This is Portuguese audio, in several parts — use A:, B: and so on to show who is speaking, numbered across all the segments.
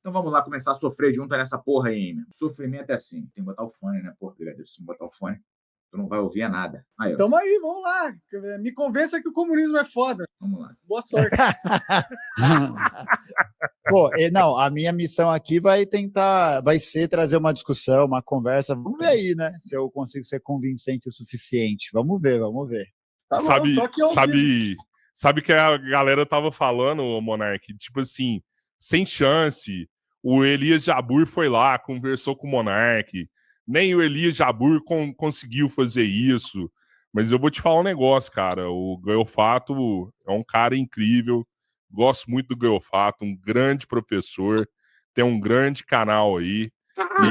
A: Então vamos lá começar a sofrer junto nessa porra aí, meu. Sofrimento é assim. Tem que botar o fone, né? Porra, agradeço. Se não botar o fone, tu não vai ouvir nada. Aí, ó.
B: Tamo aí, vamos lá. Me convença que o comunismo é foda.
A: Vamos lá.
B: Boa sorte.
C: Pô, não, a minha missão aqui vai ser trazer uma discussão, uma conversa. Vamos ver aí, né? Se eu consigo ser convincente o suficiente. Vamos ver.
B: Tá bom, tô aqui ouvindo.
D: Sabe que a galera tava falando, Monark, tipo assim, sem chance. O Elias Jabbour foi lá, conversou com o Monark. Nem o Elias Jabbour conseguiu fazer isso. Mas eu vou te falar um negócio, cara. O Gaiofato é um cara incrível. Gosto muito do Gaiofato, um grande professor. Tem um grande canal aí.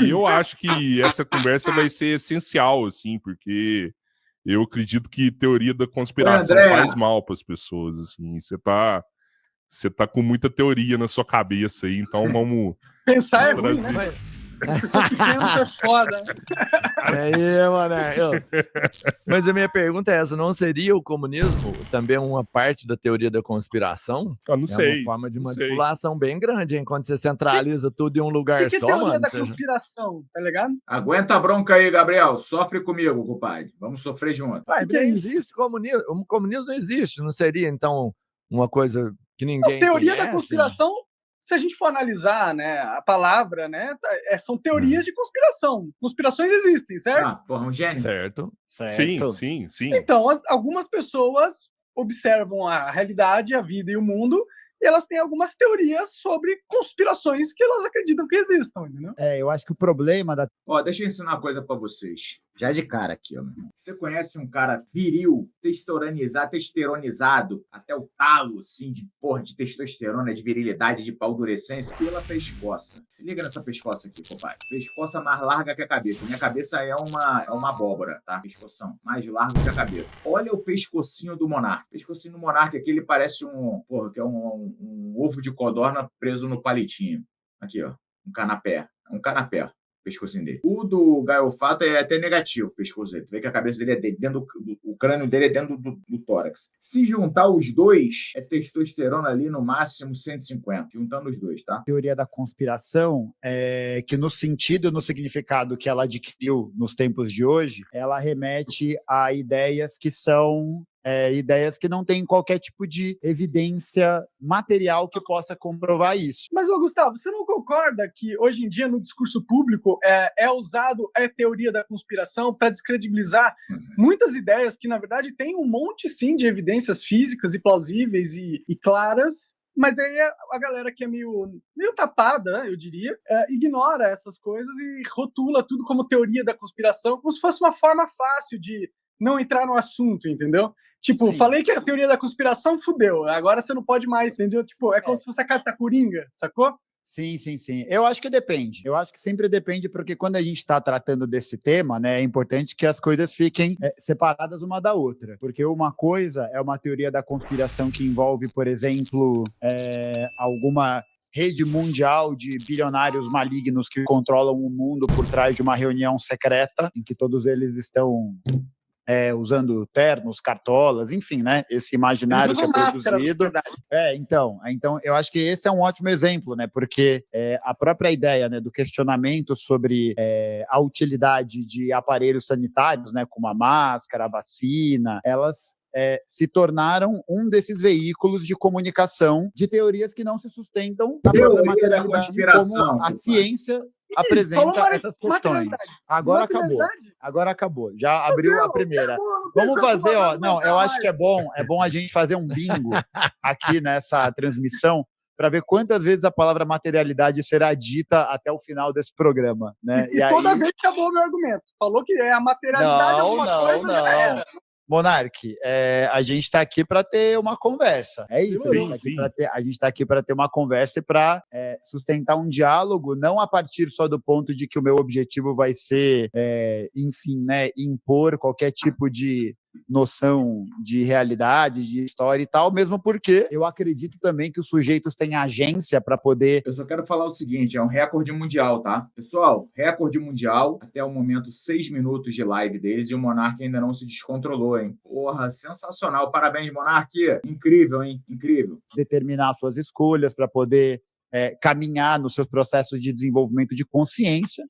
D: E eu acho que essa conversa vai ser essencial, assim, porque eu acredito que teoria da conspiração faz mal para as pessoas, assim. Você tá com muita teoria na sua cabeça aí, então vamos...
B: Pensar é ruim, né? Pessoa que pensa é foda.
E: Aí, mano. Mas a minha pergunta é essa: não seria o comunismo também uma parte da teoria da conspiração?
D: Eu não sei.
E: É uma forma de manipulação bem grande, hein? Quando você centraliza tudo em um lugar
B: que
E: só,
B: teoria
E: mano.
B: Da conspiração, tá ligado?
A: Aguenta a bronca aí, Gabriel. Sofre comigo, compadre. Vamos sofrer junto.
E: Ué, não existe comunismo. O comunismo não existe. Não seria, então, uma coisa que ninguém
B: teoria
E: conhece?
B: Da conspiração, se a gente for analisar, né, a palavra, né, são teorias de conspiração. Conspirações existem, certo?
A: Porra, um gênio.
E: Certo.
D: Sim.
B: Então, algumas pessoas observam a realidade, a vida e o mundo, e elas têm algumas teorias sobre conspirações que elas acreditam que existam, entendeu?
C: Eu acho que o problema da...
A: Deixa eu ensinar uma coisa pra vocês. Já de cara aqui, ó, meu irmão. Você conhece um cara viril, testosteronizado, até o talo, assim, de testosterona, de virilidade, de paldurecência, pela pescoça. Se liga nessa pescoça aqui, compadre. Pescoça mais larga que a cabeça. Minha cabeça é uma abóbora, tá? Pescoção. Mais largo que a cabeça. Olha o pescocinho do monarca. O pescocinho do monarca aqui, ele parece um ovo de codorna preso no palitinho. Aqui, ó. Um canapé. Pescocinho dele. O do Gaiofato é até negativo, o pescoço dele. Tu vê que a cabeça dele é dentro o crânio dele é dentro do tórax. Se juntar os dois, é testosterona ali no máximo 150, juntando os dois, tá?
C: A teoria da conspiração é que no significado que ela adquiriu nos tempos de hoje, ela remete a ideias que são ideias que não têm qualquer tipo de evidência material que possa comprovar isso.
B: Mas, Gustavo, você não concorda que hoje em dia no discurso público é usado a teoria da conspiração para descredibilizar muitas ideias que, na verdade, tem um monte, sim, de evidências físicas e plausíveis e claras, mas aí a galera que é meio tapada, eu diria, ignora essas coisas e rotula tudo como teoria da conspiração, como se fosse uma forma fácil de não entrar no assunto, entendeu? Tipo, sim. Falei que a teoria da conspiração fudeu, agora você não pode mais, entendeu? Tipo, é como se fosse a carta coringa, sacou?
C: Sim. Eu acho que depende. Eu acho que sempre depende, porque quando a gente está tratando desse tema, né, é importante que as coisas fiquem separadas uma da outra. Porque uma coisa é uma teoria da conspiração que envolve, por exemplo, alguma rede mundial de bilionários malignos que controlam o mundo por trás de uma reunião secreta, em que todos eles estão... usando ternos, cartolas, enfim, né? Esse imaginário que é produzido. Então, eu acho que esse é um ótimo exemplo, né? Porque a própria ideia, né, do questionamento sobre a utilidade de aparelhos sanitários, né, como a máscara, a vacina, elas se tornaram um desses veículos de comunicação de teorias que não se sustentam na própria materialidade, como a ciência apresenta essas questões. Agora acabou. Já abriu a primeira. Vamos fazer, eu acho que é bom a gente fazer um bingo aqui nessa transmissão para ver quantas vezes a palavra materialidade será dita até o final desse programa, né?
B: E toda vez que acabou o meu argumento. Falou que a materialidade coisa já era.
C: Monark, a gente está aqui para ter uma conversa. É isso. A gente está aqui para ter uma conversa e para sustentar um diálogo, não a partir só do ponto de que o meu objetivo vai ser, enfim, né, impor qualquer tipo de noção de realidade, de história e tal, mesmo porque eu acredito também que os sujeitos têm agência para poder...
A: Eu só quero falar o seguinte, é um recorde mundial, tá? Pessoal, recorde mundial, até o momento 6 minutos de live deles e o Monark ainda não se descontrolou, hein? Porra, sensacional, parabéns, Monark! Incrível, hein? Incrível.
C: Determinar suas escolhas para poder caminhar nos seus processos de desenvolvimento de consciência,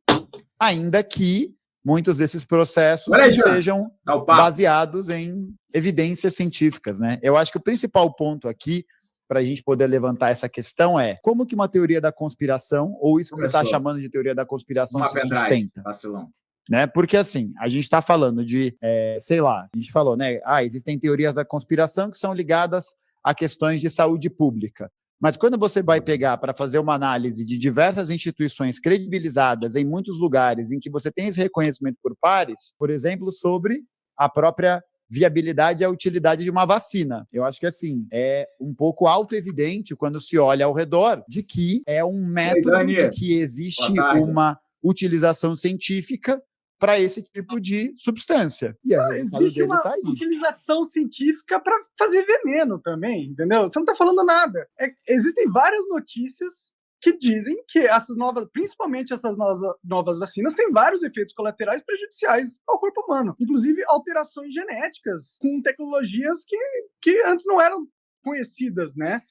C: ainda que muitos desses processos sejam baseados em evidências científicas, né? Eu acho que o principal ponto aqui, para a gente poder levantar essa questão, é como que uma teoria da conspiração, ou isso que você está chamando de teoria da conspiração, se sustenta.
A: Vacilão.
C: Né? Porque, assim, a gente está falando de, sei lá, a gente falou, né? Existem teorias da conspiração que são ligadas a questões de saúde pública. Mas quando você vai pegar para fazer uma análise de diversas instituições credibilizadas em muitos lugares em que você tem esse reconhecimento por pares, por exemplo, sobre a própria viabilidade e a utilidade de uma vacina. Eu acho que, assim, é um pouco autoevidente quando se olha ao redor de que é um método, de que existe uma utilização científica para esse tipo de substância. E aí,
B: existe uma utilização científica para fazer veneno também, entendeu? Você não está falando nada. Existem várias notícias que dizem que essas novas, principalmente essas novas vacinas, têm vários efeitos colaterais prejudiciais ao corpo humano. Inclusive alterações genéticas com tecnologias que antes não eram conhecidas, né?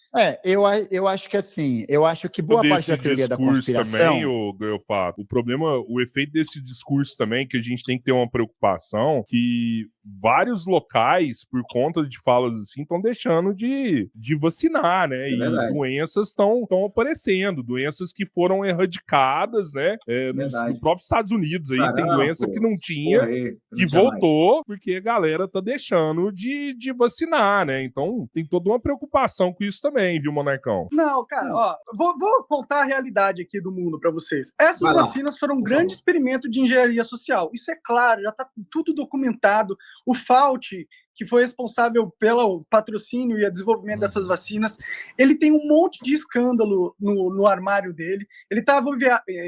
C: Eu acho que assim, eu acho que boa parte da teoria da conspiração...
D: Também, o problema, o efeito desse discurso também, que a gente tem que ter uma preocupação, que vários locais, por conta de falas assim, estão deixando de vacinar, né? E doenças estão aparecendo, doenças que foram erradicadas, né? Nos próprios Estados Unidos aí, tem doença que não tinha, que voltou, porque a galera tá deixando de vacinar, né? Então, tem toda uma preocupação com isso também, viu, Monarcão?
B: Não, cara, ó, vou contar a realidade aqui do mundo para vocês. Essas vacinas foram um grande experimento de engenharia social. Isso é claro, já tá tudo documentado. O Fauci, que foi responsável pelo patrocínio e o desenvolvimento dessas vacinas, ele tem um monte de escândalo no armário dele. Ele estava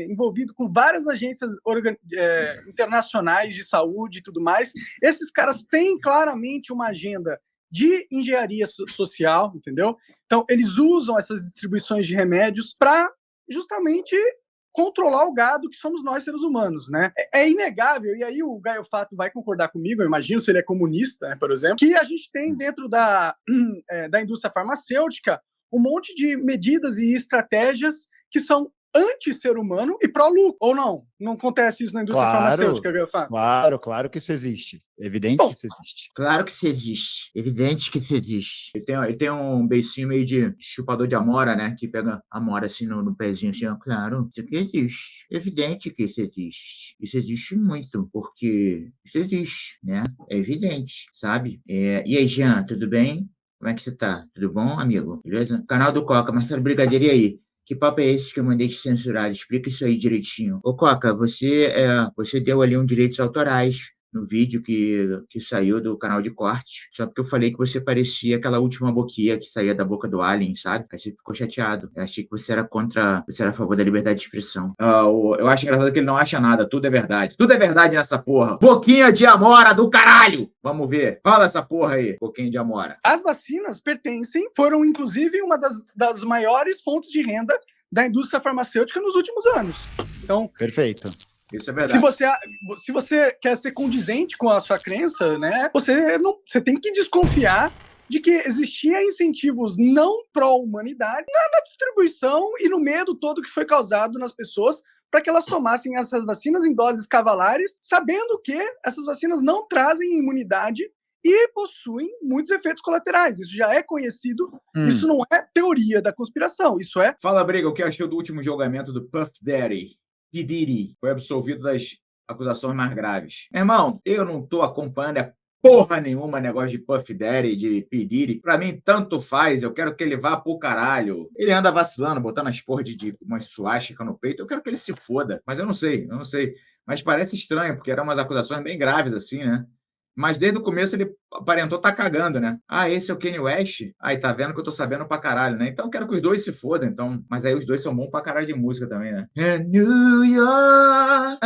B: envolvido com várias agências internacionais de saúde e tudo mais. Esses caras têm claramente uma agenda de engenharia social, entendeu? Então, eles usam essas distribuições de remédios para justamente controlar o gado que somos nós, seres humanos, né? É inegável, e aí o Gaio Fato vai concordar comigo, eu imagino, se ele é comunista, né, por exemplo, que a gente tem dentro da indústria farmacêutica um monte de medidas e estratégias que são anti-ser humano e pró-lucro, ou não? Não acontece isso na indústria farmacêutica, Gaio Fato?
C: Claro que isso existe. Evidente que isso existe.
A: Claro que isso existe. Evidente que isso existe. Ele tem um beicinho meio de chupador de amora, né? Que pega a amora assim no pezinho, assim, ó. Claro, isso aqui existe. Evidente que isso existe. Isso existe muito, porque isso existe, né? É evidente, sabe? E aí, Jean, tudo bem? Como é que você tá? Tudo bom, amigo? Beleza? Canal do Coca, Marcelo Brigadeiro, e aí? Que papo é esse que eu mandei te censurar? Explica isso aí direitinho. Ô, Coca, você deu ali direitos autorais no vídeo que saiu do canal de cortes, só porque eu falei que você parecia aquela última boquinha que saía da boca do Alien, sabe? Aí você ficou chateado. Eu achei que você era a favor da liberdade de expressão. Eu acho engraçado que ele não acha nada, tudo é verdade. Tudo é verdade nessa porra. Boquinha de amora do caralho! Vamos ver. Fala essa porra aí, boquinha de amora.
B: As vacinas foram inclusive uma das maiores fontes de renda da indústria farmacêutica nos últimos anos. Então,
C: perfeito.
A: Isso é verdade.
B: Se você quer ser condizente com a sua crença, né, você tem que desconfiar de que existiam incentivos não pró-humanidade na distribuição e no medo todo que foi causado nas pessoas para que elas tomassem essas vacinas em doses cavalares, sabendo que essas vacinas não trazem imunidade e possuem muitos efeitos colaterais. Isso já é conhecido, isso não é teoria da conspiração, isso é...
A: Fala, Briga, o que achou do último julgamento do Puff Daddy? P. Diddy foi absolvido das acusações mais graves. Irmão, eu não tô acompanhando porra nenhuma negócio de Puff Daddy, de P. Diddy. Pra mim, tanto faz. Eu quero que ele vá pro caralho. Ele anda vacilando, botando as porra de umas suástica no peito. Eu quero que ele se foda. Mas eu não sei. Mas parece estranho, porque eram umas acusações bem graves, assim, né? Mas desde o começo ele aparentou tá cagando, né? Esse é o Kanye West? Aí tá vendo que eu tô sabendo pra caralho, né? Então eu quero que os dois se fodam, então. Mas aí os dois são bons pra caralho de música também, né? New York,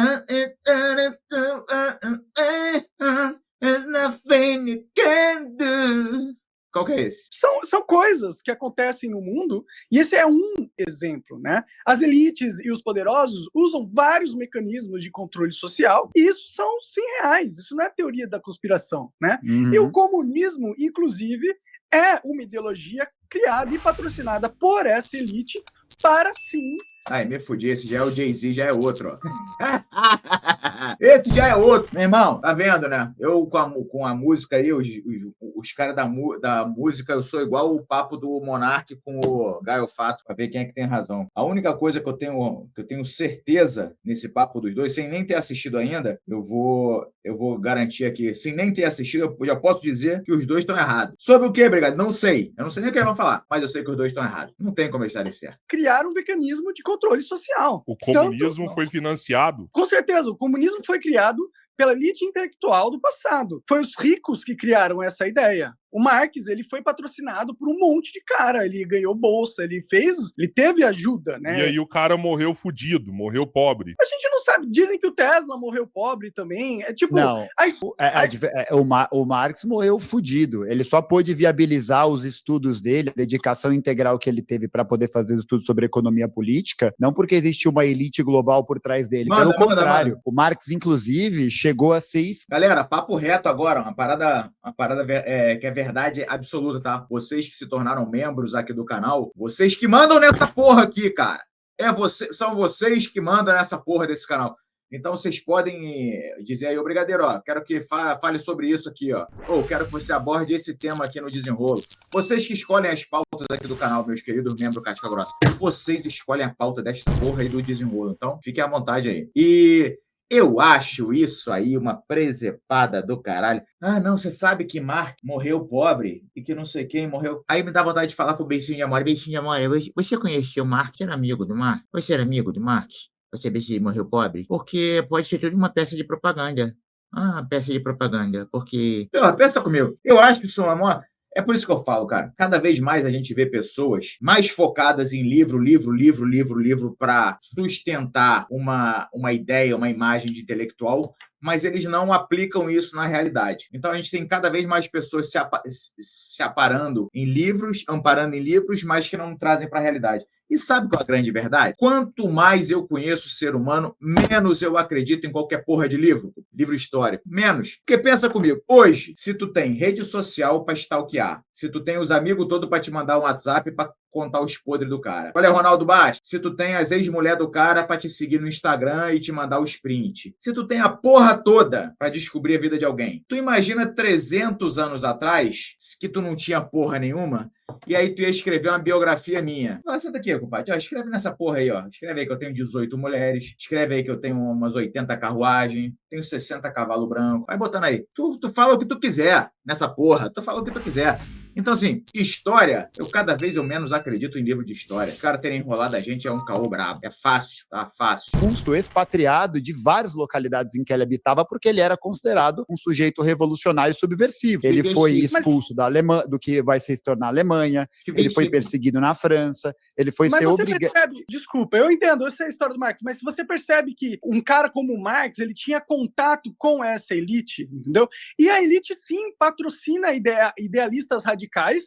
A: there's nothing you can do. Qual que é esse?
B: São coisas que acontecem no mundo, e esse é um exemplo, né? As elites e os poderosos usam vários mecanismos de controle social, e isso são, sim, reais. Isso não é teoria da conspiração, né? E o comunismo, inclusive, é uma ideologia criada e patrocinada por essa elite para sim.
A: Ai, me fudi, esse já é o Jay-Z, já é outro, ó. Esse já é outro. Meu irmão, tá vendo, né? Eu com a música aí, os caras da música, eu sou igual o papo do Monark com o Gaio Fato, pra ver quem é que tem razão. A única coisa que eu tenho certeza nesse papo dos dois, sem nem ter assistido ainda, eu vou garantir aqui, sem nem ter assistido, eu já posso dizer que os dois estão errados. Sobre o quê, Brigado? Não sei. Eu não sei nem o que eles vão falar, mas eu sei que os dois estão errados. Não tem como eles estarem certos.
B: Criar um mecanismo de controle social.
D: O comunismo foi financiado.
B: Com certeza, o comunismo foi criado pela elite intelectual do passado. Foi os ricos que criaram essa ideia. O Marx, ele foi patrocinado por um monte de cara, ele ganhou bolsa, ele teve ajuda, né?
D: E aí o cara morreu fudido, morreu pobre.
B: A gente não sabe, dizem que o Tesla morreu pobre também, é tipo...
C: Não, o Marx morreu fudido, ele só pôde viabilizar os estudos dele, a dedicação integral que ele teve para poder fazer os estudos sobre economia política, não porque existia uma elite global por trás dele, pelo contrário, o Marx, inclusive, chegou a ser...
A: Galera, papo reto agora, uma parada que é verdade absoluta, tá? Vocês que se tornaram membros aqui do canal, vocês que mandam nessa porra aqui, cara. São vocês que mandam nessa porra desse canal. Então vocês podem dizer aí, ô Brigadeiro, ó, quero que fale sobre isso aqui, ó. Ou quero que você aborde esse tema aqui no desenrolo. Vocês que escolhem as pautas aqui do canal, meus queridos membros Casca Grossa, vocês escolhem a pauta desta porra aí do desenrolo. Então fiquem à vontade aí. E... eu acho isso aí uma presepada do caralho. Ah, não, você sabe que Marx morreu pobre e que não sei quem morreu. Aí me dá vontade de falar pro Beicinho de Amor. Beicinho de Amor, você conheceu o Marx? Você era amigo do Marx? Você era amigo do Marx? Você vê se morreu pobre? Porque pode ser tudo uma peça de propaganda. Ah, peça de propaganda, porque... pensa comigo. Eu acho que isso, amor... é por isso que eu falo, cara, cada vez mais a gente vê pessoas mais focadas em livro para sustentar uma ideia, uma imagem de intelectual, mas eles não aplicam isso na realidade. Então a gente tem cada vez mais pessoas se amparando em livros, mas que não trazem para a realidade. E sabe qual é a grande verdade? Quanto mais eu conheço o ser humano, menos eu acredito em qualquer porra de livro histórico. Menos. Porque pensa comigo, hoje, se tu tem rede social para stalkear, se tu tem os amigos todos para te mandar um WhatsApp para contar os podres do cara. Olha, Ronaldo Bastos, se tu tem as ex-mulher do cara para te seguir no Instagram e te mandar os print, se tu tem a porra toda para descobrir a vida de alguém, tu imagina 300 anos atrás, que tu não tinha porra nenhuma, e aí tu ia escrever uma biografia minha. Ó, senta aqui, compadre. Ó, escreve nessa porra aí, ó. Escreve aí que eu tenho 18 mulheres. Escreve aí que eu tenho umas 80 carruagens. Tenho 60 cavalos brancos. Vai botando aí. Tu fala o que tu quiser nessa porra. Tu fala o que tu quiser. Então, assim, história, cada vez eu menos acredito em livro de história. Os caras terem enrolado a gente é um caô brabo. É fácil, tá? Fácil.
C: Custo expatriado de várias localidades em que ele habitava, porque ele era considerado um sujeito revolucionário subversivo. Ele foi expulso da Alemanha, do que vai se tornar a Alemanha, ele foi perseguido na França, ele foi ser obrigado...
B: Desculpa, eu entendo, eu sei a história do Marx, mas se você percebe que um cara como o Marx, ele tinha contato com essa elite, entendeu? E a elite, sim, patrocina idealistas radicais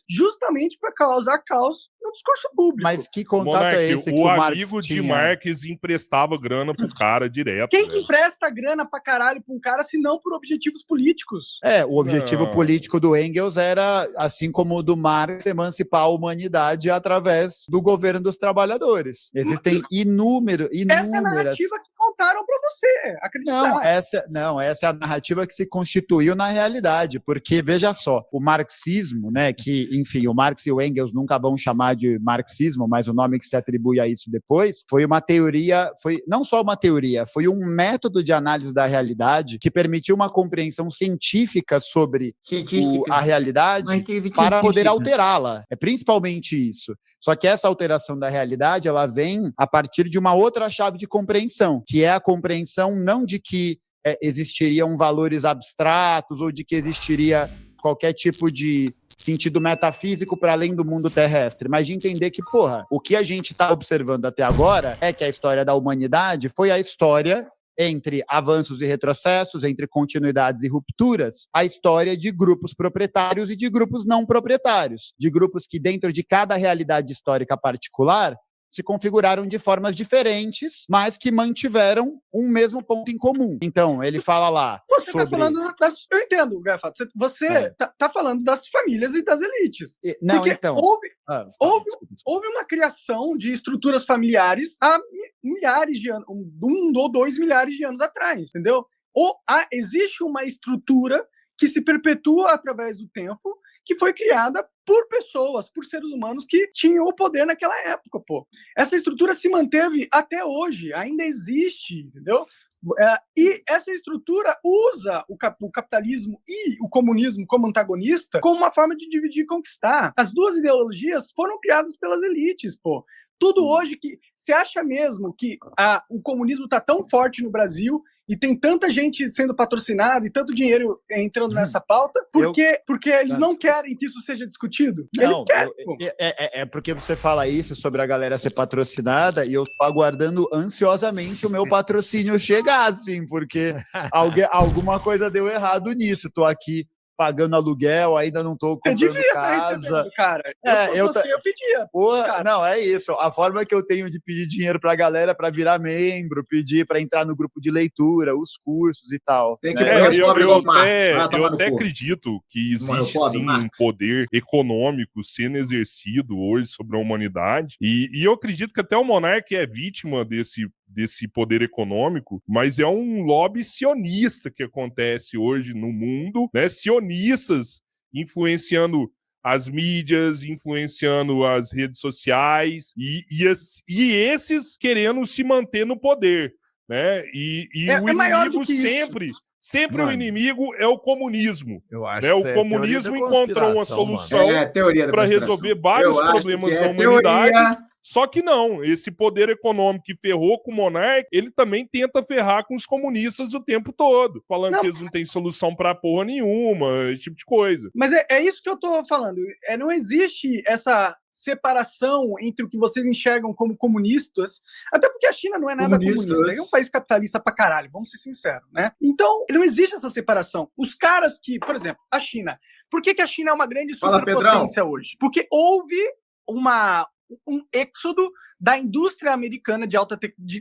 B: justamente para causar caos no discurso público.
C: Mas que contato
D: Monark,
C: é esse que o Marx
D: amigo de
C: tinha?
D: Marx emprestava grana pro cara direto.
B: Quem que empresta grana pra caralho pra um cara se não por objetivos políticos?
C: O objetivo político do Engels era, assim como o do Marx, emancipar a humanidade através do governo dos trabalhadores. Existem inúmeras...
B: Essa é a narrativa que contaram pra você acreditar.
C: Essa é a narrativa que se constituiu na realidade, porque, veja só, o marxismo, né, que, enfim, o Marx e o Engels nunca vão chamar de marxismo, mas o nome que se atribui a isso depois, foi uma teoria, foi não só uma teoria, foi um método de análise da realidade que permitiu uma compreensão científica sobre a realidade para poder alterá-la. É principalmente isso. Só que essa alteração da realidade, ela vem a partir de uma outra chave de compreensão, que é a compreensão não de que existiriam valores abstratos ou de que existiria qualquer tipo de sentido metafísico para além do mundo terrestre, mas de entender que, o que a gente está observando até agora é que a história da humanidade foi a história entre avanços e retrocessos, entre continuidades e rupturas, a história de grupos proprietários e de grupos não proprietários, de grupos que dentro de cada realidade histórica particular se configuraram de formas diferentes, mas que mantiveram um mesmo ponto em comum. Então, ele fala lá
B: Você
C: sobre...
B: tá falando das... Eu entendo, Gafato. Você tá falando das famílias e das elites.
C: Não,
B: porque
C: então...
B: houve uma criação de estruturas familiares há milhares de anos, 1 ou 2 milhares de anos atrás, entendeu? Existe uma estrutura que se perpetua através do tempo, que foi criada por pessoas, por seres humanos que tinham o poder naquela época, pô. Essa estrutura se manteve até hoje, ainda existe, entendeu? E essa estrutura usa o capitalismo e o comunismo como antagonista como uma forma de dividir e conquistar. As duas ideologias foram criadas pelas elites, pô. Tudo hoje que... Você acha mesmo que o comunismo está tão forte no Brasil e tem tanta gente sendo patrocinada e tanto dinheiro entrando nessa pauta, porque eles não querem que isso seja discutido? Eles querem.
C: É porque você fala isso sobre a galera ser patrocinada e eu tô aguardando ansiosamente o meu patrocínio chegar, assim, porque alguma coisa deu errado nisso. Tô aqui pagando aluguel, ainda não tô comprando casa.
B: Cara. Eu pedia.
C: Porra, não, é isso. A forma que eu tenho de pedir dinheiro pra galera pra virar membro, pedir pra entrar no grupo de leitura, os cursos e tal.
A: Tem que
D: eu até acredito que existe sim um poder econômico sendo exercido hoje sobre a humanidade. E eu acredito que até o Monark é vítima desse poder econômico, mas é um lobby sionista que acontece hoje no mundo, né? Sionistas influenciando as mídias, influenciando as redes sociais e esses querendo se manter no poder, né? E o inimigo sempre o inimigo é o comunismo.
E: Eu acho
D: né?
E: que
D: O comunismo encontrou uma solução para resolver vários problemas da humanidade. Só que não, esse poder econômico que ferrou com o Monark, ele também tenta ferrar com os comunistas o tempo todo, falando que eles não têm solução pra porra nenhuma, esse tipo de coisa.
B: Mas é isso que eu tô falando. Não existe essa separação entre o que vocês enxergam como comunistas, até porque a China não é nada comunista, é um país capitalista pra caralho, vamos ser sinceros, né? Então, não existe essa separação. Os caras que, por exemplo, a China, por que a China é uma grande superpotência hoje? Porque houve um êxodo da indústria americana de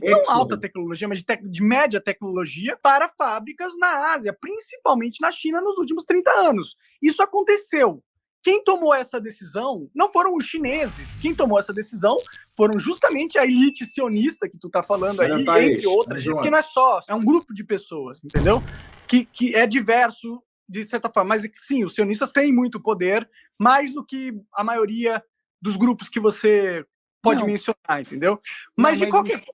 B: não alta tecnologia, mas de média tecnologia para fábricas na Ásia, principalmente na China, nos últimos 30 anos. Isso aconteceu. Quem tomou essa decisão não foram os chineses. Quem tomou essa decisão foram justamente a elite sionista que tu tá falando aí, entre outras, porque não é só, é um grupo de pessoas, entendeu? Que é diverso, de certa forma. Mas sim, os sionistas têm muito poder, mais do que a maioria dos grupos que você pode mencionar, entendeu? Mas de qualquer forma,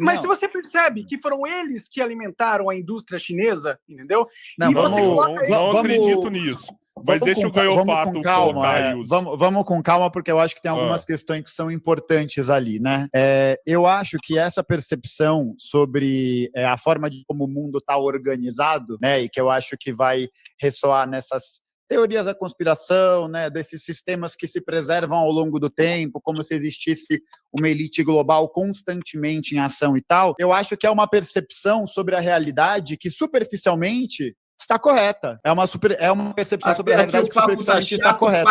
B: mas se você percebe que foram eles que alimentaram a indústria chinesa, entendeu?
D: Não acredito nisso. Mas deixa o Gaiofato colocar aí.
C: Vamos com calma, porque eu acho que tem algumas questões que são importantes ali, né? Eu acho que essa percepção sobre a forma de como o mundo está organizado, né? E que eu acho que vai ressoar nessas teorias da conspiração, né, desses sistemas que se preservam ao longo do tempo, como se existisse uma elite global constantemente em ação e tal, eu acho que é uma percepção sobre a realidade que superficialmente está correta. É uma percepção sobre a realidade que superficialmente está correta.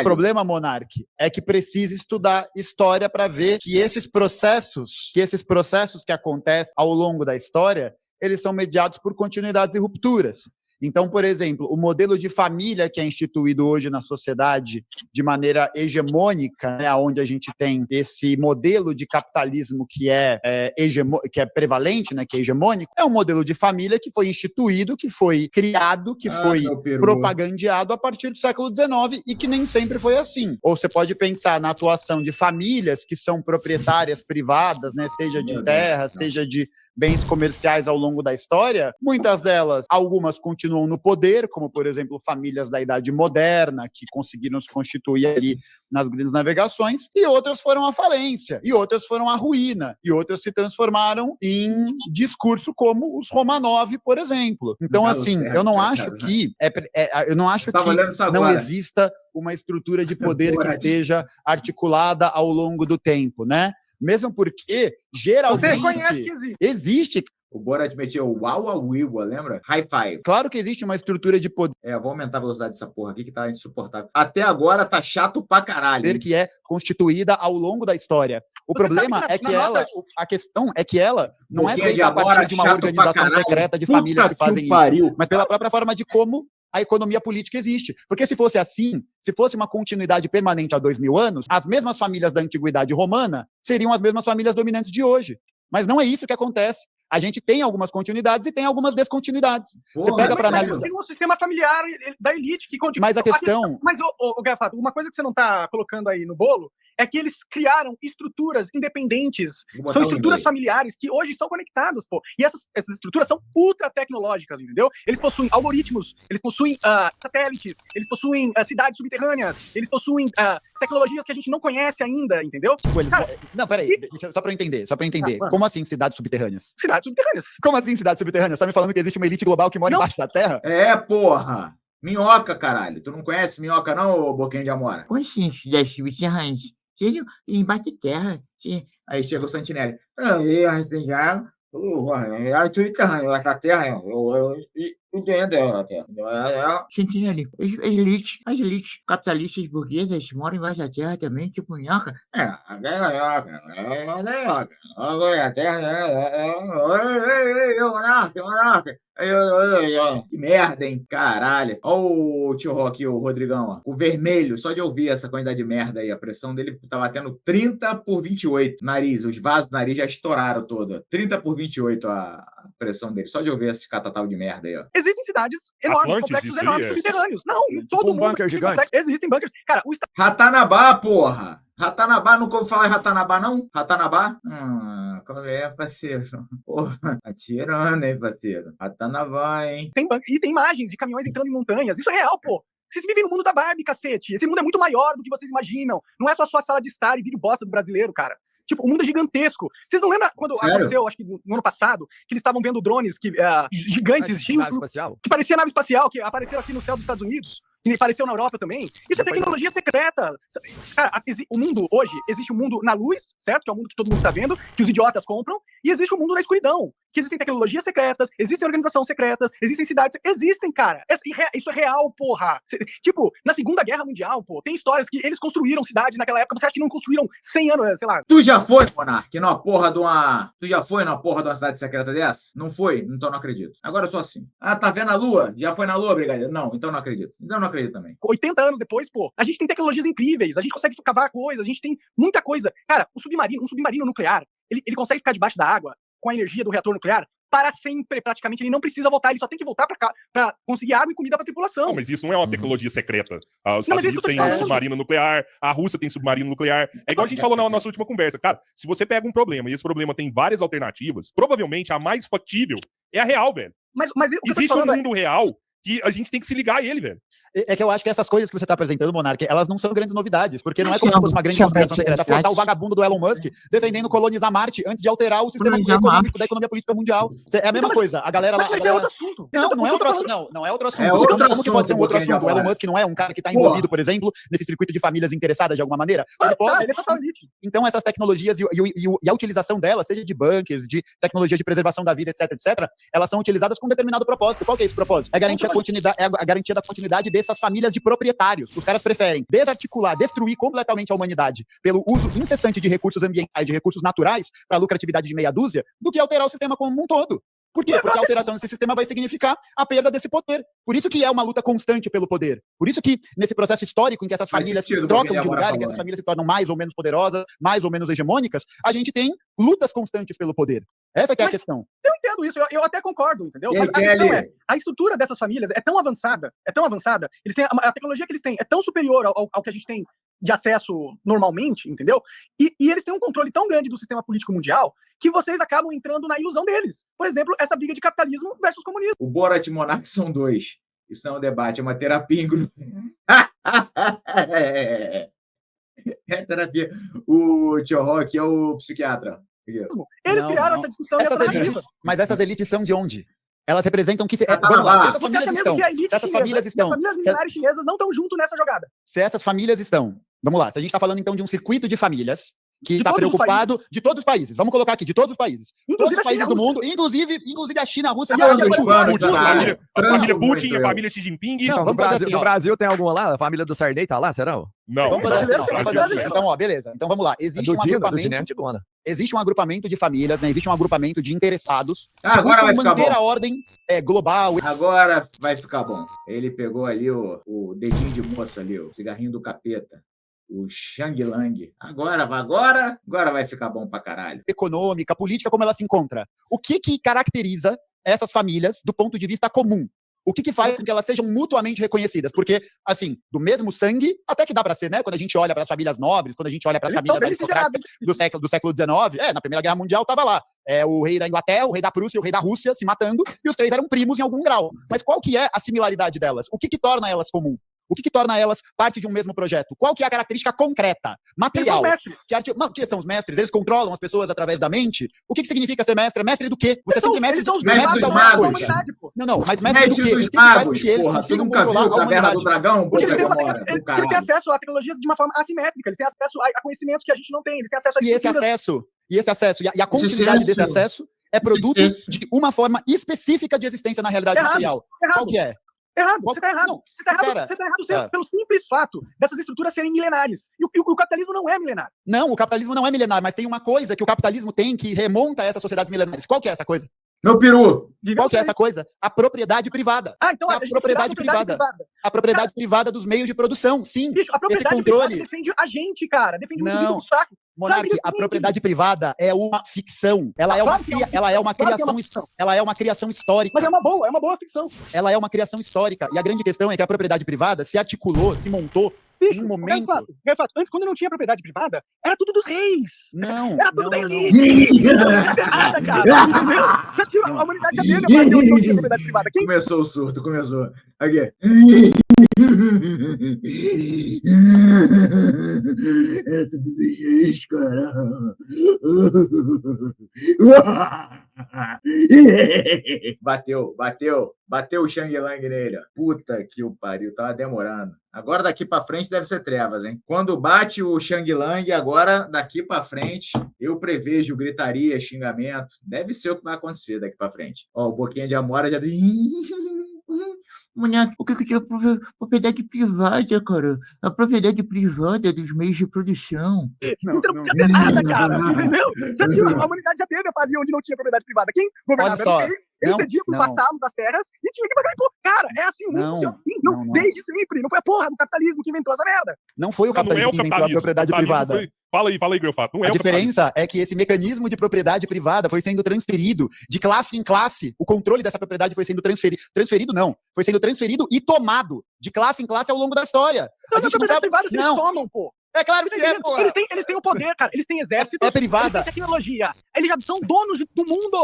C: O problema, Monark, é que precisa estudar história para ver que esses processos que acontecem ao longo da história, eles são mediados por continuidades e rupturas. Então, por exemplo, o modelo de família que é instituído hoje na sociedade de maneira hegemônica, né, onde a gente tem esse modelo de capitalismo que é prevalente, né, que é hegemônico, é um modelo de família que foi instituído, que foi criado, que foi propagandeado a partir do século XIX e que nem sempre foi assim. Ou você pode pensar na atuação de famílias que são proprietárias privadas, né, seja de terra, seja de bens comerciais ao longo da história, muitas delas, algumas continuam no poder, como, por exemplo, famílias da Idade Moderna, que conseguiram se constituir ali nas grandes navegações, e outras foram à falência, e outras foram à ruína, e outras se transformaram em discurso como os Romanov, por exemplo. Então, assim, eu não acho que não exista uma estrutura de poder que esteja articulada ao longo do tempo, né? Mesmo porque, geralmente...
B: Você reconhece que existe.
C: Existe.
A: O Borat meteu uau, lembra? High five.
C: Claro que existe uma estrutura de poder
A: Vou aumentar a velocidade dessa porra aqui que tá insuportável. Até agora tá chato pra caralho. Hein?
C: que é constituída ao longo da história. O
B: Você
C: problema
B: sabe que
C: é que ela, a questão é que ela não é
A: Boquinha de
C: feita a partir
A: Amora,
C: de uma
A: chato pra
C: organização
A: caralho.
C: secreta de
A: Puta
C: famílias que fazem isso,
A: pariu.
C: mas pela própria forma de como a economia política existe. Porque se fosse assim, se fosse uma continuidade permanente há 2000 anos, as mesmas famílias da antiguidade romana seriam as mesmas famílias dominantes de hoje. Mas não é isso que acontece. A gente tem algumas continuidades e tem algumas descontinuidades. Você
A: Porra,
C: pega para
A: mas
C: analisar.
B: Tem um sistema familiar da elite que continua.
C: Mas a questão.
B: Mas, Gafato, uma coisa que você não está colocando aí no bolo é que eles criaram estruturas independentes. São estruturas familiares que hoje são conectadas, pô. E essas estruturas são ultra tecnológicas, entendeu? Eles possuem algoritmos, eles possuem satélites, eles possuem cidades subterrâneas, eles possuem tecnologias que a gente não conhece ainda, entendeu?
C: Cara, não, peraí, só para eu entender. Como assim cidades subterrâneas?
B: Cidades subterrâneas.
C: Como assim cidades subterrâneas? Você tá me falando que existe uma elite global que mora embaixo da terra?
A: Porra! Minhoca, caralho. Tu não conhece minhoca, não, ô Boquinha de Amora?
F: Conheci cidades subterrâneas. Chegam embaixo de terra.
A: Aí chega o Santinelli. A terra, eu entendo a terra.
F: Sentinela, as elites capitalistas burguesas moram embaixo da terra também, tipo minhoca.
A: A terra, que merda, hein? Caralho. Olha o tio Rock, o Rodrigão, ó. O vermelho, só de ouvir essa quantidade de merda aí, a pressão dele tá batendo 30/28. Nariz, os vasos do nariz já estouraram toda. 30/28 a pressão dele, só de ouvir esse catatal de merda aí, ó.
B: Existem cidades enormes,
D: Atlantis,
B: complexos
D: isso
B: enormes,
D: aí,
B: subterrâneos. Não,
E: Tipo
B: todo
E: um
B: mundo
E: bunker
B: tem
E: gigante.
B: complexo. Existem bunkers. Cara, o
A: Ratanabá, porra! Ratanabá, nunca ouviu falar em Ratanabá, não? Ratanabá? Qual é, parceiro? Porra, atirando, hein, parceiro? Ratanabá, hein?
B: tem imagens de caminhões entrando em montanhas. Isso é real, pô. Vocês vivem no mundo da Barbie, cacete. Esse mundo é muito maior do que vocês imaginam. Não é só a sua sala de estar e vídeo bosta do brasileiro, cara. Tipo, o mundo é gigantesco. Vocês não lembram quando aconteceu, acho que no ano passado, que eles estavam vendo drones gigantes, cheios, que parecia nave espacial, que apareceram aqui no céu dos Estados Unidos, e apareceu na Europa também. Isso é tecnologia secreta. Cara, o mundo hoje, existe um mundo na luz, certo? Que é o mundo que todo mundo está vendo, que os idiotas compram, e existe um mundo na escuridão, que existem tecnologias secretas, existem organizações secretas, existem cidades, existem, cara. Isso é real, porra. Tipo, na Segunda Guerra Mundial, pô, tem histórias que eles construíram cidades naquela época, você acha que não construíram 100 anos, sei lá.
A: Tu já foi, Monark, numa porra de uma... Tu já foi numa porra de uma cidade secreta dessa? Não foi? Então não acredito. Agora eu sou assim. Tá vendo a Lua? Já foi na Lua, brigadeiro? Não, então não acredito. Então não acredito também.
B: 80 anos depois, pô, a gente tem tecnologias incríveis, a gente consegue cavar coisas, a gente tem muita coisa. Cara, um submarino nuclear, ele consegue ficar debaixo da água com a energia do reator nuclear para sempre, praticamente. Ele não precisa voltar, ele só tem que voltar para conseguir água e comida para a tripulação.
D: Não, mas isso não é uma tecnologia secreta. Os
B: Não,
D: Estados Unidos têm submarino nuclear, a Rússia tem submarino nuclear. É igual a gente falou na nossa última conversa. Cara, se você pega um problema e esse problema tem várias alternativas, provavelmente a mais factível é a real, velho.
B: Mas
D: existe um mundo real que a gente tem que se ligar a ele, velho.
C: É que eu acho que essas coisas que você está apresentando, Monark, elas não são grandes novidades, porque não é como se fosse uma grande conspiração secreta. Pô, tá o vagabundo do Elon Musk defendendo colonizar Marte antes de alterar o sistema econômico da economia política mundial. É a mesma coisa. A galera lá...
B: é outro assunto.
C: Não é outro assunto. Não é outro assunto.
A: É outro
C: como que pode ser um outro assunto? O Elon Musk não é um cara que está envolvido, por exemplo, nesse circuito de famílias interessadas de alguma maneira?
B: Ele é total elite.
C: Então essas tecnologias e a utilização delas, seja de bunkers, de tecnologia de preservação da vida, etc., elas são utilizadas com um determinado propósito. Qual que é esse propósito? É garantir a garantia da continuidade dessas famílias de proprietários. Os caras preferem desarticular, destruir completamente a humanidade pelo uso incessante de recursos ambientais, de recursos naturais, para lucratividade de meia dúzia, do que alterar o sistema como um todo. Por quê? Porque a alteração desse sistema vai significar a perda desse poder. Por isso que é uma luta constante pelo poder. Por isso que, nesse processo histórico em que essas famílias trocam de lugar, em que essas famílias se tornam mais ou menos poderosas, mais ou menos hegemônicas, a gente tem lutas constantes pelo poder. Essa que é a questão.
B: Eu entendo isso, eu até concordo, entendeu? Mas a questão a estrutura dessas famílias é tão avançada, eles têm, a tecnologia que eles têm é tão superior ao que a gente tem de acesso normalmente, entendeu? E eles têm um controle tão grande do sistema político mundial que vocês acabam entrando na ilusão deles. Por exemplo, essa briga de capitalismo versus comunismo.
A: O Borat e o Monark são dois. Isso não é um debate, é uma terapia em grupo. É terapia. O tio Rock é o psiquiatra.
B: Eles criaram essa discussão e essa narrativa.
C: Mas essas elites são de onde? Elas representam que...
A: Vamos lá.
C: Essas famílias estão. Essas famílias estão.
B: As famílias milionárias chinesas não estão junto nessa jogada.
C: Se essas famílias estão... Vamos lá. Se a gente está falando, então, de um circuito de famílias que
B: De
C: está
B: todos os
C: preocupado de todos os países. Vamos colocar aqui, de todos os países. Todos
B: Inclusive
C: os
B: a China
C: países do
B: e a
C: mundo, inclusive a China, a Rússia.
A: Não,
C: a
A: dos
C: China,
A: panos,
D: Putin,
A: caralho.
D: a família
A: Transo
D: Putin,
A: muito,
D: a família Xi Jinping.
C: Não,
E: Então,
C: vamos fazer assim,
E: do
C: ó.
E: Brasil tem alguma lá? A família do Sarney tá lá, será?
D: Não,
C: Vamos fazer assim, ó,
B: brasileiro,
C: vamos fazer assim. Então, ó, beleza. Então vamos lá. Existe
E: do
C: um
E: Dino é
C: agrupamento,
E: antigona.
C: existe um agrupamento de famílias, né? Existe um agrupamento de interessados que
A: Agora
C: buscam
A: vai ficar
C: manter
A: bom.
C: a ordem global.
A: Agora vai ficar bom. Ele pegou ali o dedinho de moça ali, o cigarrinho do capeta. O Shang Lang. Agora vai ficar bom pra caralho.
C: Econômica, política, como ela se encontra. O que caracteriza essas famílias do ponto de vista comum? O que faz com que elas sejam mutuamente reconhecidas? Porque, assim, do mesmo sangue, até que dá pra ser, né? Quando a gente olha para as famílias nobres, quando a gente olha para as
B: Eles
C: famílias
B: são
C: aristocráticas do século XIX, na Primeira Guerra Mundial tava lá. O rei da Inglaterra, o rei da Prússia e o rei da Rússia se matando, e os três eram primos em algum grau. Mas qual que é a similaridade delas? O que torna elas comum? O que torna elas parte de um mesmo projeto? Qual que é a característica concreta,
B: Eles são
C: material?
B: mestres.
C: Que são os mestres? Eles controlam as pessoas através da mente? O que significa ser mestre? Mestre do quê? Você é sempre mestre
B: Eles são os
A: mestres
B: mestres
A: dos
B: da
A: magos.
B: humanidade, pô.
C: Não, mas mestre do
A: Mestre
C: quê? O
A: dos
C: que faz com
A: magos,
C: que eles
A: porra. Tu
C: consigam
A: nunca
C: controlar
A: viu
C: a
A: Caverna do
C: humanidade?
A: Dragão?
B: Porque
A: Puta
B: eles
A: que
B: têm,
A: mora. Do
B: eles têm
A: caralho.
B: acesso a tecnologias de uma forma assimétrica, eles têm acesso a conhecimentos que a gente não tem, eles têm acesso a
C: E esse acesso, e a continuidade desse acesso é produto de uma forma específica de existência na realidade
B: Errado,
C: material.
B: errado.
C: Qual que é?
B: Errado,
C: Qual-
B: você tá errado.
C: não,
B: Você tá errado,
C: cara,
B: você tá errado pelo simples fato dessas estruturas serem milenares. E o capitalismo não é milenar.
C: Não, o capitalismo não é milenar, mas tem uma coisa que o capitalismo tem que remonta a essas sociedades milenares. Qual que é essa coisa?
A: Meu peru.
C: Qual que é essa coisa? A propriedade privada.
B: Então
C: a
B: gente
C: propriedade
B: tem que tirar a
C: privada. A propriedade privada dos meios de produção, sim.
B: Bicho, a propriedade
C: Esse controle-
B: privada defende a gente, cara. Defende o
C: Não.
B: indivíduo do saco.
C: Monark,
B: Sabe,
C: a propriedade privada é uma ficção. Ela é uma
B: Claro que é uma
C: ela é uma
B: ficção, claro que é
C: criação,
B: uma ficção.
C: ela é uma criação histórica.
B: Mas é uma boa ficção.
C: Ela é uma criação histórica. E a grande questão é que a propriedade privada se articulou, se montou
B: Bicho,
C: em um
B: o
C: momento.
B: fato, antes, quando não tinha propriedade privada, era tudo dos reis.
C: Não,
B: Era tudo
C: não,
B: da
C: não, não.
B: elite. Não tinha nada, cara. Entendeu? Já tinha, a humanidade já teve a fase onde não tinha propriedade privada. Quem
A: Começou o surto, começou. Aqui. Era tudo dos reis, cara. Bateu o Shang Lang nele. Ó. Puta que o pariu, tava demorando. Agora daqui pra frente deve ser trevas, hein? Quando bate o Shang Lang, agora daqui pra frente, eu prevejo gritaria, xingamento. Deve ser o que vai acontecer daqui pra frente. Ó, o Boquinha de Amora já...
F: Monark, o que é propriedade privada, cara? A propriedade privada dos meios de produção.
C: Não,
B: Então
C: não.
B: não tinha nada, cara. Entendeu? A humanidade já teve a fase onde não tinha propriedade privada. Quem governava
C: Olha só,
B: era o rei. Eles
C: não,
B: cediam os
C: não.
B: vassalos, as terras, e tinha que pagar imposto. Cara, é assim,
C: Não,
B: não funciona assim.
C: não, não.
B: Desde sempre. Não foi a porra do capitalismo que inventou essa merda.
C: Não foi o
D: Não é
C: capitalismo
D: o
C: que inventou a
D: capitalismo.
C: propriedade
D: O capitalismo
C: privada.
D: foi- Fala aí, Grelfato. Não é
C: A
D: o capitalismo.
C: diferença é que esse mecanismo de propriedade privada foi sendo transferido de classe em classe. O controle dessa propriedade foi sendo foi sendo transferido e tomado de classe em classe ao longo da história.
B: Então,
C: A
B: a
C: gente não
B: propriedade
C: tá...
B: privada, eles
C: Não,
B: tomam, pô.
C: é claro
B: Tá
C: que é,
B: entendendo?
C: pô.
B: Eles têm o poder, cara. Eles têm exército.
C: É privada.
B: Eles têm tecnologia. Eles já são donos do mundo.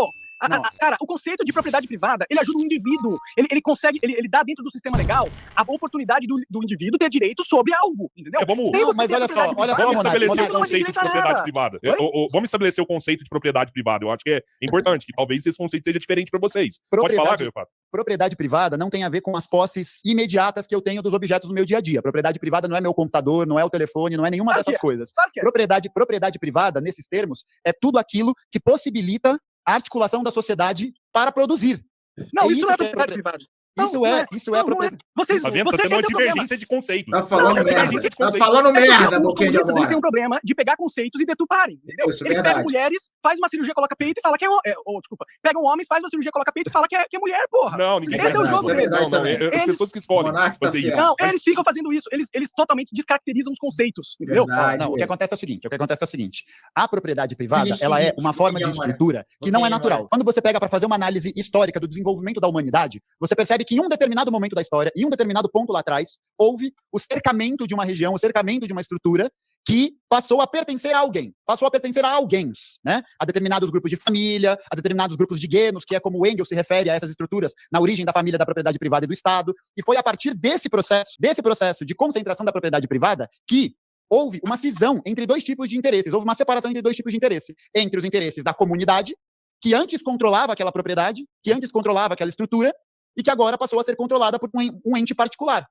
C: Não.
B: Cara, o conceito de propriedade privada, ele ajuda o indivíduo. Ele consegue, ele dá dentro do sistema legal a oportunidade do indivíduo ter direito sobre algo, entendeu?
D: Vamos-
B: Sem
C: Não,
B: você
C: mas
B: ter
C: olha
B: propriedade
C: só, olha
B: privada,
C: só,
D: Vamos
C: Monark,
D: estabelecer
C: Monark,
D: o
B: não
D: conceito de
B: direito a
D: propriedade
B: nada.
D: privada.
B: Oi?
D: Vamos estabelecer o conceito de propriedade privada. Eu acho que é importante, que talvez esse conceito seja diferente para vocês. Pode falar,
C: Propriedade-
D: Grelfato?
C: Propriedade privada não tem a ver com as posses imediatas que eu tenho dos objetos no meu dia a dia. Propriedade privada não é meu computador, não é o telefone, não é nenhuma
B: Claro que
C: dessas
B: é.
C: coisas.
B: Claro que é.
C: Propriedade privada, nesses termos, é tudo aquilo que possibilita a articulação da sociedade para produzir.
B: Não,
C: É
B: isso
C: isso
B: não é
C: que é
B: propriedade privada.
C: Isso
B: Não,
C: é
B: não
C: propriedade.
B: Vocês,
D: Tá vendo? Tá
B: você
D: tendo
B: quer
D: uma
B: ser o problema.
D: divergência de conceito.
A: Tá falando
B: Não,
A: merda.
D: divergência de
A: Tá
D: conceito.
A: falando
B: É porque
A: merda,
B: os
A: Boquinha de
B: comunistas, eles têm um
A: Amora.
B: problema de pegar conceitos e deturparem, entendeu?
A: Isso,
B: Eles
A: verdade.
B: pegam mulheres, faz uma cirurgia, coloca peito e fala que é... desculpa. Pegam homens, faz uma cirurgia, coloca peito e fala que é mulher, porra.
D: Não, ninguém
B: Esse é o
D: faz
B: jogo
D: isso.
B: deles.
A: verdade
D: Não,
A: também.
D: as
B: Eles-
D: pessoas que escolhem
A: Monark tá
D: fazer isso.
A: certo.
B: Não,
A: Mas-
B: eles ficam fazendo isso. Eles totalmente descaracterizam os conceitos, entendeu?
A: Verdade.
C: Não, o que acontece é o seguinte, a propriedade privada,
F: Mas,
C: ela é
F: gente,
C: uma forma de
F: Boquinha de Amora.
C: estrutura que não é
F: Boquinha de
C: natural.
F: Amora.
C: Quando você pega para fazer uma análise histórica do desenvolvimento da humanidade, você percebe que em um determinado momento da história, em um determinado ponto lá atrás, houve o cercamento de uma região, o cercamento de uma estrutura que passou a pertencer a alguém, passou a pertencer a alguéms, né? A determinados grupos de família, a determinados grupos de guenos, que é como o Engels se refere a essas estruturas na origem da família, da propriedade privada e do Estado. E foi a partir desse processo de concentração da propriedade privada que houve uma cisão entre dois tipos de interesses, houve uma separação entre dois tipos de interesse, entre os interesses da comunidade, que antes controlava aquela propriedade, que antes controlava aquela estrutura, e que agora passou a ser controlada por um ente particular.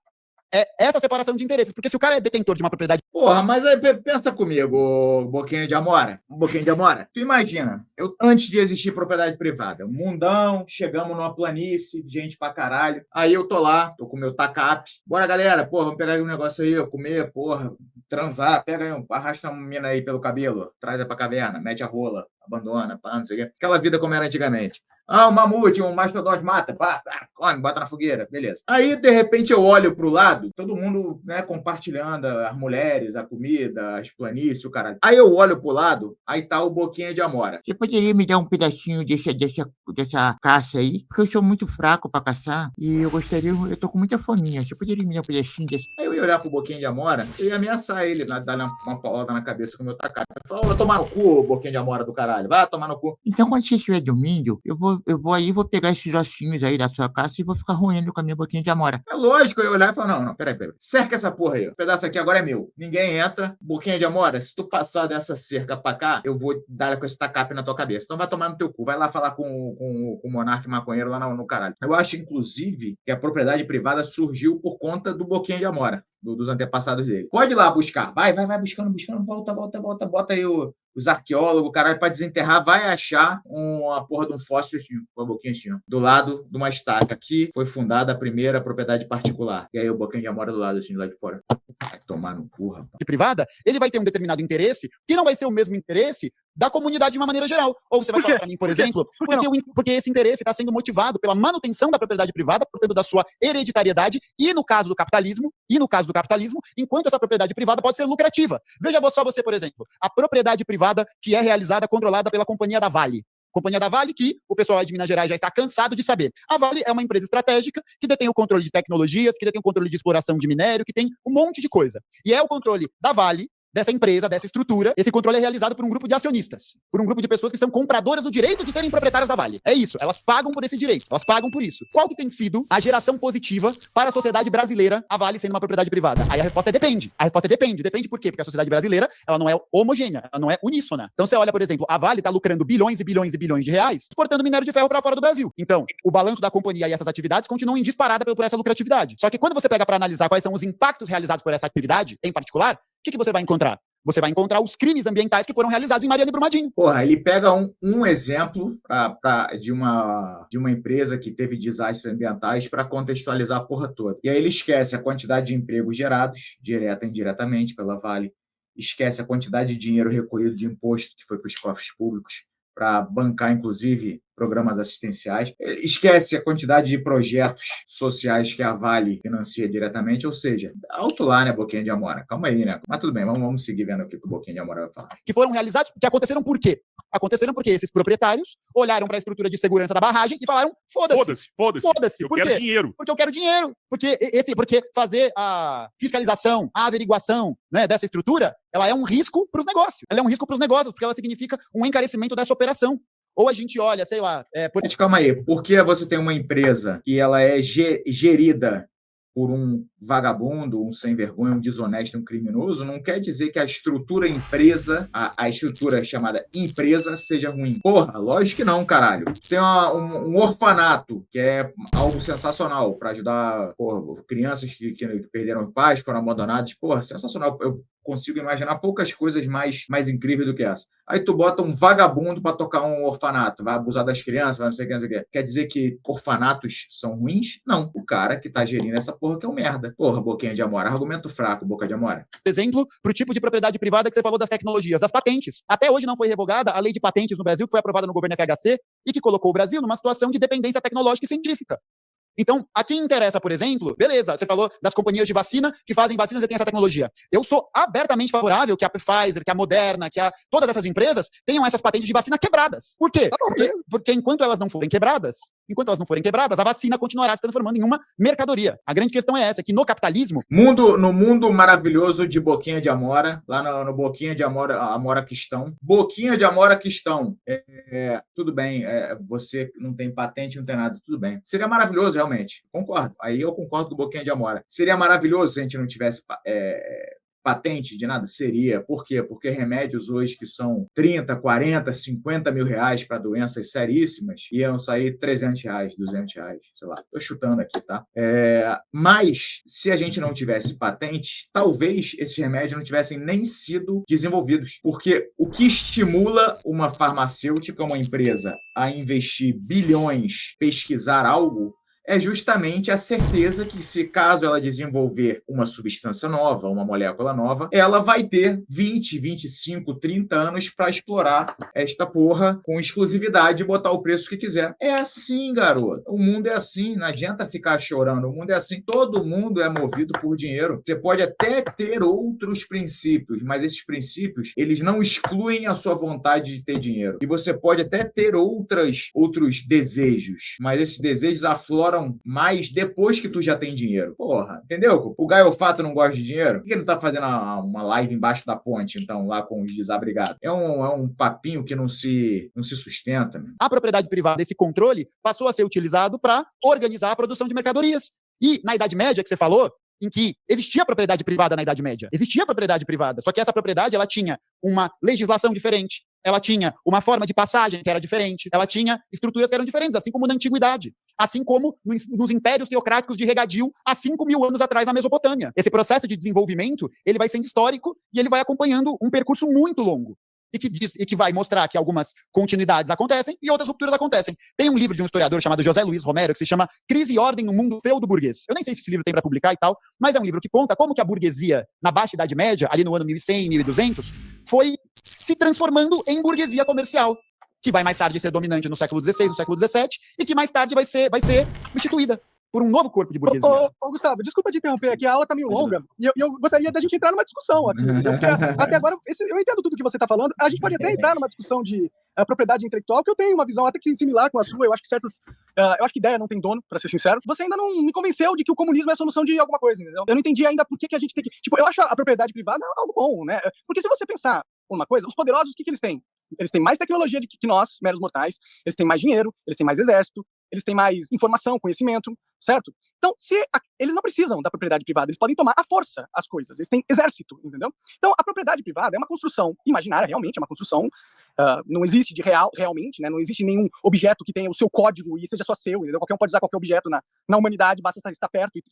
C: é essa separação de interesses. Porque se o cara é detentor de uma propriedade.
A: Porra, mas aí pensa comigo, Boquinha de Amora. Boquinha de Amora. Tu imagina, antes de existir propriedade privada, mundão, chegamos numa planície, gente pra caralho. Aí eu tô lá, tô com o meu tacape. Bora, galera, porra, vamos pegar aí um negócio aí, comer, porra, transar. Pega aí, arrasta uma mina aí pelo cabelo, traz ela pra caverna, mete a rola, abandona, pá, não sei o quê. Aquela vida como era antigamente. Um mamute, um mastodonte mata, pá, come, bota na fogueira, beleza. Aí, de repente, eu olho pro lado, todo mundo, né, compartilhando as mulheres, a comida, as planícies, o caralho. Aí eu olho pro lado, aí tá o Boquinha de Amora.
F: Você poderia me dar um pedacinho dessa caça aí? Porque eu sou muito fraco pra caçar e eu tô com muita fominha. Você poderia me dar um pedacinho desse?
A: Aí eu ia olhar pro Boquinha de Amora, eu ia ameaçar ele, dar uma paulada na cabeça com o meu tacape. Eu falava, vai tomar no cu, Boquinha de Amora do caralho, vai tomar no cu.
F: Então, quando você estiver dormindo, eu vou pegar esses ossinhos aí da sua caça e vou ficar roendo com a minha boquinha de amora.
A: É lógico, eu ia olhar e falar, não, peraí. Cerca essa porra aí, o pedaço aqui agora é meu. Ninguém entra, Boquinha de Amora, se tu passar dessa cerca pra cá, eu vou dar com esse tacape na tua cabeça. Então vai tomar no teu cu, vai lá falar com o monarca maconheiro lá no caralho. Eu acho, inclusive, que a propriedade privada surgiu por conta do Boquinha de Amora, dos antepassados dele. Pode ir lá buscar, vai buscando, volta, bota aí os arqueólogos, caralho, pra desenterrar, vai achar uma porra de um fóssil assim, com a boquinha assim, ó, do lado de uma estaca. Aqui foi fundada a primeira propriedade particular. E aí o Boquinha de Amora do lado, assim, lá de fora. Vai tomar no cu, rapaz.
C: Privada, ele vai ter um determinado interesse que não vai ser o mesmo interesse da comunidade de uma maneira geral. Ou você vai falar para mim, por exemplo, porque esse interesse está sendo motivado pela manutenção da propriedade privada, portanto, da sua hereditariedade, e no caso do capitalismo, enquanto essa propriedade privada pode ser lucrativa. Veja só você, por exemplo, a propriedade privada que é controlada pela Companhia da Vale. Companhia da Vale, que o pessoal de Minas Gerais já está cansado de saber. A Vale é uma empresa estratégica que detém o controle de tecnologias, que detém o controle de exploração de minério, que tem um monte de coisa. E é o controle da Vale, dessa empresa, dessa estrutura. Esse controle é realizado por um grupo de acionistas, por um grupo de pessoas que são compradoras do direito de serem proprietárias da Vale. É isso, elas pagam por esse direito, elas pagam por isso. Qual que tem sido a geração positiva para a sociedade brasileira, a Vale sendo uma propriedade privada? Aí a resposta é depende. A resposta é depende. Depende por quê? Porque a sociedade brasileira, ela não é homogênea, ela não é uníssona. Então você olha, por exemplo, a Vale está lucrando bilhões e bilhões e bilhões de reais exportando minério de ferro para fora do Brasil. Então, o balanço da companhia e essas atividades continuam em disparada por essa lucratividade. Só que quando você pega para analisar quais são os impactos realizados por essa atividade, em particular, o que você vai encontrar? Você vai encontrar os crimes ambientais que foram realizados em Mariana e Brumadinho.
A: Porra, ele pega um exemplo de uma empresa que teve desastres ambientais para contextualizar a porra toda. E aí ele esquece a quantidade de empregos gerados, direta e indiretamente, pela Vale, esquece a quantidade de dinheiro recolhido de imposto que foi para os cofres públicos, para bancar, inclusive, programas assistenciais. Esquece a quantidade de projetos sociais que a Vale financia diretamente, ou seja, alto lá, né, Boquinha de Amora? Calma aí, né? Mas tudo bem, vamos seguir vendo o que o Boquinha de Amora vai falar.
C: Que foram realizados, que aconteceram por quê? Aconteceram porque esses proprietários olharam para a estrutura de segurança da barragem e falaram, foda-se.
D: Eu quero dinheiro.
C: Porque eu quero dinheiro. Porque fazer a fiscalização, a averiguação, né, dessa estrutura, ela é um risco para os negócios. Ela é um risco para os negócios, porque ela significa um encarecimento dessa operação. Ou a gente olha, sei lá...
A: Mas calma aí, porque você tem uma empresa que ela é gerida por um vagabundo, um sem vergonha, um desonesto, um criminoso, não quer dizer que a estrutura empresa, a estrutura chamada empresa, seja ruim. Porra, lógico que não, caralho. Tem um orfanato, que é algo sensacional para ajudar, porra, crianças que perderam os pais, foram abandonadas. Porra, sensacional. Eu consigo imaginar poucas coisas mais incríveis do que essa. Aí tu bota um vagabundo para tocar um orfanato, vai abusar das crianças, vai não sei o que, não sei o que. Quer dizer que orfanatos são ruins? Não. O cara que tá gerindo essa porra que é um merda. Porra, Boquinha de Amora. Argumento fraco, Boca de Amora.
C: Exemplo pro tipo de propriedade privada que você falou das tecnologias, das patentes. Até hoje não foi revogada a lei de patentes no Brasil, que foi aprovada no governo FHC e que colocou o Brasil numa situação de dependência tecnológica e científica. Então, a quem interessa, por exemplo, beleza, você falou das companhias de vacina que fazem vacinas e têm essa tecnologia. Eu sou abertamente favorável que a Pfizer, que a Moderna, que todas essas empresas tenham essas patentes de vacina quebradas. Por quê? Porque enquanto elas não forem quebradas, a vacina continuará se transformando em uma mercadoria. A grande questão é essa, que no capitalismo...
A: No mundo maravilhoso de Boquinha de Amora, lá no Boquinha de Amora Quistão. Boquinha de Amora Quistão. Tudo bem, você não tem patente, não tem nada, tudo bem. Seria maravilhoso, realmente. Concordo. Aí eu concordo com o Boquinha de Amora. Seria maravilhoso se a gente não tivesse patente de nada? Seria. Por quê? Porque remédios hoje que são 30, 40, 50 mil reais para doenças seríssimas iam sair 300 reais, 200 reais, sei lá. Tô chutando aqui, tá? Mas, se a gente não tivesse patente, talvez esses remédios não tivessem nem sido desenvolvidos. Porque o que estimula uma farmacêutica, uma empresa, a investir bilhões, pesquisar algo, é justamente a certeza que, se caso ela desenvolver uma substância nova, uma molécula nova, ela vai ter 20, 25, 30 anos para explorar esta porra com exclusividade e botar o preço que quiser. É assim, garoto. O mundo é assim, não adianta ficar chorando. O mundo é assim, todo mundo é movido por dinheiro. Você pode até ter outros princípios, mas esses princípios, eles não excluem a sua vontade de ter dinheiro. E você pode até ter outros desejos, mas esses desejos afloram mais depois que tu já tem dinheiro. Porra, entendeu? O Gaiofato não gosta de dinheiro? Por que ele não tá fazendo uma live embaixo da ponte, então, lá com os desabrigados? É um papinho que não se sustenta. Meu.
C: A propriedade privada, esse controle, passou a ser utilizado para organizar a produção de mercadorias. E na Idade Média, que você falou, em que existia propriedade privada na Idade Média. Existia propriedade privada, só que essa propriedade ela tinha uma legislação diferente, ela tinha uma forma de passagem que era diferente, ela tinha estruturas que eram diferentes, assim como na Antiguidade, assim como nos impérios teocráticos de regadio há 5.000 anos atrás na Mesopotâmia. Esse processo de desenvolvimento ele vai sendo histórico e ele vai acompanhando um percurso muito longo. E que vai mostrar que algumas continuidades acontecem e outras rupturas acontecem. Tem um livro de um historiador chamado José Luiz Romero que se chama Crise e Ordem no Mundo Feudo-Burguês. Eu nem sei se esse livro tem para publicar e tal, mas é um livro que conta como que a burguesia, na Baixa Idade Média, ali no ano 1100, 1200, foi se transformando em burguesia comercial, que vai mais tarde ser dominante no século XVI, no século XVII, e que mais tarde vai ser substituída por um novo corpo de burguesia.
B: Ô, Gustavo, desculpa te interromper aqui, a aula tá meio longa, e eu gostaria da gente entrar numa discussão aqui, porque até agora, eu entendo tudo que você tá falando, a gente pode até entrar numa discussão de propriedade intelectual, que eu tenho uma visão até que similar com a sua, eu acho que eu acho que ideia não tem dono, pra ser sincero. Você ainda não me convenceu de que o comunismo é a solução de alguma coisa, entendeu? Eu não entendi ainda por que a gente tem que... Tipo, eu acho a propriedade privada algo bom, né? Porque se você pensar uma coisa, os poderosos, o que eles têm? Eles têm mais tecnologia que nós, meros mortais, eles têm mais dinheiro, eles têm mais exército, eles têm mais informação, conhecimento, certo? Então, eles não precisam da propriedade privada, eles podem tomar à força as coisas, eles têm exército, entendeu? Então, a propriedade privada é uma construção imaginária, realmente, é uma construção, não existe de realmente, né? Não existe nenhum objeto que tenha o seu código e seja só seu, entendeu? Qualquer um pode usar qualquer objeto na humanidade, basta estar perto e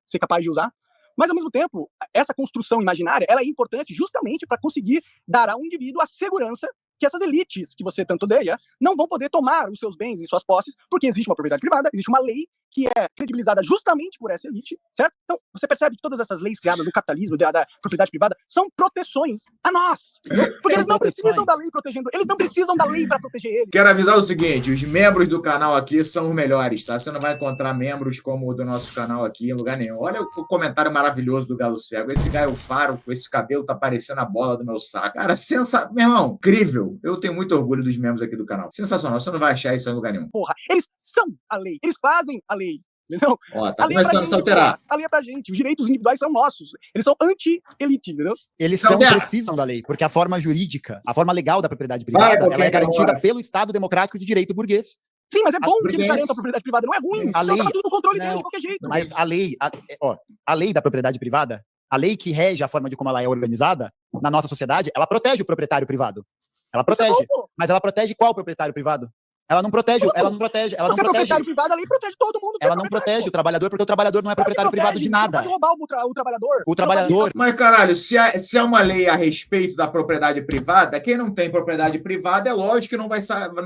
B: ser capaz de usar. Mas, ao mesmo tempo, essa construção imaginária, ela é importante justamente para conseguir dar ao indivíduo a segurança que essas elites que você tanto odeia não vão poder tomar os seus bens e suas posses, porque existe uma propriedade privada, existe uma lei que é credibilizada justamente por essa elite, certo? Então, você percebe que todas essas leis criadas no capitalismo, da propriedade privada, são proteções a nós. Porque eles não precisam da lei protegendo, eles não precisam da lei para proteger eles.
A: Quero avisar o seguinte, os membros do canal aqui são os melhores, tá? Você não vai encontrar membros como o do nosso canal aqui em lugar nenhum. Olha o comentário maravilhoso do Galo Cego. Esse Gaio Faro, com esse cabelo, tá parecendo a bola do meu saco. Cara, sensacional. Meu irmão, incrível. Eu tenho muito orgulho dos membros aqui do canal. Sensacional. Você não vai achar isso em lugar nenhum.
B: Porra, eles são a lei. Eles fazem a lei. Entendeu?
A: Ó, tá começando a se alterar.
B: A lei é pra gente. Os direitos individuais são nossos. Eles são anti-elite, entendeu?
C: Eles precisam da lei, porque a forma jurídica, a forma legal da propriedade privada, ela é garantida pelo Estado Democrático de Direito Burguês.
B: Sim, mas é bom que eles garantam a propriedade privada. Não é ruim.
C: A lei,
B: tá tudo no controle dele de qualquer jeito.
C: Mas a lei da propriedade privada, a lei que rege a forma de como ela é organizada na nossa sociedade, ela protege o proprietário privado. Ela protege. Mas ela protege qual proprietário privado? Ela não protege.
B: Você é proprietário privado, a lei protege todo mundo.
C: Ela não protege o trabalhador, porque o trabalhador não é proprietário privado de nada.
B: Pode roubar o trabalhador.
C: O trabalhador.
A: Mas, caralho, se é uma lei a respeito da propriedade privada, quem não tem propriedade privada é lógico que não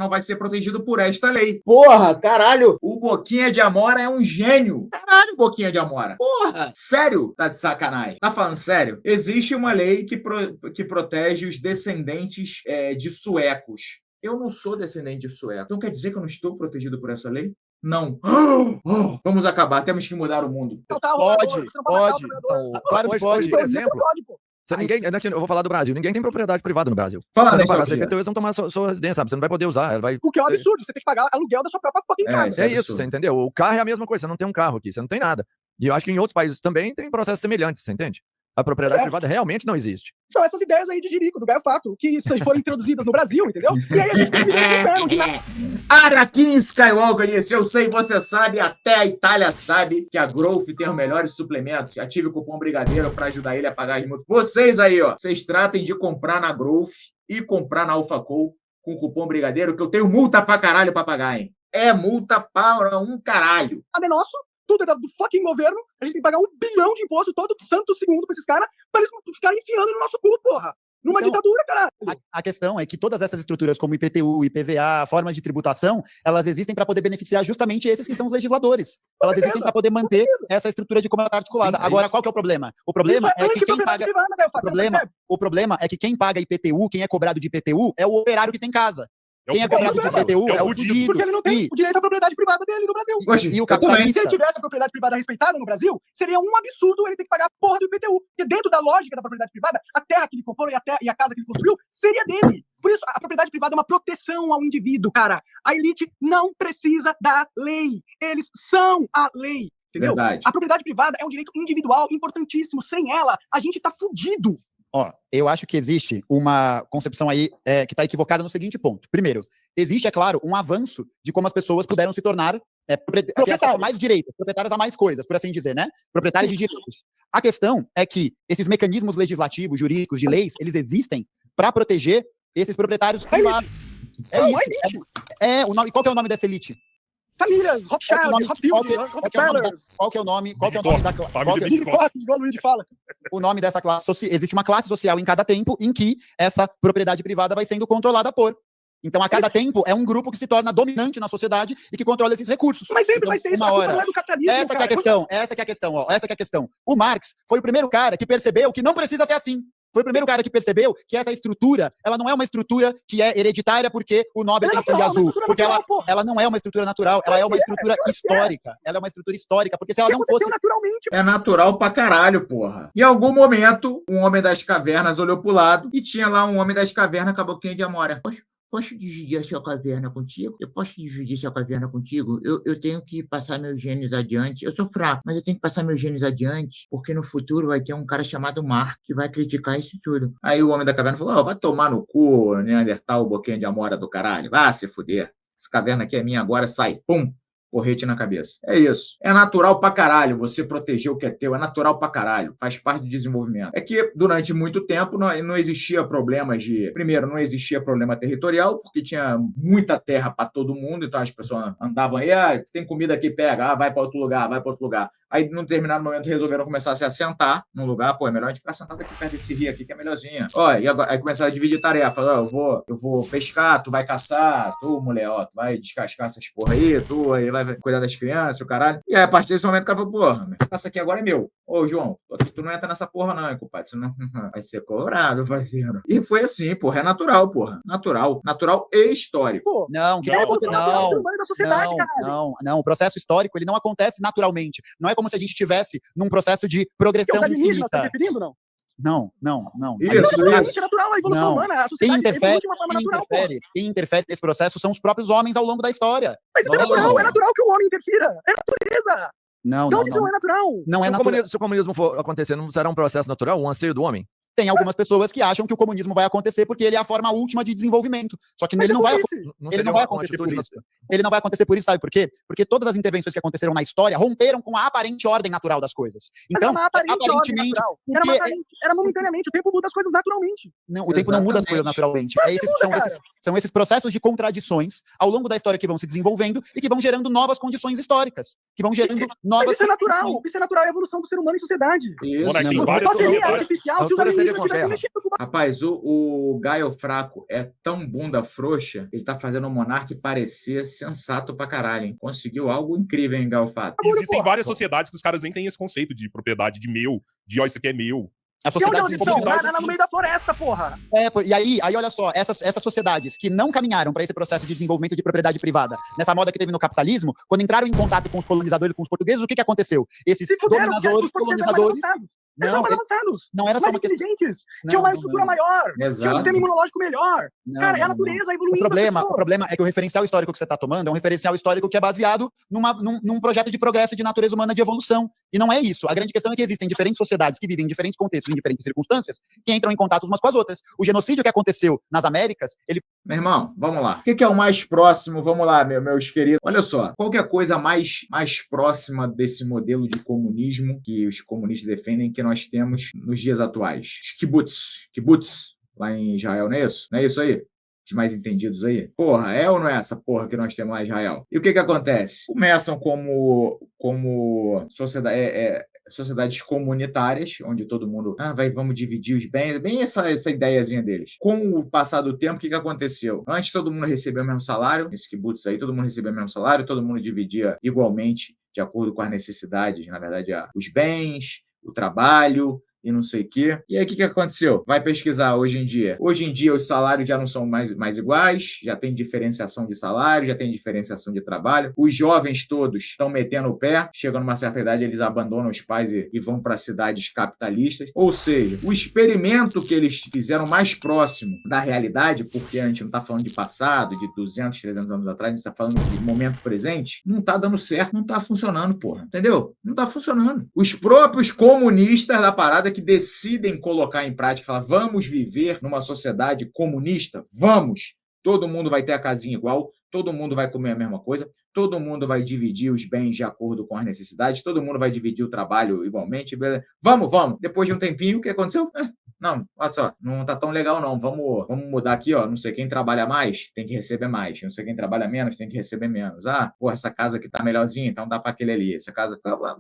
A: vai ser protegido por esta lei. Porra, caralho. O Boquinha de Amora é um gênio. Caralho, Boquinha de Amora. Porra. Sério? Tá de sacanagem. Tá falando sério? Existe uma lei que protege os descendentes de suecos. Eu não sou descendente de sueco. Então quer dizer que eu não estou protegido por essa lei? Não. Vamos acabar. Temos que mudar o mundo.
C: Pode. Claro que pode.
E: Por exemplo, eu vou falar do Brasil. Ninguém tem propriedade privada no Brasil. Eles vão tomar sua residência, sabe? Você não vai poder usar.
B: O que é um absurdo. Você tem que pagar aluguel da sua própria fucking casa.
E: É isso, você entendeu? O carro é a mesma coisa. Você não tem um carro aqui. Você não tem nada. E eu acho que em outros países também tem processos semelhantes, você entende? A propriedade privada realmente não existe.
B: São essas ideias aí de Jerico, do Gaio Fato, que foram introduzidas no Brasil, entendeu? E aí a gente tem esse inferno de
A: Anakin Skywalker disse: eu sei, você sabe, até a Itália sabe que a Growth tem os melhores suplementos. Ative o cupom Brigadeiro para ajudar ele a pagar as multas. Vocês aí, ó, vocês tratem de comprar na Growth e comprar na AlphaCo com o cupom Brigadeiro, que eu tenho multa pra caralho pra pagar, hein? É multa para um caralho.
B: nada é nosso, tudo é do fucking governo, a gente tem que pagar 1 bilhão de imposto todo santo segundo pra esses caras, pra eles ficarem enfiando no nosso cu, porra. Numa
C: Então,
B: ditadura, caralho.
C: A questão é que todas essas estruturas, como IPTU, IPVA, formas de tributação, elas existem para poder beneficiar justamente esses que são os legisladores. Elas existem para poder manter essa estrutura de como ela está articulada.
D: Sim, é
C: Agora,
D: isso.
C: qual que é o problema? O problema é que quem paga... O problema é que quem paga IPTU, quem é cobrado de IPTU, é o operário que tem casa. Quem é cobrado de IPTU é o fudido.
B: Porque ele não tem o direito à propriedade privada dele no Brasil.
A: Oxe,
C: E o
A: eu também.
C: capitalista...
B: Se ele tivesse a propriedade privada respeitada no Brasil, seria um absurdo ele ter que pagar a porra do IPTU. Porque dentro da lógica da propriedade privada, a terra que ele comprou e a casa que ele construiu seria dele. Por isso, a propriedade privada é uma proteção ao indivíduo, cara. A elite não precisa da lei. Eles são a lei. Entendeu?
A: Verdade.
B: A propriedade privada é um direito individual importantíssimo. Sem ela, a gente tá fudido.
C: Ó, eu acho que existe uma concepção aí que está equivocada no seguinte ponto. Primeiro, existe, é claro, um avanço de como as pessoas puderam se tornar proprietárias a mais direitos, proprietárias a mais coisas, por assim dizer, né? Proprietárias de direitos. A questão é que esses mecanismos legislativos, jurídicos, de leis, eles existem para proteger esses proprietários privados. É
B: Não,
C: isso. O nome, qual que é o nome dessa elite?
B: Famílias, Rothschild, Rothschilders.
C: Qual que é o nome da classe?
D: Família
B: Igual o Luigi fala.
C: O nome dessa classe, existe uma classe social em cada tempo em que essa propriedade privada vai sendo controlada por. Então, a cada tempo, é um grupo que se torna dominante na sociedade e que controla esses recursos.
B: Mas sempre
C: Então,
B: vai ser isso,
C: uma
B: a culpa
C: hora.
B: não é do capitalismo,
C: Essa que é a
B: cara.
C: questão, essa que é a questão. O Marx foi o primeiro cara que percebeu que não precisa ser assim. Foi o primeiro cara que percebeu que essa estrutura, ela não é uma estrutura que é hereditária porque o Nobel tem sangue azul. Porque ela não é uma estrutura natural, ela é uma estrutura histórica. Ela é uma estrutura histórica, porque se ela não fosse...
B: naturalmente.
A: É natural pra caralho, porra. Em algum momento, um homem das cavernas olhou pro lado e tinha lá um homem das cavernas com a boquinha de amora.
F: Posso dividir a sua caverna contigo? Eu posso dividir a sua caverna contigo? Eu tenho que passar meus genes adiante. Eu sou fraco, mas eu tenho que passar meus genes adiante, porque no futuro vai ter um cara chamado Mark que vai criticar isso tudo.
A: Aí o homem da caverna falou: ó, vai tomar no cu, Neandertal, boquinha de amora do caralho. Vá se fuder. Essa caverna aqui é minha agora, sai. Pum! Porrete na cabeça. É isso. É natural pra caralho você proteger o que é teu. É natural pra caralho. Faz parte do desenvolvimento. É que durante muito tempo não existia problemas de... Primeiro, não existia problema territorial, porque tinha muita terra pra todo mundo, então as pessoas andavam aí, tem comida aqui, pega, vai pra outro lugar, vai pra outro lugar. Aí, num determinado momento, resolveram começar a se assentar num lugar. Pô, é melhor a gente ficar sentado aqui perto desse rio aqui, que é melhorzinho. Ó, e agora, aí começaram a dividir tarefa. Ó, eu vou pescar, tu vai caçar, tu, mulher, ó, tu vai descascar essas porra aí, tu aí vai cuidar das crianças, o caralho. E aí, a partir desse momento, o cara falou, porra, essa aqui agora é meu. Ô, João, tu não entra nessa porra não, hein, compadre. Senão vai ser cobrado, parceiro. E foi assim, porra, é natural, porra. Natural e histórico.
B: Pô,
C: Não,
B: que é a evolução da sociedade,
C: não. O processo histórico, ele não acontece naturalmente. Não é como se a gente estivesse num processo de progressão
B: os alienígenas
C: infinita.
B: estão referindo, não?
C: Não.
A: Isso.
B: É natural a evolução
C: Não.
B: humana, a
C: Quem
B: sociedade
C: interfere,
B: evolui de uma forma natural, pô.
C: quem interfere nesse processo são os próprios homens ao longo da história.
B: Mas isso é natural, é natural que o homem interfira. É natureza.
C: Não
B: Não é natural.
C: Não é natural.
E: Se o comunismo for acontecer, não será um processo natural, um anseio do homem?
C: Tem algumas pessoas que acham que o comunismo vai acontecer porque ele é a forma última de desenvolvimento. Só que ele não vai acontecer por isso. Ele não vai acontecer por isso, sabe por quê? Porque todas as intervenções que aconteceram na história romperam com a aparente ordem natural das coisas. Então, aparentemente,
B: era momentaneamente, o tempo muda as coisas naturalmente.
C: Não, o tempo não muda as coisas naturalmente. São esses processos de contradições ao longo da história que vão se desenvolvendo e que vão gerando novas condições históricas, que vão gerando novas...
B: Mas isso é natural, é a evolução do ser humano em sociedade.
A: Isso.
B: Só seria artificial se os alienígenas tivessem mexido com o...
A: Rapaz, o Gaio Fraco é tão bunda frouxa, ele tá fazendo o Monark parecer sensato pra caralho, hein? Conseguiu algo incrível, hein, Gaio Fraco?
D: Existem várias sociedades que os caras nem têm esse conceito de propriedade, de meu, de ó, isso aqui é meu.
C: A sociedade
B: eles estão? No meio da floresta, porra.
C: E aí olha só, essas sociedades que não caminharam para esse processo de desenvolvimento de propriedade privada, nessa moda que teve no capitalismo, quando entraram em contato com os colonizadores, com os portugueses, o que aconteceu? Esses dominadores, colonizadores,
B: Eles eram mais avançados,
C: não era só
B: mais
C: uma questão.
B: inteligentes, tinham uma estrutura maior, tinham um
A: Exato.
B: sistema imunológico melhor. Cara, é a natureza evoluindo.
C: O problema é que o referencial histórico que você está tomando é um referencial histórico que é baseado num projeto de progresso de natureza humana de evolução. E não é isso. A grande questão é que existem diferentes sociedades que vivem em diferentes contextos, em diferentes circunstâncias, que entram em contato umas com as outras. O genocídio que aconteceu nas Américas, ele...
A: Meu irmão, vamos lá. O que é o mais próximo? Vamos lá, meus queridos. Olha só, qual que é a coisa mais próxima desse modelo de comunismo que os comunistas defendem que nós temos nos dias atuais? Kibbutz, lá em Israel, não é isso? Não é isso aí? Os mais entendidos aí? Porra, é ou não é essa porra que nós temos lá em Israel? E o que acontece? Começam como sociedades comunitárias, onde todo mundo vamos dividir os bens, bem essa ideiazinha deles. Com o passar do tempo, o que aconteceu? Antes todo mundo recebia o mesmo salário, esse kibbutz aí, todo mundo recebia o mesmo salário, todo mundo dividia igualmente, de acordo com as necessidades, na verdade, os bens, o trabalho, e não sei o quê. E aí, o que aconteceu? Vai pesquisar hoje em dia. Hoje em dia, os salários já não são mais iguais, já tem diferenciação de salário, já tem diferenciação de trabalho. Os jovens todos estão metendo o pé, chegam numa certa idade, eles abandonam os pais e vão para cidades capitalistas. Ou seja, o experimento que eles fizeram mais próximo da realidade, porque a gente não está falando de passado, de 200, 300 anos atrás, a gente está falando de momento presente, não está dando certo, não está funcionando, porra. Entendeu? Não está funcionando. Os próprios comunistas da parada que decidem colocar em prática, falar, vamos viver numa sociedade comunista, vamos, todo mundo vai ter a casinha igual, todo mundo vai comer a mesma coisa, todo mundo vai dividir os bens de acordo com as necessidades, todo mundo vai dividir o trabalho igualmente, vamos, depois de um tempinho, o que aconteceu? Não, olha só, não tá tão legal não, vamos mudar aqui, ó, não sei quem trabalha mais, tem que receber mais, não sei quem trabalha menos, tem que receber menos, essa casa aqui tá melhorzinha, então dá para aquele ali, essa casa,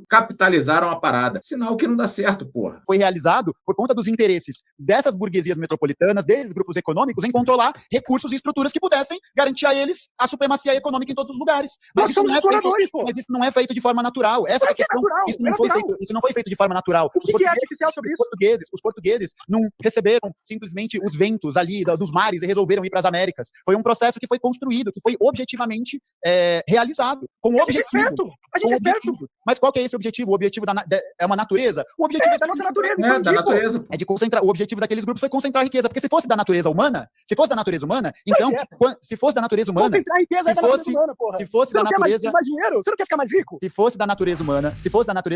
A: capitalizaram a parada, sinal que não dá certo, porra.
C: Foi realizado por conta dos interesses dessas burguesias metropolitanas, desses grupos econômicos, em controlar recursos e estruturas que pudessem garantir a eles a supremacia econômica em todos os lugares. Mas isso não é feito de forma natural. Essa é a questão. Isso não foi feito de forma natural.
B: O que é artificial sobre isso?
C: Os portugueses não receberam simplesmente os ventos ali dos mares e resolveram ir para as Américas. Foi um processo que foi construído, que foi objetivamente realizado. Com o objetivo.
B: A gente é esperto.
C: Mas qual que é esse objetivo? O objetivo é uma natureza? O objetivo
B: da nossa natureza.
A: Da natureza.
C: É de concentrar. O objetivo daqueles grupos foi concentrar a riqueza. Porque se fosse da natureza humana, então, se fosse da natureza humana,
B: concentrar a riqueza é da natureza humana, porra.
C: Se fosse da natureza,
B: mais dinheiro? Você não quer ficar mais rico?
C: Se fosse da natureza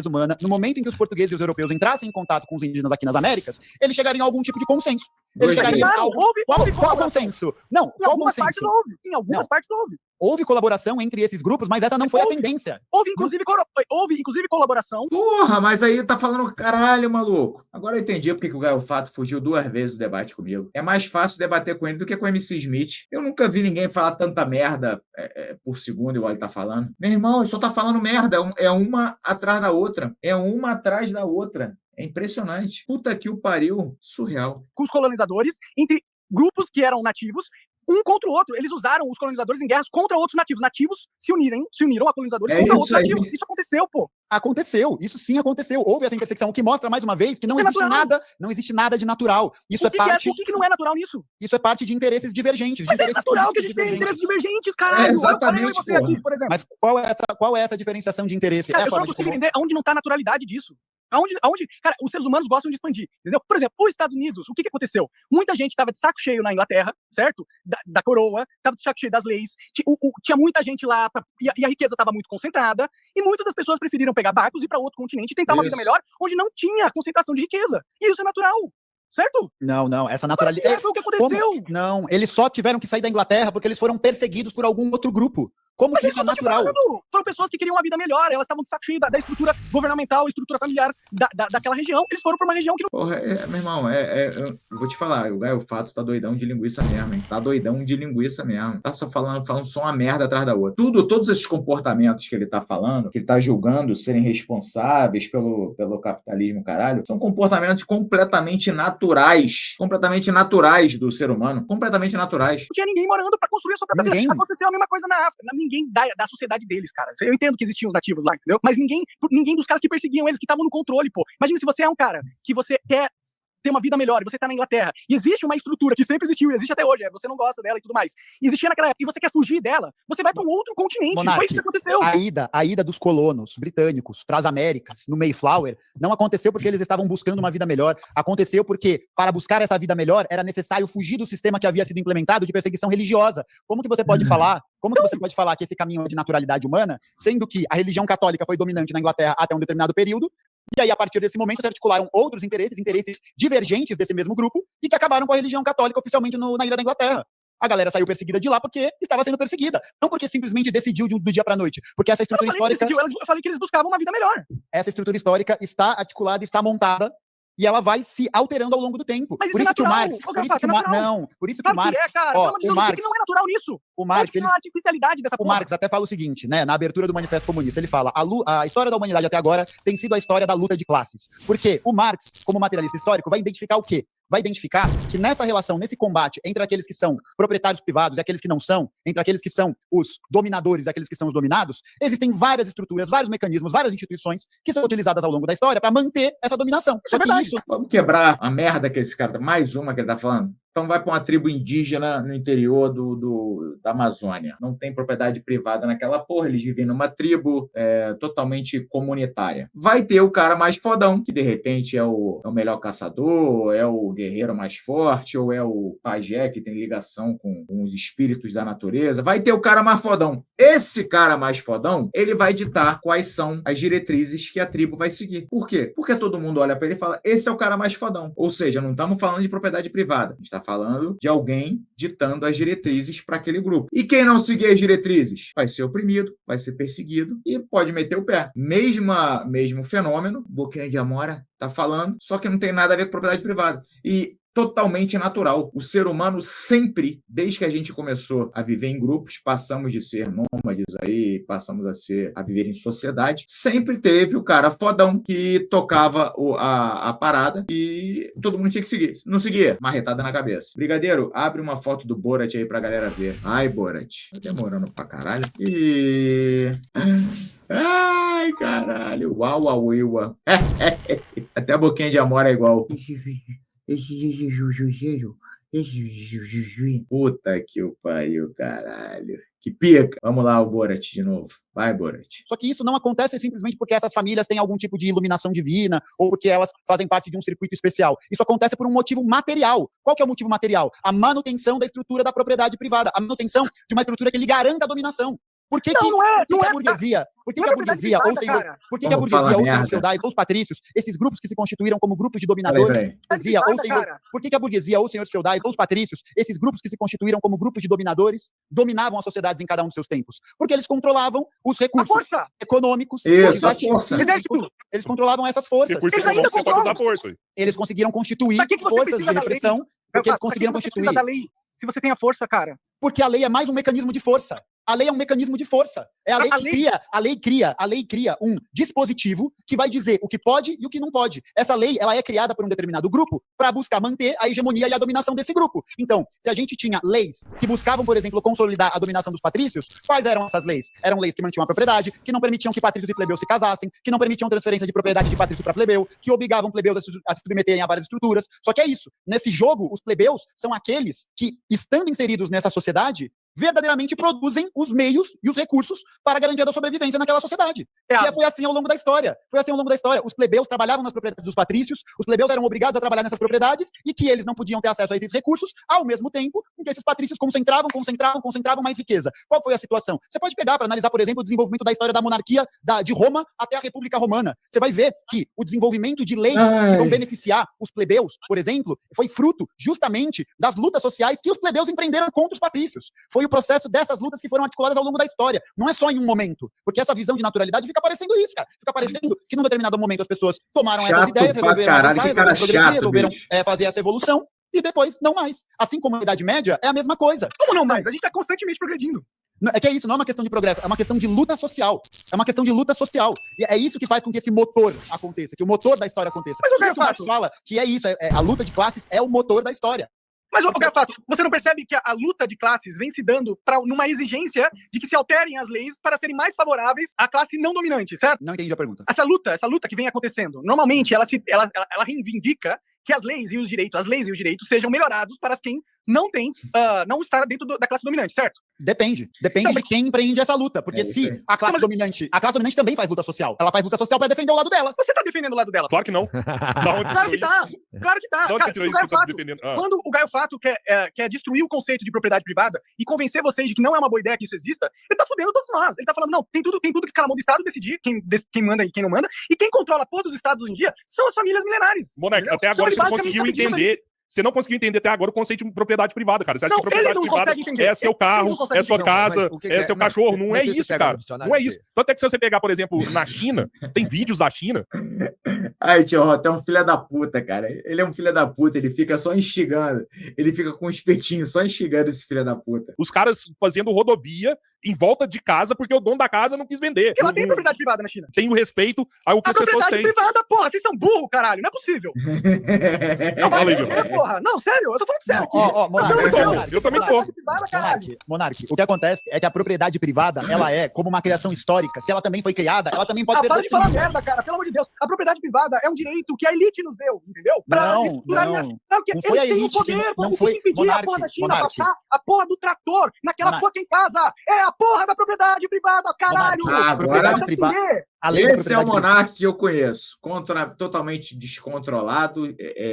C: humana, no momento em que os portugueses e os europeus entrassem em contato com os indígenas aqui nas Américas, eles chegariam a algum tipo de consenso. Eles chegariam a qual consenso? Não,
B: em algumas partes não houve. Em algumas partes não houve.
C: Houve colaboração entre esses grupos, mas essa não foi a tendência.
B: Houve, inclusive, colaboração.
A: Porra, mas aí tá falando caralho, maluco. Agora eu entendi porque que o Gaio Fato fugiu 2 vezes do debate comigo. É mais fácil debater com ele do que com o MC Smith. Eu nunca vi ninguém falar tanta merda por segundo, igual ele tá falando. Meu irmão, ele só tá falando merda. É uma atrás da outra. É impressionante. Puta que o pariu. Surreal.
B: Com os colonizadores, entre grupos que eram nativos, um contra o outro. Eles usaram os colonizadores em guerras contra outros nativos. Nativos se uniram a colonizadores contra outros nativos. Isso aconteceu, pô.
C: Aconteceu, isso sim aconteceu. Houve essa intersecção, que mostra mais uma vez que não existe nada de natural. Isso
B: o que não é natural nisso?
C: Isso é parte de interesses divergentes.
B: Mas é natural que a gente tenha interesses divergentes, caralho.
A: Exatamente,
B: você aqui, por exemplo.
C: Mas qual é essa diferenciação de interesse?
B: Cara, eu só não consigo entender aonde não tá a naturalidade disso. Cara, os seres humanos gostam de expandir, entendeu? Por exemplo, os Estados Unidos, o que aconteceu? Muita gente estava de saco cheio na Inglaterra, certo? Da coroa, estava de saco cheio das leis, tinha muita gente lá, e a riqueza estava muito concentrada, e muitas das pessoas preferiram pegar barcos e ir para outro continente e tentar uma vida melhor, onde não tinha concentração de riqueza. E isso é natural. Certo?
C: Não, essa naturalidade...
B: Foi o que aconteceu.
C: Não, eles só tiveram que sair da Inglaterra porque eles foram perseguidos por algum outro grupo. Como que isso é natural?
B: Foram pessoas que queriam uma vida melhor, elas estavam de saco cheio da estrutura governamental, estrutura familiar daquela região. Eles foram pra uma região que não...
A: Porra, meu irmão, eu vou te falar, o Gaio Fato tá doidão de linguiça mesmo, hein? Tá doidão de linguiça mesmo. Tá só falando só uma merda atrás da outra. Todos esses comportamentos que ele tá falando, que ele tá julgando serem responsáveis pelo capitalismo, caralho, são comportamentos completamente naturais do ser humano. Completamente naturais.
B: Não tinha ninguém morando pra construir a sua própria vida. Aconteceu a mesma coisa na África. Ninguém da sociedade deles, cara. Eu entendo que existiam os nativos lá, entendeu? Mas ninguém dos caras que perseguiam eles, que estavam no controle, pô. Imagina se você é um cara que você quer ter uma vida melhor, você tá na Inglaterra, e existe uma estrutura que sempre existiu, e existe até hoje, você não gosta dela e tudo mais, existia naquela época, e você quer fugir dela, você vai para um outro continente.
C: Monark,
B: foi isso que aconteceu.
C: A ida dos colonos britânicos para as Américas, no Mayflower, não aconteceu porque eles estavam buscando uma vida melhor, aconteceu porque, para buscar essa vida melhor, era necessário fugir do sistema que havia sido implementado de perseguição religiosa. Como que você pode falar que esse caminho é de naturalidade humana, sendo que a religião católica foi dominante na Inglaterra até um determinado período, e aí, a partir desse momento, se articularam outros interesses divergentes desse mesmo grupo, e que acabaram com a religião católica oficialmente na Ilha da Inglaterra. A galera saiu perseguida de lá porque estava sendo perseguida. Não porque simplesmente decidiu do dia para a noite. Porque essa estrutura histórica...
B: Eu falei que eles buscavam uma vida melhor.
C: Essa estrutura histórica está articulada, está montada, e ela vai se alterando ao longo do tempo.
B: Mas
C: por isso que o Marx... Por isso que o Marx...
B: Ó, o Marx... que não é natural nisso.
C: O Marx...
B: Não é a artificialidade dessa porra.
C: O Marx até fala o seguinte, né? Na abertura do Manifesto Comunista, ele fala: a história da humanidade até agora tem sido a história da luta de classes. Porque o Marx, como materialista histórico, vai identificar o quê? Vai identificar que nessa relação, nesse combate entre aqueles que são proprietários privados e aqueles que não são, entre aqueles que são os dominadores e aqueles que são os dominados, existem várias estruturas, vários mecanismos, várias instituições que são utilizadas ao longo da história para manter essa dominação. Só que isso...
A: Vamos quebrar a merda que esse cara... Mais uma que ele tá falando. Então vai para uma tribo indígena no interior da Amazônia. Não tem propriedade privada naquela porra, eles vivem numa tribo totalmente comunitária. Vai ter o cara mais fodão, que de repente é o melhor caçador, é o guerreiro mais forte, ou é o pajé que tem ligação com os espíritos da natureza. Vai ter o cara mais fodão. Esse cara mais fodão, ele vai ditar quais são as diretrizes que a tribo vai seguir. Por quê? Porque todo mundo olha para ele e fala, esse é o cara mais fodão. Ou seja, não estamos falando de propriedade privada. A gente está falando de alguém ditando as diretrizes para aquele grupo. E quem não seguir as diretrizes vai ser oprimido, vai ser perseguido e pode meter o pé. Mesmo fenômeno, Boquinha de Amora tá falando, só que não tem nada a ver com propriedade privada. E totalmente natural. O ser humano sempre, desde que a gente começou a viver em grupos, passamos de ser nômades aí, passamos a viver em sociedade, sempre teve o cara fodão que tocava a parada e todo mundo tinha que seguir. Não seguia, marretada na cabeça. Brigadeiro, abre uma foto do Borat aí pra galera ver. Ai, Borat. Tá demorando pra caralho. Ai, caralho. Uau, uau, uau. Até a Boquinha de Amora é igual. Puta que o pariu, caralho. Que pica. Vamos lá, o Borat de novo. Vai, Borat.
C: Só que isso não acontece simplesmente porque essas famílias têm algum tipo de iluminação divina ou porque elas fazem parte de um circuito especial. Isso acontece por um motivo material. Qual que é o motivo material? A manutenção da estrutura da propriedade privada. A manutenção de uma estrutura que lhe garanta a dominação. Por que a burguesia, ou o senhor feudais, ou os patrícios, esses grupos que se constituíram como grupos de dominadores, por que a burguesia, ou os senhores feudais, ou os patrícios, esses grupos que se constituíram como grupos de dominadores, dominavam as sociedades em cada um dos seus tempos? Porque eles controlavam os recursos econômicos, eles controlavam essas forças. Eles conseguiram constituir forças de repressão, porque eles conseguiram constituir.
B: Se você tem a força, cara.
C: Porque a lei é mais um mecanismo de força. A lei é um mecanismo de força. É a lei que a lei cria um dispositivo que vai dizer o que pode e o que não pode. Essa lei, ela é criada por um determinado grupo para buscar manter a hegemonia e a dominação desse grupo. Então, se a gente tinha leis que buscavam, por exemplo, consolidar a dominação dos patrícios, quais eram essas leis? Eram leis que mantinham a propriedade, que não permitiam que patrícios e plebeus se casassem, que não permitiam transferência de propriedade de patrício para plebeu, que obrigavam plebeus a se submeterem a várias estruturas. Só que é isso. Nesse jogo, os plebeus são aqueles que, estando inseridos nessa sociedade, verdadeiramente produzem os meios e os recursos para a garantia da sobrevivência naquela sociedade. E foi assim ao longo da história. Os plebeus trabalhavam nas propriedades dos patrícios, os plebeus eram obrigados a trabalhar nessas propriedades e que eles não podiam ter acesso a esses recursos, ao mesmo tempo em que esses patrícios concentravam mais riqueza. Qual foi a situação? Você pode pegar para analisar, por exemplo, o desenvolvimento da história da monarquia de Roma até a República Romana. Você vai ver que o desenvolvimento de leis que vão beneficiar os plebeus, por exemplo, foi fruto justamente das lutas sociais que os plebeus empreenderam contra os patrícios. Foi o processo dessas lutas que foram articuladas ao longo da história. Não é só em um momento. Porque essa visão de naturalidade fica parecendo isso, cara. Fica parecendo que num determinado momento as pessoas tomaram essas ideias, resolveram avançar, resolveram fazer essa evolução, e depois não mais. Assim como a Idade Média, é a mesma coisa.
B: Como não mais? A gente tá constantemente progredindo.
C: É que é isso, não é uma questão de progresso, é uma questão de luta social. E é isso que faz com que esse motor aconteça, que o motor da história aconteça.
B: Mas o
C: Garfato fala que é isso, a luta de classes é o motor da história.
B: Mas, Garfato, você não percebe que a luta de classes vem se dando numa exigência de que se alterem as leis para serem mais favoráveis à classe não dominante, certo?
C: Não entendi a pergunta.
B: Essa luta que vem acontecendo, normalmente ela reivindica que as leis e os direitos sejam melhorados para quem não tem, não está dentro da classe dominante, certo?
C: Depende
B: Não,
C: de quem empreende essa luta, porque
A: isso
C: se
A: aí.
C: a classe dominante também faz luta social, ela faz luta social para defender o lado dela.
B: Você tá defendendo o lado dela.
D: Claro que não. Da onde
B: Claro que
D: tirou
B: tá, claro que tá.
D: Da onde
B: Cara,
D: tirou
B: o
D: isso que
B: Gaio
D: eu tô
B: Fato,
D: defendendo?
B: quando o Gaio Fato quer destruir o conceito de propriedade privada e convencer vocês de que não é uma boa ideia que isso exista, ele tá fudendo todos nós. Ele tá falando, não, tem tudo que ficar na mão do Estado decidir quem manda e quem não manda, e quem controla a porra dos Estados hoje em dia são as famílias milenares.
D: Monark,
B: Entendeu?
D: até agora
B: Então,
D: você não
B: ele
D: conseguiu
B: basicamente tá
D: entender. Você não conseguiu entender até agora o conceito de propriedade privada, cara. Você acha
B: Não,
D: que propriedade
B: ele não
D: privada
B: consegue entender.
D: é seu
B: Ele
D: carro,
B: não consegue
D: é sua
B: entender.
D: casa,
E: Mas o que
D: é seu cachorro. Não é
E: mas se
D: isso,
E: você pega
D: cara.
E: no dicionário,
D: Não é isso. Tanto é que se você pegar, por exemplo, na China, tem vídeos da China.
A: Aí, tio Rota é um filho da puta, cara. Ele é um filho da puta, ele fica só instigando. Ele fica com um espetinho só instigando esse filho da puta.
D: Os caras fazendo rodovia em volta de casa porque o dono da casa não quis vender.
B: Porque ela tem propriedade privada na China.
D: Tem o respeito ao que
B: A
D: as pessoas
B: propriedade
D: têm.
B: privada, porra, vocês são burros, caralho, não é possível. Não,
D: Fala aí,
B: porra. Não, sério, eu tô falando sério.
C: Monark,
D: Eu também tô.
C: Monark, o que acontece é que a propriedade privada, ela é como uma criação histórica. Se ela também foi criada, ela também pode ser
B: Para de falar
C: destruída.
B: merda, cara, pelo amor de Deus. A propriedade privada é um direito que a elite nos deu, entendeu?
C: Não,
B: estruturarem
C: não.
B: Sabe o que?
C: Não foi a
B: Eles têm
C: elite
B: o poder,
C: não
B: o
C: foi-
B: que impedir a porra da China
C: Monark.
B: passar a porra do trator naquela
C: Monark.
B: porra que em casa. É a porra da propriedade privada, caralho.
C: Monark,
A: a propriedade
B: Você
C: privada-
B: entender?
C: A lei da
A: Esse é o
C: propriedade privada.
A: monarca que eu conheço. Totalmente descontrolado,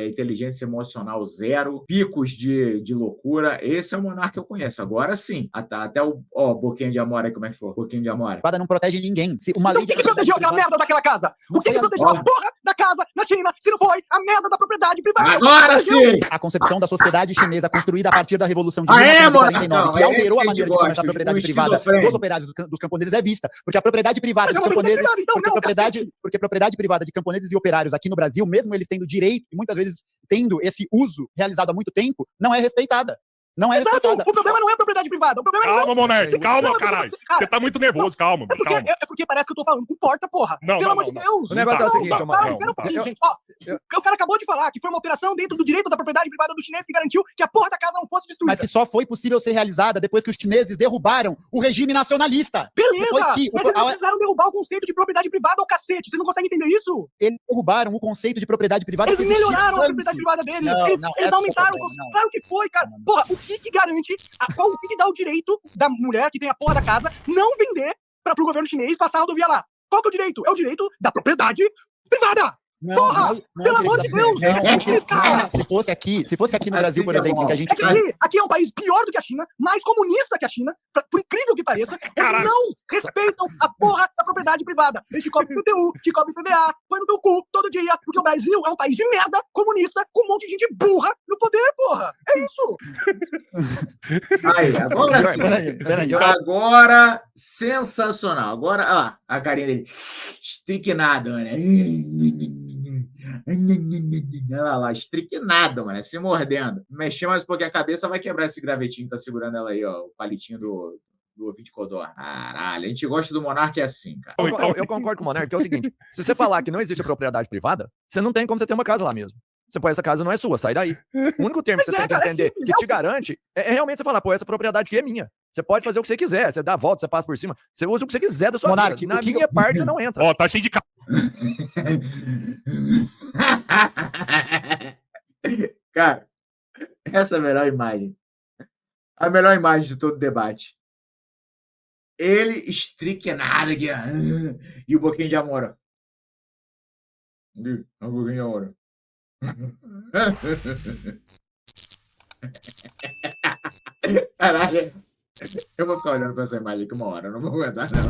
A: inteligência emocional zero, picos de loucura. Esse é o monarca que eu conheço. Agora sim. Até o Boquinha de Amora, como é que foi? Boquinha de Amora.
C: Privada não protege ninguém. Se uma
B: Então
C: lei
B: o que protegeu aquela merda daquela casa?
C: Não
B: O que
C: foi a-
B: protegeu a porra da casa na China se não foi a merda da propriedade privada?
A: Agora sim!
C: A concepção da sociedade chinesa construída a partir da Revolução de
A: Aê,
C: 1949,
A: Monarcão,
C: que
A: é
C: alterou
A: esse
C: a
A: que
C: maneira
A: a
C: de
A: gente
C: começar a
A: gosta,
C: propriedade
A: o
C: privada
A: esquizofrênico.
C: dos operários dos camponeses é vista. Porque a propriedade privada
B: Mas
C: de
B: é uma propriedade
C: camponeses,
B: privada, então,
C: porque
B: não,
C: propriedade privada de camponeses e operários aqui no Brasil, mesmo eles tendo direito e muitas vezes tendo esse uso realizado há muito tempo, não é respeitada. Não é
B: Exato,
C: respeitada.
B: o problema não é a propriedade privada, o problema não
D: Calma, Monark, calma,
B: Não,
D: caralho.
B: cara,
D: Você tá muito nervoso, calma, calma.
B: É porque parece que eu tô falando com porta, porra.
D: Não,
B: Pelo
D: não,
B: amor de
D: não,
B: Deus.
E: O negócio é o seguinte,
B: não,
E: Amaral,
B: espera um pouquinho,
E: eu-
B: gente. Ó, o cara acabou de falar que foi uma alteração dentro do direito da propriedade privada do chinês que garantiu que a porra da casa não fosse destruída.
C: Mas que só foi possível ser realizada depois que os chineses derrubaram o regime nacionalista.
B: Beleza,
C: Depois que
B: mas eles precisaram derrubar o conceito de propriedade privada ao cacete. Você não consegue entender isso?
C: Eles derrubaram o conceito de propriedade privada.
B: Eles
C: que existia
B: melhoraram a
C: antes.
B: propriedade privada deles.
C: Não,
B: Eles,
C: não,
B: eles
C: essa
B: aumentaram
C: foi
B: o
C: a
B: conceito.
C: não.
B: Claro que foi, cara. Porra, o que garante, o que dá o direito da mulher que tem a porra da casa não vender pro governo chinês passar a rodovia lá? Qual que é o direito? É o direito da propriedade privada.
C: Não,
B: Porra,
C: não,
B: pelo amor de Deus, cara.
C: se fosse aqui no
A: Assim
C: Brasil, por
A: que é
C: exemplo,
A: bom.
C: que a gente
B: É que aqui é um país pior do que a China, mais comunista que a China, por incrível que pareça, eles
D: Caralho.
B: não respeitam a porra da propriedade privada. Eles te cobrem PTU, te cobrem PVA, põe no teu cu todo dia, porque o Brasil é um país de merda, comunista, com um monte de gente burra no poder, porra. É isso.
A: Aí, agora sim.
C: Peraí.
A: Agora, sensacional. Agora, a carinha dele. Estriquinado, mano. Olha lá, estriquinado, mano. Se mordendo. Mexer mais um pouquinho a cabeça, vai quebrar esse gravetinho que tá segurando ela aí, ó. O palitinho do ouvinte de Codor. Caralho, a gente gosta do Monarca é assim, cara.
E: Eu concordo com o Monark, que é o seguinte: se você falar que não existe a propriedade privada, você não tem como você ter uma casa lá mesmo. Você põe essa casa não é sua, sai daí. O único termo que
B: Mas
E: você
B: é,
E: tem que
B: cara, é
E: entender
B: simples,
E: que
B: é
E: te garante é realmente você falar, pô, essa propriedade aqui é minha. Você pode fazer o que você quiser, você dá a volta, você passa por cima, você usa o que você quiser da sua
C: Monark,
E: vida. Na
C: o que
E: minha parte, você não entra.
D: Ó, tá cheio de
A: Cara, essa é a melhor imagem. A melhor imagem de todo o debate. Ele estriquenado aqui, ó. E o Boquinha de Amora. O Boquinha de Amora. Caralho. Eu vou ficar olhando pra essa imagem aqui uma hora, eu não vou aguentar, não.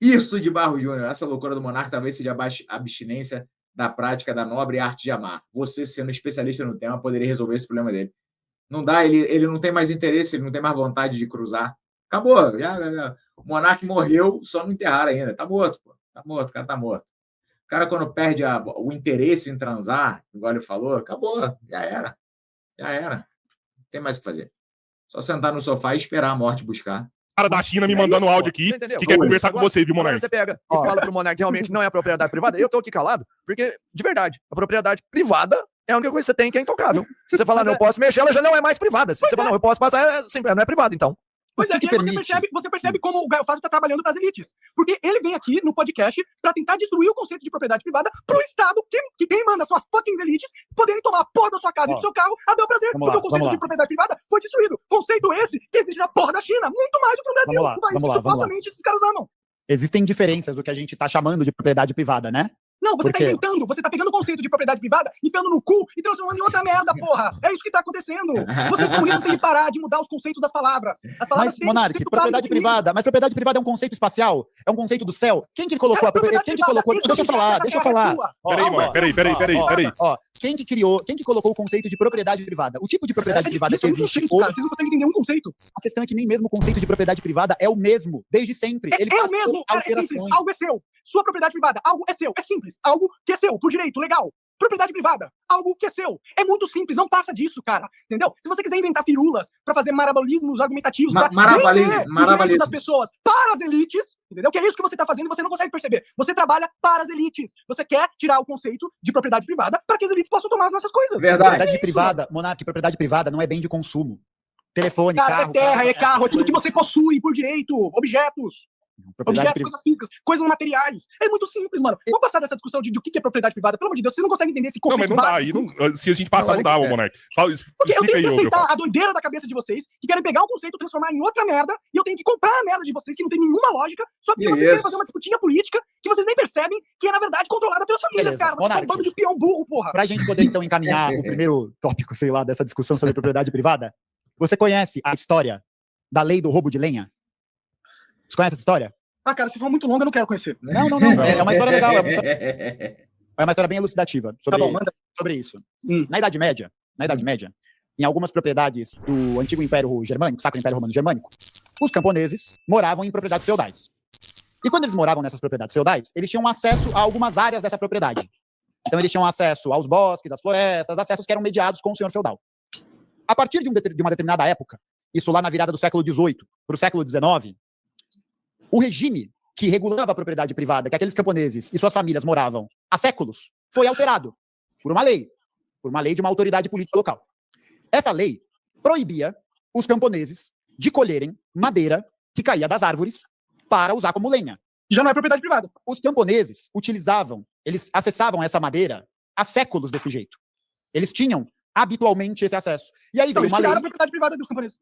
A: Isso de Barro Júnior, essa loucura do monarca talvez seja a abstinência da prática da nobre arte de amar. Você, sendo especialista no tema, poderia resolver esse problema dele. Não dá, ele não tem mais interesse, ele não tem mais vontade de cruzar. Acabou. Já. O monarca morreu, só não enterraram ainda. Tá morto, pô. Tá morto, o cara tá morto. O cara, quando perde o interesse em transar, igual ele falou, acabou. Já era. Já era. Não tem mais o que fazer. Só sentar no sofá e esperar a morte buscar.
D: cara da China me mandando um áudio aqui
E: Você entendeu?
D: que quer conversar com
E: Agora-
D: você, viu,
E: Agora
D: Monark?
E: você pega e fala pro Monark que realmente não é a propriedade privada. Eu tô aqui calado, porque, de verdade, a propriedade privada é a única coisa que você tem que é intocável. Se você falar, não, eu posso mexer, ela já não é mais privada. Se você falar, não, eu posso passar, não é privada, então.
B: Pois é,
C: que
B: e aí
C: permite?
B: você percebe como o Gaio Fato tá trabalhando para as elites. Porque ele vem aqui no podcast para tentar destruir o conceito de propriedade privada pro Estado, que quem manda são as fucking elites, poderem tomar a porra da sua casa e do seu carro a bel prazer.
C: Vamos
B: Porque
C: lá,
B: o conceito
C: vamos
B: de
C: lá.
B: propriedade privada foi destruído. Conceito esse que existe na porra da China, muito mais do que no Brasil.
C: Vamos lá,
B: um país
C: vamos
B: que
C: lá, vamos lá.
B: supostamente esses caras amam.
C: Existem diferenças do que a gente tá chamando de propriedade privada, né?
B: Não, você
C: Por
B: tá
C: quê?
B: inventando, você tá pegando o conceito de propriedade privada, enfiando no cu e transformando em outra merda, porra. É isso que tá acontecendo. Vocês comunistas têm que parar de mudar os conceitos das palavras. As palavras
C: Mas,
B: têm que
C: Monark,
B: ser
C: propriedade privada. Mas propriedade privada é um conceito espacial? É um conceito do céu? Quem que colocou a propriedade? Quem que colocou? Deixa eu falar, deixa eu falar. Ó,
D: Peraí,
C: ó,
D: Monark, peraí.
C: Ó, quem que colocou o conceito de propriedade privada? O tipo de propriedade privada que
B: muito
C: existe
B: simples,
C: hoje,
B: cara. Vocês não conseguem entender um conceito.
C: a questão é que nem mesmo o conceito de propriedade privada é o mesmo, desde sempre. Ele
B: É o
C: passou
B: mesmo, cara, é simples.
C: alterações.
B: Algo é seu. Sua propriedade privada, algo é seu. É simples. Algo que é seu, por direito, legal. Propriedade privada, algo que é seu. É muito simples, não passa disso, cara. Entendeu? Se você quiser inventar firulas pra fazer marabolismos argumentativos, pra vender o direito das pessoas para as elites, entendeu? Que é isso que você tá fazendo e você não consegue perceber. Você trabalha para as elites. Você quer tirar o conceito de propriedade privada para que as elites possam tomar as nossas coisas.
A: Verdade.
C: Propriedade privada, Monark, propriedade privada não é bem de consumo. Telefone,
B: Cara,
C: carro.
B: é terra, é carro, é tudo que você possui por direito. Objetos.
C: Propriedade
B: Objetos,
C: privada.
B: coisas físicas, coisas materiais. É muito simples, mano. Vamos passar dessa discussão de o que é propriedade privada. Pelo amor de Deus, você não consegue entender esse
D: Não,
B: conceito
D: mas não dá.
B: básico.
D: Aí não, se a gente passar, não dá, ô Monark. Fala,
B: Porque eu
D: explica
B: tenho
D: aí,
B: que
D: ô
B: aceitar a doideira da cabeça de vocês, que querem pegar um conceito, transformar em outra merda, e eu tenho que comprar a merda de vocês, que não tem nenhuma lógica, só porque vocês querem fazer uma disputinha política que vocês nem percebem que é, na verdade, controlada pelas famílias,
C: Beleza.
B: cara. Vocês são um
C: Monark.
B: bando de peão burro, porra.
C: Pra gente poder, então, encaminhar o primeiro tópico, sei lá, dessa discussão sobre propriedade privada, você conhece a história da lei do roubo de lenha? Você conhece essa história?
B: Ah, cara, se for muito longa, eu não quero conhecer.
C: Não. É uma história legal. É uma história bem elucidativa
B: Tá bom, manda.
C: sobre isso.
B: Hum.
C: Na Idade Média, em algumas propriedades do antigo Império Germânico, Sacro Império Romano Germânico, os camponeses moravam em propriedades feudais. E quando eles moravam nessas propriedades feudais, eles tinham acesso a algumas áreas dessa propriedade. Então eles tinham acesso aos bosques, às florestas, acessos que eram mediados com o senhor feudal. A partir de uma determinada época, isso lá na virada do século XVIII para o século XIX, o regime que regulava a propriedade privada, que aqueles camponeses e suas famílias moravam há séculos, foi alterado por uma lei de uma autoridade política local. Essa lei proibia os camponeses de colherem madeira que caía das árvores para usar como lenha.
B: Já não é propriedade privada.
C: Os camponeses eles acessavam essa madeira há séculos desse jeito. Eles tinham habitualmente esse acesso. E aí
B: Então,
C: veio
B: eles
C: uma
B: tiraram
C: lei,
B: a propriedade privada dos camponeses.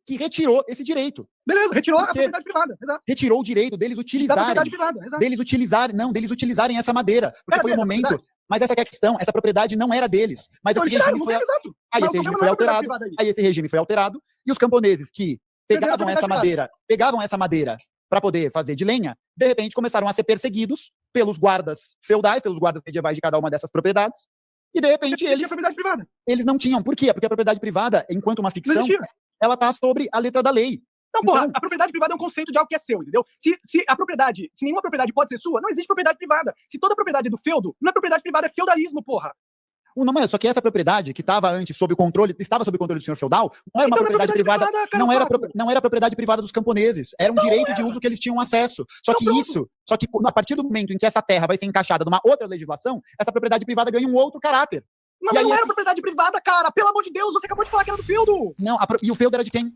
C: que retirou esse direito.
B: Beleza, retirou a
C: Porque-
B: propriedade privada. Exato.
C: Retirou o direito deles
B: Da propriedade
C: utilizarem
B: privada, exato.
C: deles utilizarem essa madeira. Porque
B: Era
C: foi um
B: deles,
C: momento.
B: propriedade.
C: Mas essa que é a questão, essa propriedade não era deles. Mas
B: Então,
C: esse
B: eles tiraram,
C: regime
B: não
C: foi,
B: tem, exato.
C: aí
B: Mas
C: esse
B: o
C: regime
B: problema
C: foi
B: não é a propriedade
C: alterado.
B: privada aí.
C: Aí esse regime foi alterado. E os camponeses que
B: Perderam a
C: pegavam essa madeira para poder fazer de lenha, de repente começaram a ser perseguidos pelos guardas feudais, pelos guardas medievais de cada uma dessas propriedades. E de repente
B: Porque tinha propriedade privada.
C: eles não tinham. Por quê? Porque a propriedade privada, enquanto uma
B: Não
C: ficção,
B: existia.
C: ela tá sobre a letra da lei.
B: Não, porra,
C: Então-
B: a propriedade privada é um conceito de algo que é seu, entendeu? Se nenhuma propriedade pode ser sua, não existe propriedade privada. Se toda propriedade é do feudo, não é propriedade privada, é feudalismo, porra.
C: Não, mas só que essa propriedade que estava antes estava sob o controle do senhor feudal, não era uma
B: Então,
C: propriedade privada,
B: cara, Fábio.
C: não era propriedade privada dos camponeses, era um direito de uso que eles tinham acesso. Só que a partir do momento em que essa terra vai ser encaixada numa outra legislação, essa propriedade privada ganha um outro caráter.
B: Mas
C: E aí
B: não era
C: esse-
B: propriedade privada, cara. Pelo amor de Deus, você acabou de falar que era do feudo.
C: Não, e o feudo era de quem?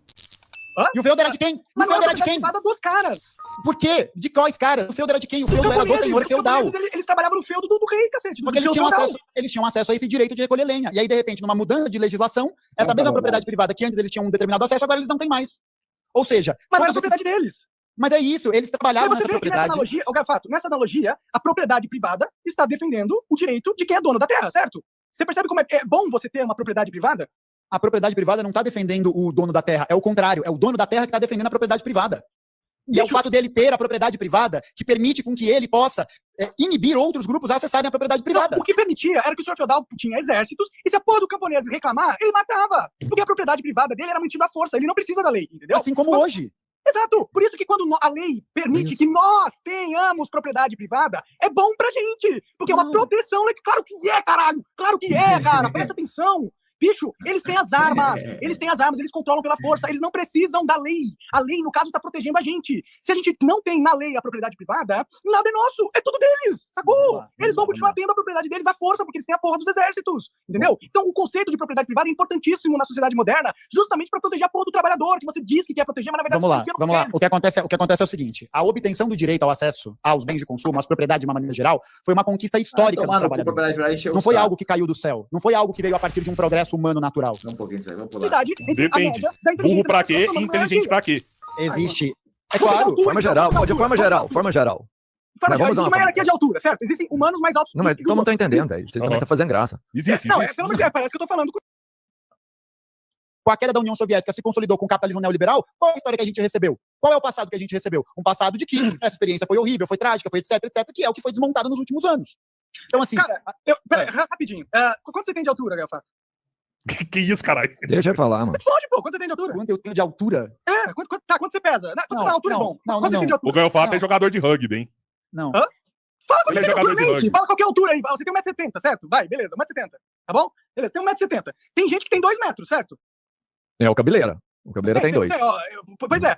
B: Hã?
C: E o feudo era de quem?
B: Mas
C: o
B: não
C: feudo
B: era
C: era de
B: propriedade
C: quem?
B: privada dos caras.
C: Por quê? De quais caras? O feudo era de quem? O feudo era do
B: camponeses,
C: senhor
B: os
C: feudal.
B: camponeses, eles trabalhavam no feudo do rei, cacete.
C: Porque eles tinham acesso a esse direito de recolher lenha. E aí, de repente, numa mudança de legislação, essa mesma propriedade privada que antes eles tinham um determinado acesso, agora eles não têm mais. Ou seja,
B: Mas não era
C: todos
B: propriedade deles.
C: Mas é isso, eles trabalharam
B: Mas você
C: nessa
B: vê que nessa
C: propriedade.
B: analogia, ô Gafato, nessa analogia, a propriedade privada está defendendo o direito de quem é dono da terra, certo? Você percebe como é bom você ter uma propriedade privada?
C: A propriedade privada não está defendendo o dono da terra, é o contrário, é o dono da terra que está defendendo a propriedade privada. E é o fato dele ter a propriedade privada que permite com que ele possa inibir outros grupos a acessarem a propriedade privada.
B: Não, o que permitia era que o senhor feudal tinha exércitos, e se a porra do camponês reclamar, ele matava. Porque a propriedade privada dele era mantida à força, ele não precisa da lei, entendeu?
C: Assim como hoje.
B: Exato. Por isso que quando a lei permite que nós tenhamos propriedade privada, é bom pra gente. Porque é uma proteção. Claro que é, caralho. Claro que é, cara. Presta atenção. Bicho, eles têm as armas, eles controlam pela força, eles não precisam da lei. A lei, no caso, tá protegendo a gente. Se a gente não tem na lei a propriedade privada, nada é nosso, é tudo deles, sacou? Eles vão continuar tendo a propriedade deles à força, porque eles têm a porra dos exércitos, entendeu? Então, o conceito de propriedade privada é importantíssimo na sociedade moderna, justamente pra proteger a porra do trabalhador, que você diz que quer proteger, mas na verdade
C: Vamos lá. O que acontece é o seguinte: a obtenção do direito ao acesso aos bens de consumo, às propriedades de uma maneira geral, foi uma conquista histórica dos trabalhadores. Não foi algo que caiu do céu. Não foi algo que veio a partir de um progresso humano natural.
A: Um pouquinho disso aí, vamos pular.
D: Depende. Burro pra quê e inteligente pra quê?
C: Existe. É claro.
E: Forma geral, de forma geral.
B: Existe uma hierarquia de altura, certo? Existem humanos mais altos
E: Não, mas todo mundo tá entendendo, velho. Vocês também tá fazendo graça.
D: Existe.
B: Não, pelo menos parece que eu tô falando.
C: Com a queda da União Soviética se consolidou com o capitalismo neoliberal, qual é a história que a gente recebeu? Qual é o passado que a gente recebeu? Um passado de que essa experiência foi horrível, foi trágica, foi etc, que é o que foi desmontado nos últimos anos. Então, assim...
B: Cara, rapidinho. Quanto você tem de altura, Gafato?
D: Que isso, caralho?
E: Deixa eu falar, mano.
B: Pode, pô. Quanto você tem de altura?
C: Quanto eu tenho de altura?
B: Quanto você pesa? Quanto na altura é bom? Quanto você tem de altura?
D: O Gafato é jogador de rugby, hein?
C: Não.
B: Hã? Fala qual
D: Ele é
B: que é a
D: jogador
B: altura,
D: de
B: mente.
D: rugby.
B: Fala qual que é a altura aí. Você tem 1,70m, certo? Vai, beleza, 1,70m. Tá bom? Beleza, tem 1,70m. Tem gente que tem 2 metros, certo?
E: É o Cabeleira. O Cabeleira tem 2.
B: Pois é.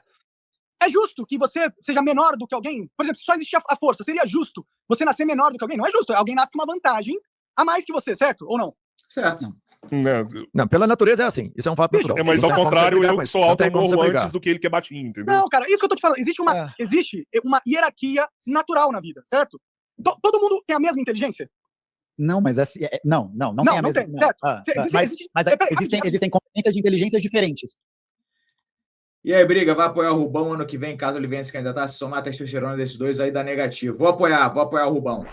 B: É justo que você seja menor do que alguém? Por exemplo, se só existir a força, seria justo você nascer menor do que alguém? Não é justo. Alguém nasce com uma vantagem a mais que você, certo? Ou não?
A: Certo.
E: Não, pela natureza é assim. Isso é um fato natural.
D: É, mas ao contrário, eu que sou alto, eu morro antes do que ele que é baixinho, entendeu?
B: Não, cara, isso que eu tô te falando. Existe uma hierarquia natural na vida, certo? Todo mundo tem a mesma inteligência?
C: Não, mas assim, não tem a mesma.
B: Tem, certo?
C: Mas existem competências de inteligência diferentes.
A: E aí, Briga, vai apoiar o Rubão ano que vem, caso ele venha se candidatar, se somar a testosterona desses dois aí dá negativo. Vou apoiar o Rubão.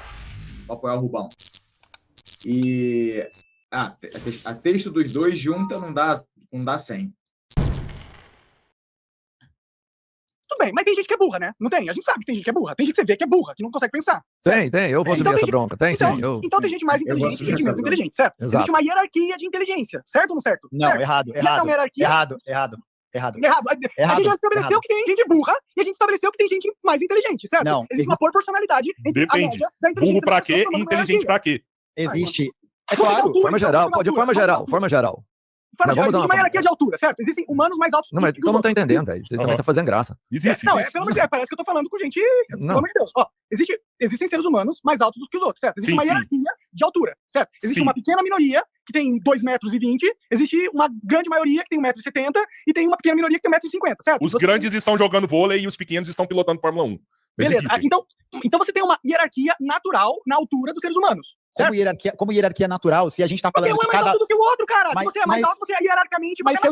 A: E a texto dos dois junta não dá 100.
B: Tudo bem, mas tem gente que é burra, né? Não tem? A gente sabe que tem gente que é burra. Tem gente que você vê que é burra, que não consegue pensar.
E: Tem. Eu vou subir essa bronca. Tem, sim.
B: Então tem gente mais inteligente e gente menos inteligente, certo?
E: Exato.
B: Existe uma hierarquia de inteligência, certo ou não certo?
C: Não,
B: certo.
C: errado.
B: Essa é uma hierarquia...
C: Errado.
B: A gente já estabeleceu que tem gente burra e a gente estabeleceu que tem gente mais inteligente, certo?
C: Não,
B: existe uma proporcionalidade entre a média da inteligência.
D: Burro pra quê e inteligente pra quê?
C: Existe. É claro.
E: Forma geral. Mas vamos
B: existe uma hierarquia de altura, certo? Existem humanos mais altos
E: Não, mas todo mundo tá entendendo, velho. Vocês também tá fazendo graça.
D: Existe.
B: Não, pelo amor de Deus, parece que eu tô falando com gente... Pelo amor de Deus. Ó, existem seres humanos mais altos do que os outros, certo? Existe uma hierarquia de altura, certo? Existe uma pequena minoria que tem 2,20 metros, existe uma grande maioria que tem 1,70 m e tem uma pequena minoria que tem 1,50 m, certo?
D: Os grandes estão jogando vôlei e os pequenos estão pilotando Fórmula 1.
B: Beleza. Então você tem uma hierarquia natural na altura dos seres humanos. Certo?
C: Como hierarquia natural, se a gente tá falando
B: porque um é mais alto do que o outro, cara. Se você é mais alto, você é hierarquicamente...
C: Mas se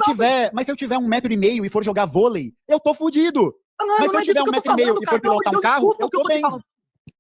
C: eu tiver 1,5 m e for jogar vôlei, eu tô fudido. Mas se eu tiver 1,5 m e for pilotar um carro, eu tô bem.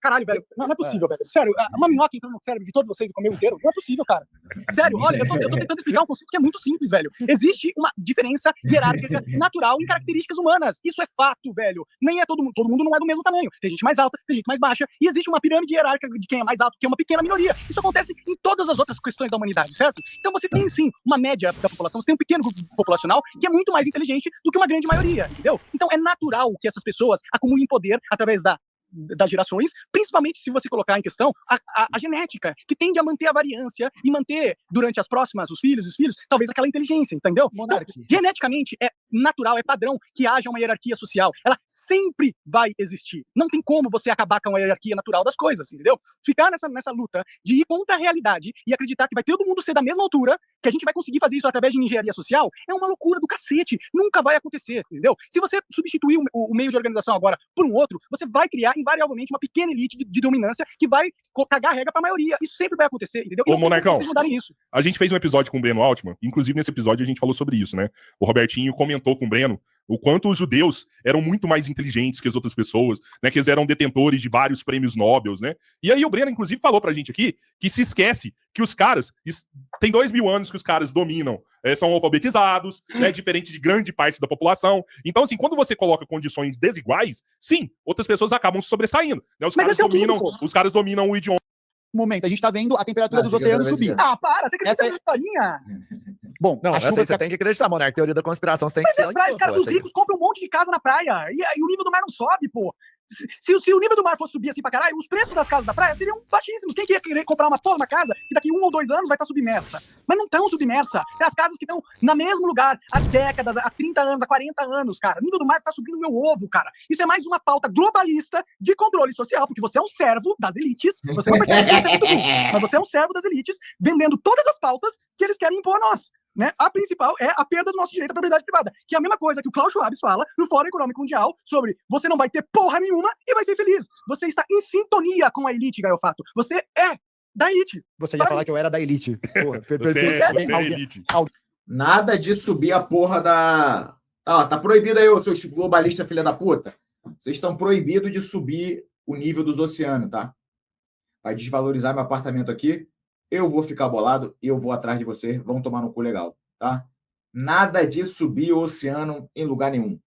B: Caralho, velho. Não é possível, velho. Sério, uma minhoca entrando no cérebro de todos vocês e comer inteiro. Não é possível, cara. Sério, olha, eu tô tentando explicar um conceito que é muito simples, velho. Existe uma diferença hierárquica natural em características humanas. Isso é fato, velho. Nem é todo mundo não é do mesmo tamanho. Tem gente mais alta, tem gente mais baixa. E existe uma pirâmide hierárquica de quem é mais alto, que é uma pequena minoria. Isso acontece em todas as outras questões da humanidade, certo? Então você tem, sim, uma média da população, você tem um pequeno grupo populacional que é muito mais inteligente do que uma grande maioria, entendeu? Então é natural que essas pessoas acumulem poder através das gerações, principalmente se você colocar em questão a genética, que tende a manter a variância e manter durante as próximas, os filhos, talvez aquela inteligência, entendeu? Então, geneticamente é natural, é padrão que haja uma hierarquia social. Ela sempre vai existir. Não tem como você acabar com a hierarquia natural das coisas, entendeu? Ficar nessa luta de ir contra a realidade e acreditar que vai todo mundo ser da mesma altura, que a gente vai conseguir fazer isso através de engenharia social, é uma loucura do cacete. Nunca vai acontecer, entendeu? Se você substituir o meio de organização agora por um outro, você vai criar invariavelmente uma pequena elite de dominância que vai cagar a regra pra maioria. Isso sempre vai acontecer, entendeu?
D: Ô, Monarcão,
B: isso.
D: A gente fez um episódio com o Breno Altman, inclusive nesse episódio a gente falou sobre isso, né? O Robertinho comentou com o Breno o quanto os judeus eram muito mais inteligentes que as outras pessoas, né? Que eles eram detentores de vários prêmios Nobel, né? E aí o Breno, inclusive, falou pra gente aqui que se esquece que os caras, tem 2000 anos que os caras dominam, são alfabetizados, né? Diferente de grande parte da população. Então, assim, quando você coloca condições desiguais, sim, outras pessoas acabam se sobressaindo, né? Os caras dominam o idioma.
C: Momento, a gente tá vendo a temperatura dos oceanos subir.
B: Ah, para, você acredita nessa historinha?
C: Bom,
E: não, essa aí você tem que acreditar, Monark. Teoria da conspiração, você tem que
B: acreditar. Mas, cara, os ricos compram um monte de casa na praia e o nível do mar não sobe, pô. Se o nível do mar fosse subir assim pra caralho, os preços das casas da praia seriam baixíssimos. Quem que ia querer comprar uma casa que daqui 1 ou 2 anos vai estar submersa? Mas não estão submersa. É as casas que estão no mesmo lugar há décadas, há 30 anos, há 40 anos, cara. O nível do mar tá subindo meu ovo, cara. Isso é mais uma pauta globalista de controle social, porque você é um servo das elites. Você não percebe que isso é muito burro, mas você é um servo das elites, vendendo todas as pautas que eles querem impor a nós. Né? A principal é a perda do nosso direito à propriedade privada, que é a mesma coisa que o Klaus Schwab fala no Fórum Econômico Mundial sobre você não vai ter porra nenhuma e vai ser feliz. Você está em sintonia com a elite, Gaio Fato. Você é da elite.
C: Você ia falar que eu era da elite. Porra,
D: Você é elite.
A: Nada de subir a porra da... tá proibido aí, seus globalistas filha da puta. Vocês estão proibidos de subir o nível dos oceanos, tá? Vai desvalorizar meu apartamento aqui. Eu vou ficar bolado e eu vou atrás de você. Vamos tomar no cu legal, tá? Nada de subir o oceano em lugar nenhum.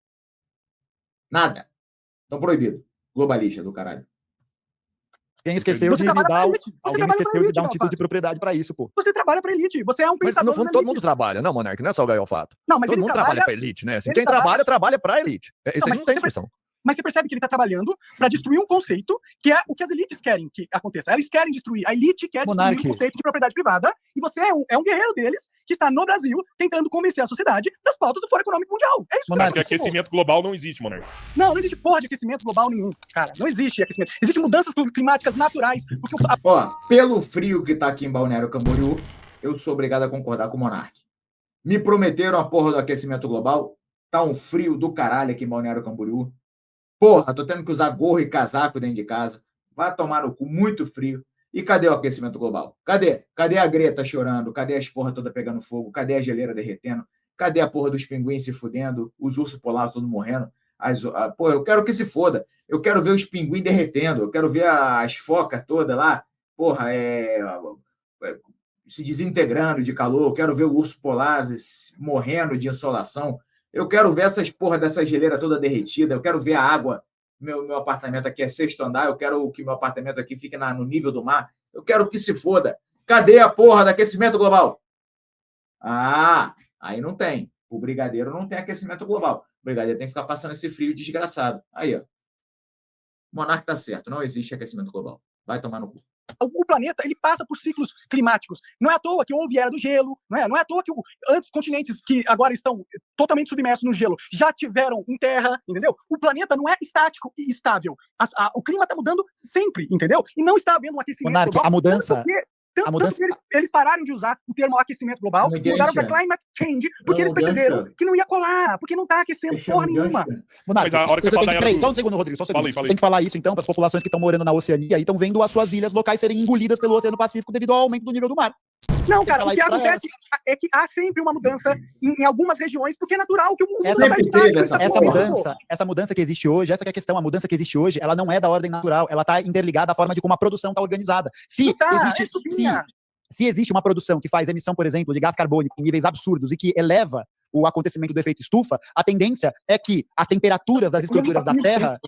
A: Nada. Estão proibido. Globalista do caralho.
C: Alguém esqueceu de dar um título de propriedade pra isso, pô.
B: Você trabalha pra elite. Você é um pensador.
E: Mas no fundo todo mundo trabalha, não, Monark? Não é só o Gaio Fato.
B: Não, mas
E: todo mundo trabalha pra elite, né? Assim, quem trabalha pra elite. Isso aí não tem discussão.
B: Mas você percebe que ele está trabalhando para destruir um conceito que é o que as elites querem que aconteça. Elas querem destruir. A elite quer destruir o conceito de propriedade privada e você é um guerreiro deles que está no Brasil tentando convencer a sociedade das pautas do Fórum Econômico Mundial. É isso,
D: Monark. Porque aquecimento global não existe, Monark.
B: Não existe porra de aquecimento global nenhum, cara. Não existe aquecimento. Existem mudanças climáticas naturais.
A: Pelo frio que tá aqui em Balneário Camboriú, eu sou obrigado a concordar com o Monark. Me prometeram a porra do aquecimento global. Tá um frio do caralho aqui em Balneário Camboriú. Porra, tô tendo que usar gorro e casaco dentro de casa. Vai tomar no cu, muito frio. E cadê o aquecimento global? Cadê? Cadê a Greta chorando? Cadê as porra toda pegando fogo? Cadê a geleira derretendo? Cadê a porra dos pinguins se fudendo? Os ursos polares todos morrendo? Pô, eu quero que se foda. Eu quero ver os pinguins derretendo. Eu quero ver as focas todas lá. Porra, se desintegrando de calor. Eu quero ver o urso polar morrendo de insolação. Eu quero ver essas porra dessa geleira toda derretida. Eu quero ver a água. Meu apartamento aqui é 6º andar. Eu quero que meu apartamento aqui fique no nível do mar. Eu quero que se foda. Cadê a porra do aquecimento global? Aí não tem. O brigadeiro não tem aquecimento global. O brigadeiro tem que ficar passando esse frio desgraçado. Aí, ó. O Monark tá certo. Não existe aquecimento global. Vai tomar no cu.
B: O planeta, ele passa por ciclos climáticos. Não é à toa que houve era do gelo, não é à toa que antes continentes que agora estão totalmente submersos no gelo já tiveram em terra, entendeu? O planeta não é estático e estável. O clima está mudando sempre, entendeu? E não está havendo um aquecimento
C: global.
B: Monark,
C: a mudança...
B: Tanto que eles pararam de usar o termo aquecimento global e mudaram para climate change, porque eles perceberam que não ia colar, porque não está aquecendo porra nenhuma.
C: Monark, só um segundo, Rodrigo. Só um segundo. Você tem que falar isso, então, para as populações que estão morando na Oceania e estão vendo as suas ilhas locais serem engolidas pelo Oceano Pacífico devido ao aumento do nível do mar.
B: Não, cara, o que acontece é que há sempre uma mudança em algumas regiões, porque é natural que o mundo
C: essa mudança que existe hoje, essa que é a questão, a mudança que existe hoje, ela não é da ordem natural, ela está interligada à forma de como a produção está organizada. Se existe uma produção que faz emissão, por exemplo, de gás carbônico em níveis absurdos e que eleva o acontecimento do efeito estufa, a tendência é que as temperaturas das estruturas da Terra...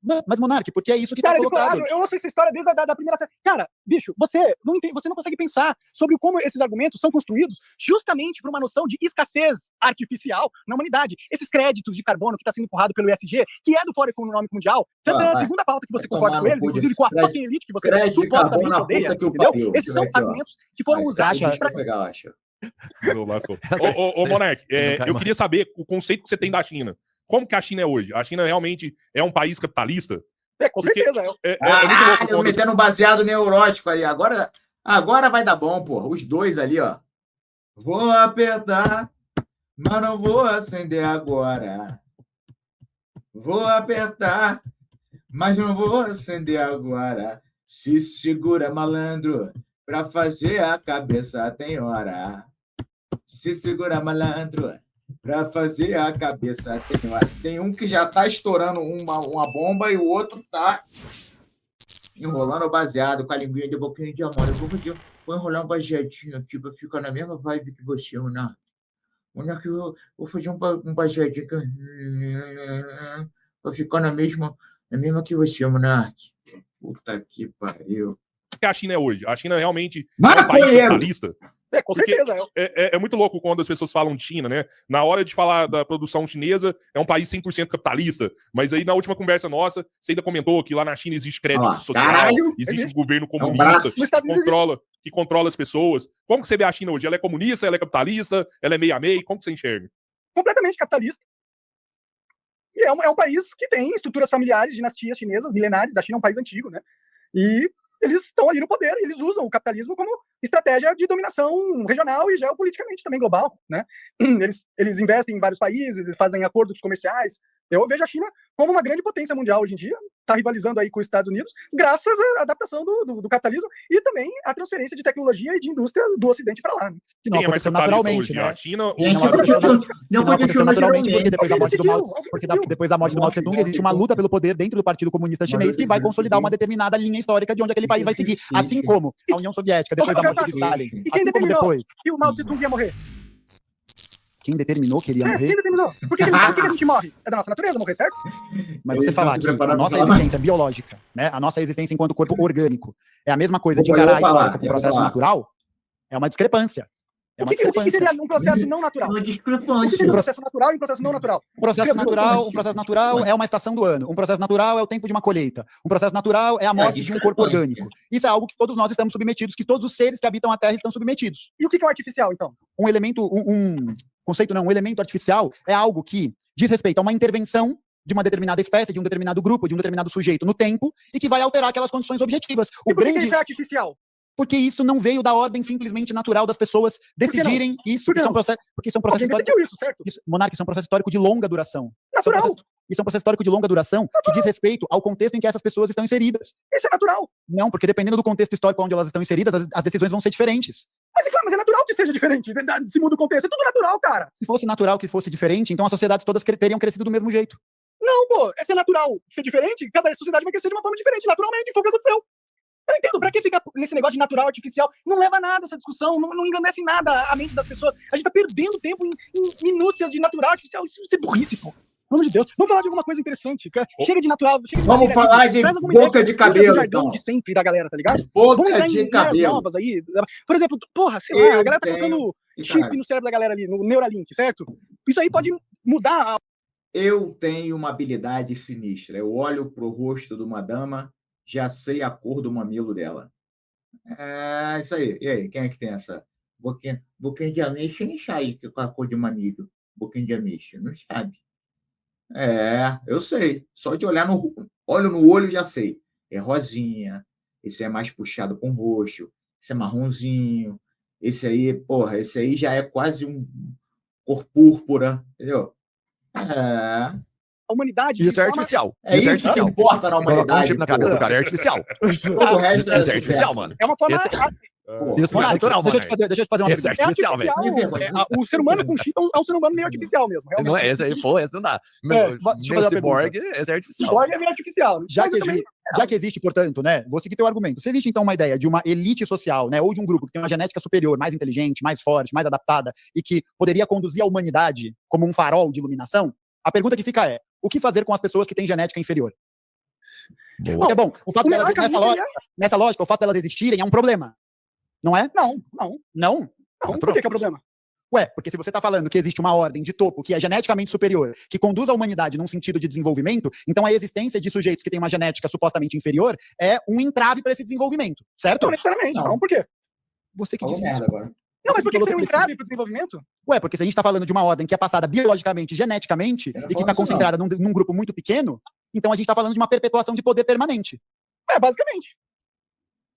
C: Não, mas, Monark, porque é isso que está colocado.
B: Eu ouço essa história desde a primeira série. Cara, bicho, você não consegue pensar sobre como esses argumentos são construídos justamente por uma noção de escassez artificial na humanidade. Esses créditos de carbono que está sendo empurrado pelo ESG, que é do Fórum Econômico Mundial, a segunda pauta que você concorda com eles, inclusive com a fucking elite que você supostamente odeia, entendeu? Esses são argumentos que foram usados para...
D: Ô, Monark, eu queria saber o conceito que você tem da China. Como que a China é hoje? A China realmente é um país capitalista?
B: Com certeza.
A: Muito louco. Metendo um baseado neurótico aí. Agora vai dar bom, porra. Os dois ali, ó. Vou apertar, mas não vou acender agora. Vou apertar, mas não vou acender agora. Se segura, malandro, pra fazer a cabeça tem hora. Se segura, malandro, pra fazer a cabeça tem hora. Tem um que já tá estourando uma bomba e o outro tá enrolando o baseado com a linguinha de boquinha de amor. Vou enrolar um baseadinho aqui pra ficar na mesma vibe que você, Monark. Monark, eu vou fazer um baseadinho aqui pra ficar na mesma que você, Monark. Puta que pariu.
D: O que a China é hoje? A China realmente é um país capitalista?
B: Com
D: Porque
B: certeza.
D: é muito louco quando as pessoas falam China, né? Na hora de falar da produção chinesa, é um país 100% capitalista. Mas aí, na última conversa nossa, você ainda comentou que lá na China existe crédito social,
A: caralho,
D: existe um governo
A: um
D: comunista
A: braço.
B: Nos Estados Unidos
D: que controla as pessoas. Como que você vê a China hoje? Ela é comunista, ela é capitalista, ela é meio a meio? Como que você enxerga?
B: Completamente capitalista. E é um país que tem estruturas familiares, dinastias chinesas, milenares. A China é um país antigo, né? E eles estão ali no poder, e eles usam o capitalismo como estratégia de dominação regional e geopoliticamente também global, né? Eles investem em vários países, fazem acordos comerciais. Eu vejo a China como uma grande potência mundial hoje em dia, está rivalizando aí com os Estados Unidos, graças à adaptação do capitalismo e também à transferência de tecnologia e de indústria do Ocidente para lá. Né?
C: Que não
D: Quem é mais
C: aconteceu
D: capitalista
C: naturalmente,
D: hoje?
C: né?
D: A China ou
F: Gente,
C: Não
F: não
C: aconteceu
F: aconteceu, não
C: não aconteceu naturalmente, porque depois da morte do Mao, depois da morte do Mao Tse Tung existe uma luta pelo poder dentro do Partido Comunista Chinês que vai consolidar uma determinada linha histórica de onde aquele país vai seguir. Assim como a União Soviética, depois da morte de Stalin.
B: E quem
C: Assim como
B: determinou
C: depois.
B: que o Mao Tse Tung ia morrer?
C: Quem determinou que ele ia
B: Quem
C: morrer?
B: determinou? Por que a gente morre? É da nossa natureza morrer, certo?
C: Mas você
A: Eles
C: falar
A: estão se
C: que a
A: preparando
C: nossa
A: pra falar.
C: existência biológica, né? A nossa existência enquanto corpo orgânico é a mesma coisa de
A: Eu vou
C: encarar a
A: falar,
C: história como
A: eu
C: um
A: vou
C: processo
A: falar.
C: natural, é uma discrepância. É
B: O
C: uma
B: que
C: discrepância.
B: seria um processo não natural?
F: Uma
B: O que
F: discrepância.
B: seria um processo natural e um processo não natural?
C: Um processo natural é uma estação do ano. Um processo natural é o tempo de uma colheita. Um processo natural é a morte de um corpo orgânico. Isso é algo que todos nós estamos submetidos, que todos os seres que habitam a Terra estão submetidos.
B: E o que é o artificial, então?
C: Um elemento, um elemento artificial é algo que diz respeito a uma intervenção de uma determinada espécie, de um determinado grupo, de um determinado sujeito no tempo e que vai alterar aquelas condições objetivas.
B: E por que isso é artificial?
C: Porque isso não veio da ordem simplesmente natural das pessoas decidirem isso,
B: Por que não?
C: porque isso é um processo
B: Alguém
C: histórico.
B: decidiu isso, certo?
C: Monarca, isso é um processo histórico de longa duração.
B: Natural.
C: Isso é um processo histórico de longa duração que diz respeito ao contexto em que essas pessoas estão inseridas.
B: Isso é natural.
C: Não, porque dependendo do contexto histórico onde elas estão inseridas, as decisões vão ser diferentes.
B: Mas é natural que seja diferente. Se muda o contexto. É tudo natural, cara.
C: Se fosse natural que fosse diferente, então as sociedades todas teriam crescido do mesmo jeito.
B: Não, pô. É ser natural ser diferente. Cada sociedade vai crescer de uma forma diferente. Naturalmente, foi o que aconteceu. Eu não entendo, pra que ficar nesse negócio de natural, artificial? Não leva a nada essa discussão, não engrandece em nada a mente das pessoas. A gente tá perdendo tempo em minúcias de natural, artificial. Isso é burrice, pô. Pelo amor de Deus. Vamos falar de alguma coisa interessante. Chega de natural. Chega de
A: Vamos falar de boca de cabelo, então.
B: de sempre da galera, tá ligado?
A: Boca
B: Vamos entrar
A: de
B: em
A: cabelo.
B: novas aí. Por exemplo, porra, sei lá, a galera tá
A: tenho-
B: colocando chip
A: Caralho.
B: no cérebro da galera ali, no Neuralink, certo? Isso aí pode mudar.
A: Eu tenho uma habilidade sinistra. Eu olho pro rosto de uma dama, já sei a cor do mamilo dela. É isso aí. E aí, quem é que tem essa?
F: Boquinha de ameixa nem sabe com a cor de mamilo. Boquinha de ameixa, não sabe.
A: Eu sei. Só de olhar olho no olho já sei. É rosinha. Esse é mais puxado com roxo. Esse é marronzinho. Esse aí, porra, esse aí já é quase um cor púrpura, entendeu?
B: A humanidade.
E: Isso
B: de
E: é
B: forma-
E: artificial.
A: É
E: Isso é
A: isso que
E: artificial.
A: importa na
E: Colocar um
A: humanidade.
E: chip na cabeça do
A: porra.
E: cara é artificial.
A: Todo o resto
E: Isso é artificial,
A: superfície.
E: mano.
B: É uma forma.
A: Porra.
E: Isso não é
C: Monarca,
E: natural,
C: deixa eu
E: mano.
C: te fazer uma
E: Esse é
C: pergunta.
E: artificial, velho.
B: O ser humano com chip é um ser humano meio artificial mesmo. Realmente.
E: Não é esse aí, pô, esse não dá.
C: deixa eu fazer uma
E: Nesse Borg, esse é artificial.
B: Cyborg é meio artificial.
C: Já
B: Mas
C: que,
B: eu também-
C: já que existe, portanto, né, vou seguir teu argumento. Se existe, então, uma ideia de uma elite social, né, ou de um grupo que tem uma genética superior, mais inteligente, mais forte, mais adaptada, e que poderia conduzir a humanidade como um farol de iluminação, a pergunta que fica é, o que fazer com as pessoas que têm genética inferior? Porque, bom, o fato
B: O
C: delas,
B: melhor caminho
C: nessa lógica, o fato delas existirem é um problema. Não é?
B: Não.
C: Não?
B: Por que é o problema?
C: Ué, porque se você está falando que existe uma ordem de topo que é geneticamente superior, que conduz a humanidade num sentido de desenvolvimento, então a existência de sujeitos que têm uma genética supostamente inferior é um entrave para esse desenvolvimento, certo?
B: Não necessariamente.
A: Não.
B: Não, por quê?
C: Você que
A: Falou
C: disse isso.
A: merda agora.
B: Não, mas por que
C: falou
B: seria um
C: que precisa.
B: entrave para o desenvolvimento?
C: Ué, porque se a gente está falando de uma ordem que é passada biologicamente, geneticamente,
A: Eu não
C: e que
A: falo
C: está
A: isso,
C: concentrada num grupo muito pequeno, então a gente está falando de uma perpetuação de poder permanente.
B: Basicamente.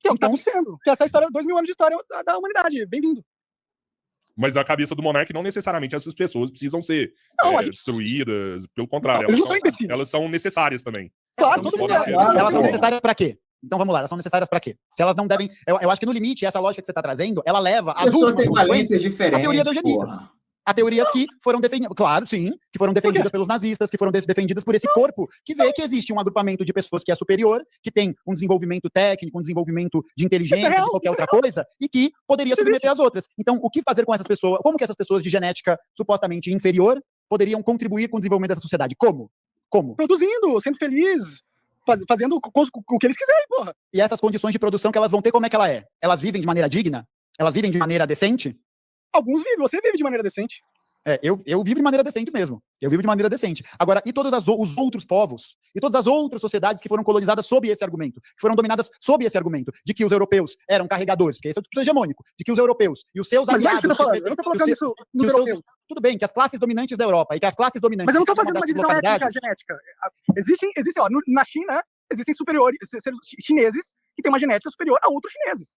B: Que é o que
C: Então-
B: está acontecendo. Que essa é a história, 2000 anos de história da humanidade. Bem-vindo.
D: Mas a cabeça do monarca, não necessariamente essas pessoas precisam ser
B: Não, a gente-
D: destruídas. Pelo contrário,
B: Eles não
D: elas
B: são imbecis.
D: elas são necessárias também.
B: Claro,
D: Elas
B: todo mundo
D: podem
B: é.
D: ser-
A: Claro.
C: Elas são
A: bom.
C: necessárias para quê? Então vamos lá, elas são necessárias para quê? Se elas não devem. Eu acho que no limite, essa lógica que você está trazendo, ela leva
A: A
C: as
A: pessoa
C: últimas
A: tem
C: consequências
A: valências diferentes.
C: a teoria dos eugenistas.
A: porra.
C: a teorias que foram defendidas, claro, sim, que foram defendidas pelos nazistas, que foram defendidas por esse corpo, que vê que existe um agrupamento de pessoas que é superior, que tem um desenvolvimento técnico, um desenvolvimento de inteligência, de qualquer outra coisa, e que poderia submeter as outras. Então, o que fazer com essas pessoas? Como que essas pessoas de genética supostamente inferior poderiam contribuir com o desenvolvimento dessa sociedade? Como?
B: Produzindo, sendo feliz, fazendo o que eles quiserem, porra.
C: E essas condições de produção que elas vão ter, como é que ela é? Elas vivem de maneira digna? Elas vivem de maneira decente?
B: Alguns vivem, você vive de maneira decente.
C: Eu vivo de maneira decente mesmo. Eu vivo de maneira decente. Agora, e todos os outros povos, e todas as outras sociedades que foram colonizadas sob esse argumento, que foram dominadas sob esse argumento, de que os europeus eram carregadores, porque esse é o discurso hegemônico, de que os europeus e os seus
B: Mas não é isso
C: aliados...
B: que eu tô falando.
C: que-
B: Eu não tô
C: que
B: colocando
C: os
B: isso
C: que
B: nos
C: os seus-
B: europeus.
C: Tudo bem, que as classes dominantes da Europa e que as classes dominantes...
B: Mas eu não tô
C: de cada
B: fazendo uma
C: das
B: divisão
C: localidades-
B: genética. Existem, ó, na China, existem superiores, seres chineses que têm uma genética superior a outros chineses.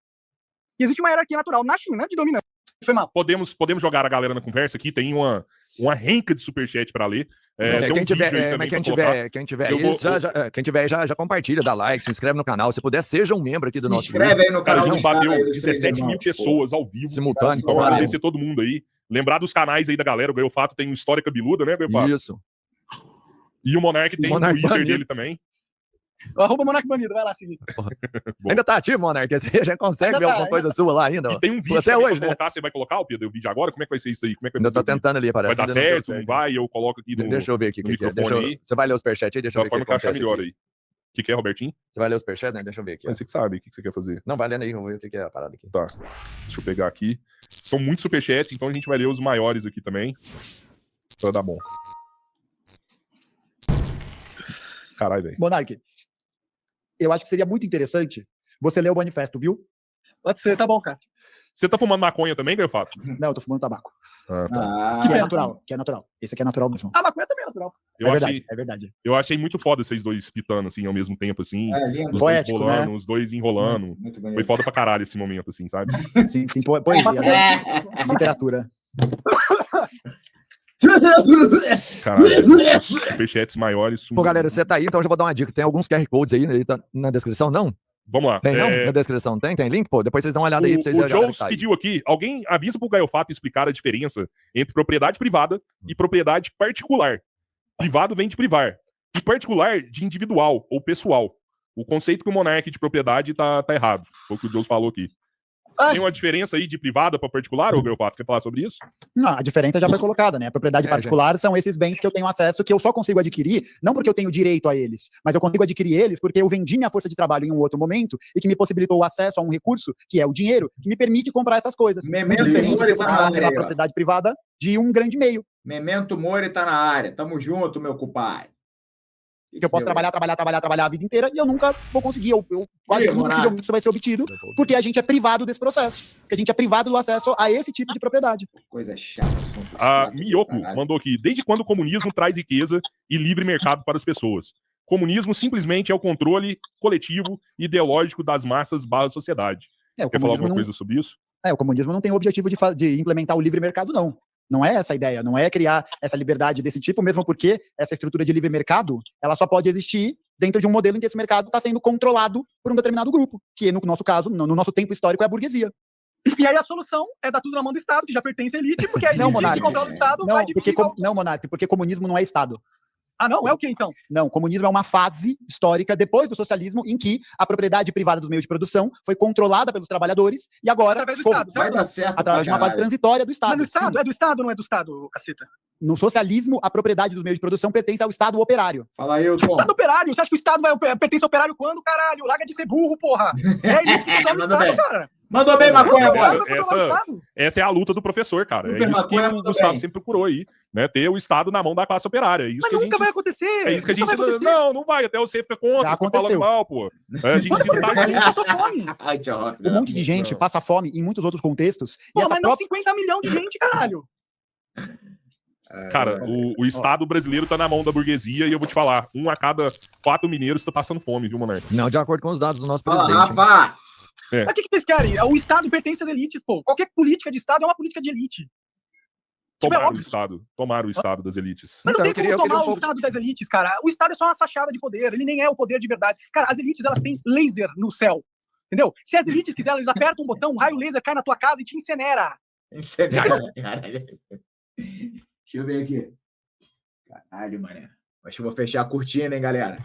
B: E existe uma hierarquia natural na China de dominância. Foi mal.
D: Podemos jogar a galera na conversa aqui, tem uma renca de superchat pra ler. Tem um
E: quem
D: vídeo
E: tiver,
D: aí também
E: mas
D: pra
E: quem
D: colocar.
E: tiver
D: Eu
E: aí,
D: vou-
E: quem tiver aí já compartilha, dá like, se inscreve no canal. Se puder, seja um membro aqui do
A: Se
E: nosso
A: inscreve aí no
D: Cara, a
A: canal
D: gente
A: dos caras
D: bateu
A: aí dos
D: 17 mil
A: Irmãos, pô.
D: pessoas ao vivo.
E: simultâneo.
A: Então,
D: Então,
A: valeu.
D: agradecer todo mundo aí. Lembrar dos canais aí da galera. O Gaiofato tem um História Cabeluda, né, Gaiofato?
E: Isso.
D: E o Monark tem
E: Monark
D: o Twitter
E: banido.
D: dele também.
B: Arroba Monark Banido, vai lá seguir.
D: Bom.
E: Ainda tá ativo, Monark? Você já consegue
B: Ainda
E: ver
B: tá,
E: alguma coisa sua lá ainda?
D: E
E: ó?
D: tem um vídeo
E: Até
D: também
E: hoje,
D: pra
E: né?
D: colocar. Você vai colocar o vídeo agora? Como é que vai ser isso aí? Como é que vai
E: Ainda
D: ser
E: tô
D: o vídeo?
E: tentando ali,
D: Vai
E: parece.
D: dar
E: ainda não deu
D: certo? Não
E: certo.
D: vai? Eu coloco aqui no,
E: Deixa eu ver aqui o
D: no
E: que que é.
D: microfone aí.
E: Você vai ler os superchats aí? Deixa eu
D: Da
E: ver o que
D: forma que achar
E: acontece
D: melhor
E: aqui.
D: aí. O que é, Robertinho?
E: Você vai ler os superchats, né? Deixa eu ver aqui. ó.
D: Mas você que sabe o que você quer fazer.
E: Não, vai lendo aí, vamos ver o que que é a parada aqui.
D: Tá. Deixa eu pegar aqui. São muitos superchats, então a gente vai ler os maiores aqui também. Pra dar bom. Caralho, velho.
C: Monark, eu acho que seria muito interessante você ler o manifesto, viu?
B: Pode ser, tá bom, cara.
D: Você tá fumando maconha também, Gaiofato?
C: Não, eu tô fumando tabaco.
D: Ah, tá.
A: Ah,
C: Que é
B: pena.
C: natural, que é natural. Esse aqui é natural mesmo.
B: A maconha também é natural.
D: Eu,
C: é
D: achei,
C: verdade, é verdade.
D: eu achei muito foda vocês dois pitando, assim, ao mesmo tempo, assim.
A: lindo.
D: Os dois
C: Poético,
D: rolando,
C: né?
D: os dois enrolando.
A: Muito bonito.
D: Foi foda pra caralho esse momento, assim, sabe?
C: Sim, poesia, né? Literatura.
D: Caralho. Os superchats maiores.
E: Pô, galera, você tá aí, então eu já vou dar uma dica. Tem alguns QR Codes aí tá na descrição, não?
D: Vamos lá.
E: Tem não? Na descrição tem? Tem link? Pô, depois vocês dão uma olhada aí pra vocês
D: O
E: verem a galera
D: Jones
E: que tá aí.
D: pediu aqui, alguém avisa pro Gaiofato explicar a diferença entre propriedade privada e propriedade particular. Privado vem de privar. E particular de individual ou pessoal. O conceito que o Monark de propriedade tá errado. Foi o que o Jones falou aqui. Tem uma diferença aí de privada para particular, ô Gaiofato? Quer falar sobre isso?
C: Não, a diferença já foi colocada, né? A propriedade particular são esses bens que eu tenho acesso, que eu só consigo adquirir, não porque eu tenho direito a eles, mas eu consigo adquirir eles porque eu vendi minha força de trabalho em um outro momento e que me possibilitou o acesso a um recurso, que é o dinheiro, que me permite comprar essas coisas.
A: Memento
C: Diferente
A: Mori
C: de
A: tá
C: você
A: na área
C: pela
A: aí, ó.
C: propriedade privada de um grande meio,
A: Memento Mori tá na área. Tamo junto, meu compadre.
C: que eu posso trabalhar a vida inteira e eu nunca vou conseguir, eu quase
A: Ih,
C: que
A: Monark.
C: dificilmente isso vai ser obtido, porque a gente é privado desse processo, porque a gente é privado do acesso a esse tipo de propriedade.
A: Coisa chata. assunto
D: A
A: chato do
D: Miyoko
A: caralho.
D: mandou aqui, desde quando o comunismo traz riqueza e livre mercado para as pessoas? Comunismo simplesmente é o controle coletivo e ideológico das massas barra sociedade.
C: O
D: Quer falar
C: comunismo
D: alguma
C: não,
D: coisa sobre isso?
C: o comunismo não tem o objetivo de implementar o livre mercado, não. Não é essa a ideia, não é criar essa liberdade desse tipo, mesmo porque essa estrutura de livre mercado, ela só pode existir dentro de um modelo em que esse mercado está sendo controlado por um determinado grupo, que no nosso caso, no nosso tempo histórico, é a burguesia.
B: E aí a solução é dar tudo na mão do Estado, que já pertence à elite, porque a elite
C: Não,
B: que
C: Monark.
B: controla o Estado
C: Não,
B: vai dividir.
C: Monark, porque comunismo não é Estado.
B: Ah, não? É o que então?
C: Não, comunismo é uma fase histórica depois do socialismo em que a propriedade privada dos meios de produção foi controlada pelos trabalhadores e agora,
B: Através do
C: como?
B: Estado,
A: Vai
B: certo?
A: dar certo.
C: Através de uma
A: pra
C: fase
A: caralho.
C: transitória do Estado.
B: Mas no Estado?
C: Sim.
B: É do Estado ou não é do Estado, caceta?
C: No socialismo, a propriedade dos meios de produção pertence ao Estado operário.
A: Fala aí,
B: O
A: Tom.
B: Estado operário. Você acha que o Estado pertence ao operário quando, caralho? Larga de ser burro, porra. É a elite que controla o
A: Mandou
B: Estado,
A: bem.
B: cara.
A: Mandou bem, maconha,
D: Essa-
A: bora.
D: essa é a luta do professor, cara.
A: Super
D: É isso que
A: maconha,
D: o
A: mandou
D: Gustavo
A: bem.
D: sempre procurou aí, né? Ter o Estado na mão da classe operária. É isso
B: Mas
D: que a
B: nunca
D: gente...
B: vai acontecer.
D: É isso que a
B: Nunca
D: gente...
B: vai acontecer.
D: Não vai. Até você fica contra,
C: Já
D: fica falando
C: aconteceu.
D: mal, pô. A gente
B: Quando
D: tá
B: aconteceu,
D: aqui.
B: passou fome.
A: Ai, tio Hoff,
C: Um monte de gente
D: não.
C: passa fome em muitos outros contextos. E
B: Pô,
C: essa
B: mas não
C: própria...
B: 50 milhões de gente, caralho.
D: Cara, o Estado brasileiro tá na mão da burguesia e eu vou te falar, 1 a cada 4 mineiros tá passando fome, viu, Monark?
E: Não, de acordo com os dados do nosso
A: Fala,
E: presidente.
A: Rafa.
B: Mas o que vocês querem? O Estado pertence às elites, pô. Qualquer política de Estado é uma política de elite. Tipo, é
D: Tomaram o
B: óbvio.
D: Estado. Tomaram o Estado das elites.
B: Mas
E: Então,
B: não
E: eu
B: tem
E: queria
B: como tomar
E: um
B: o Estado das elites, cara. O Estado é só uma fachada de poder. Ele nem é o poder de verdade. Cara, as elites, elas têm laser no céu. Entendeu? Se as elites quiserem, eles apertam um botão, um raio laser cai na tua casa e te incinera.
A: Caralho. Deixa eu ver aqui. Caralho, mané. Acho que eu vou fechar a cortina, hein, galera?